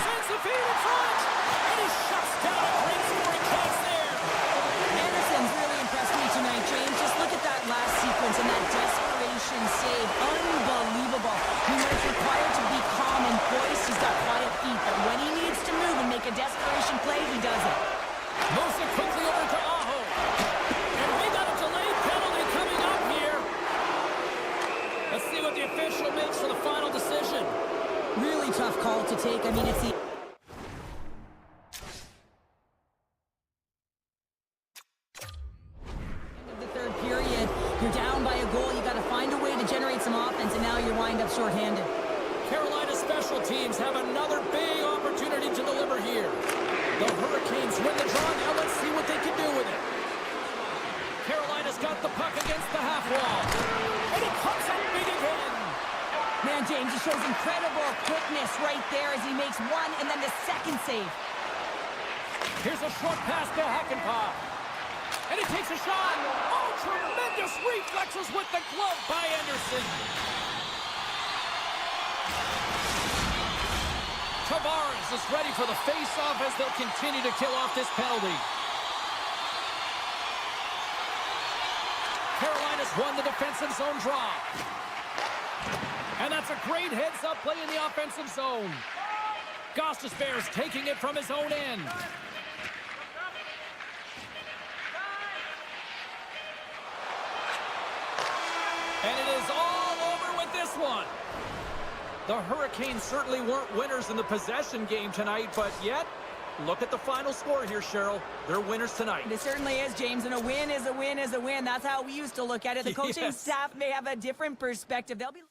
Sends the feed in front. And he shuts down a great scoring chance there.
Anderson's really impressed me tonight, James. Just look at that last sequence and that desperation save. Unbelievable. He was required to be calm and poised. He's got quiet feet, but when he needs to move and make a desperation play, he does it.
Moves it quickly official makes for the final decision.
Really tough call to take. I mean, it's the... the third period. You're down by a goal. You got to find a way to generate some offense, and now you wind up shorthanded.
Carolina special teams have another big opportunity to deliver here. The Hurricanes win the draw. Now let's see what they can do with it. Carolina's got the puck against the half wall. And it comes up big again.
Man, James, he shows incredible quickness right there as he makes one and then the second save.
Here's a short pass to Hakanpää. And he takes a shot. Oh, tremendous reflexes with the glove by Anderson. Tavares is ready for the face-off as they'll continue to kill off this penalty. Carolina's won the defensive zone draw. And that's a great heads-up play in the offensive zone. Gostisbehere's taking it from his own end. And it is all over with this one. The Hurricanes certainly weren't winners in the possession game tonight, but yet, look at the final score here, Cheryl. They're winners tonight.
It certainly is, James, and a win is a win is a win. That's how we used to look at it. The coaching staff may have a different perspective. They'll be...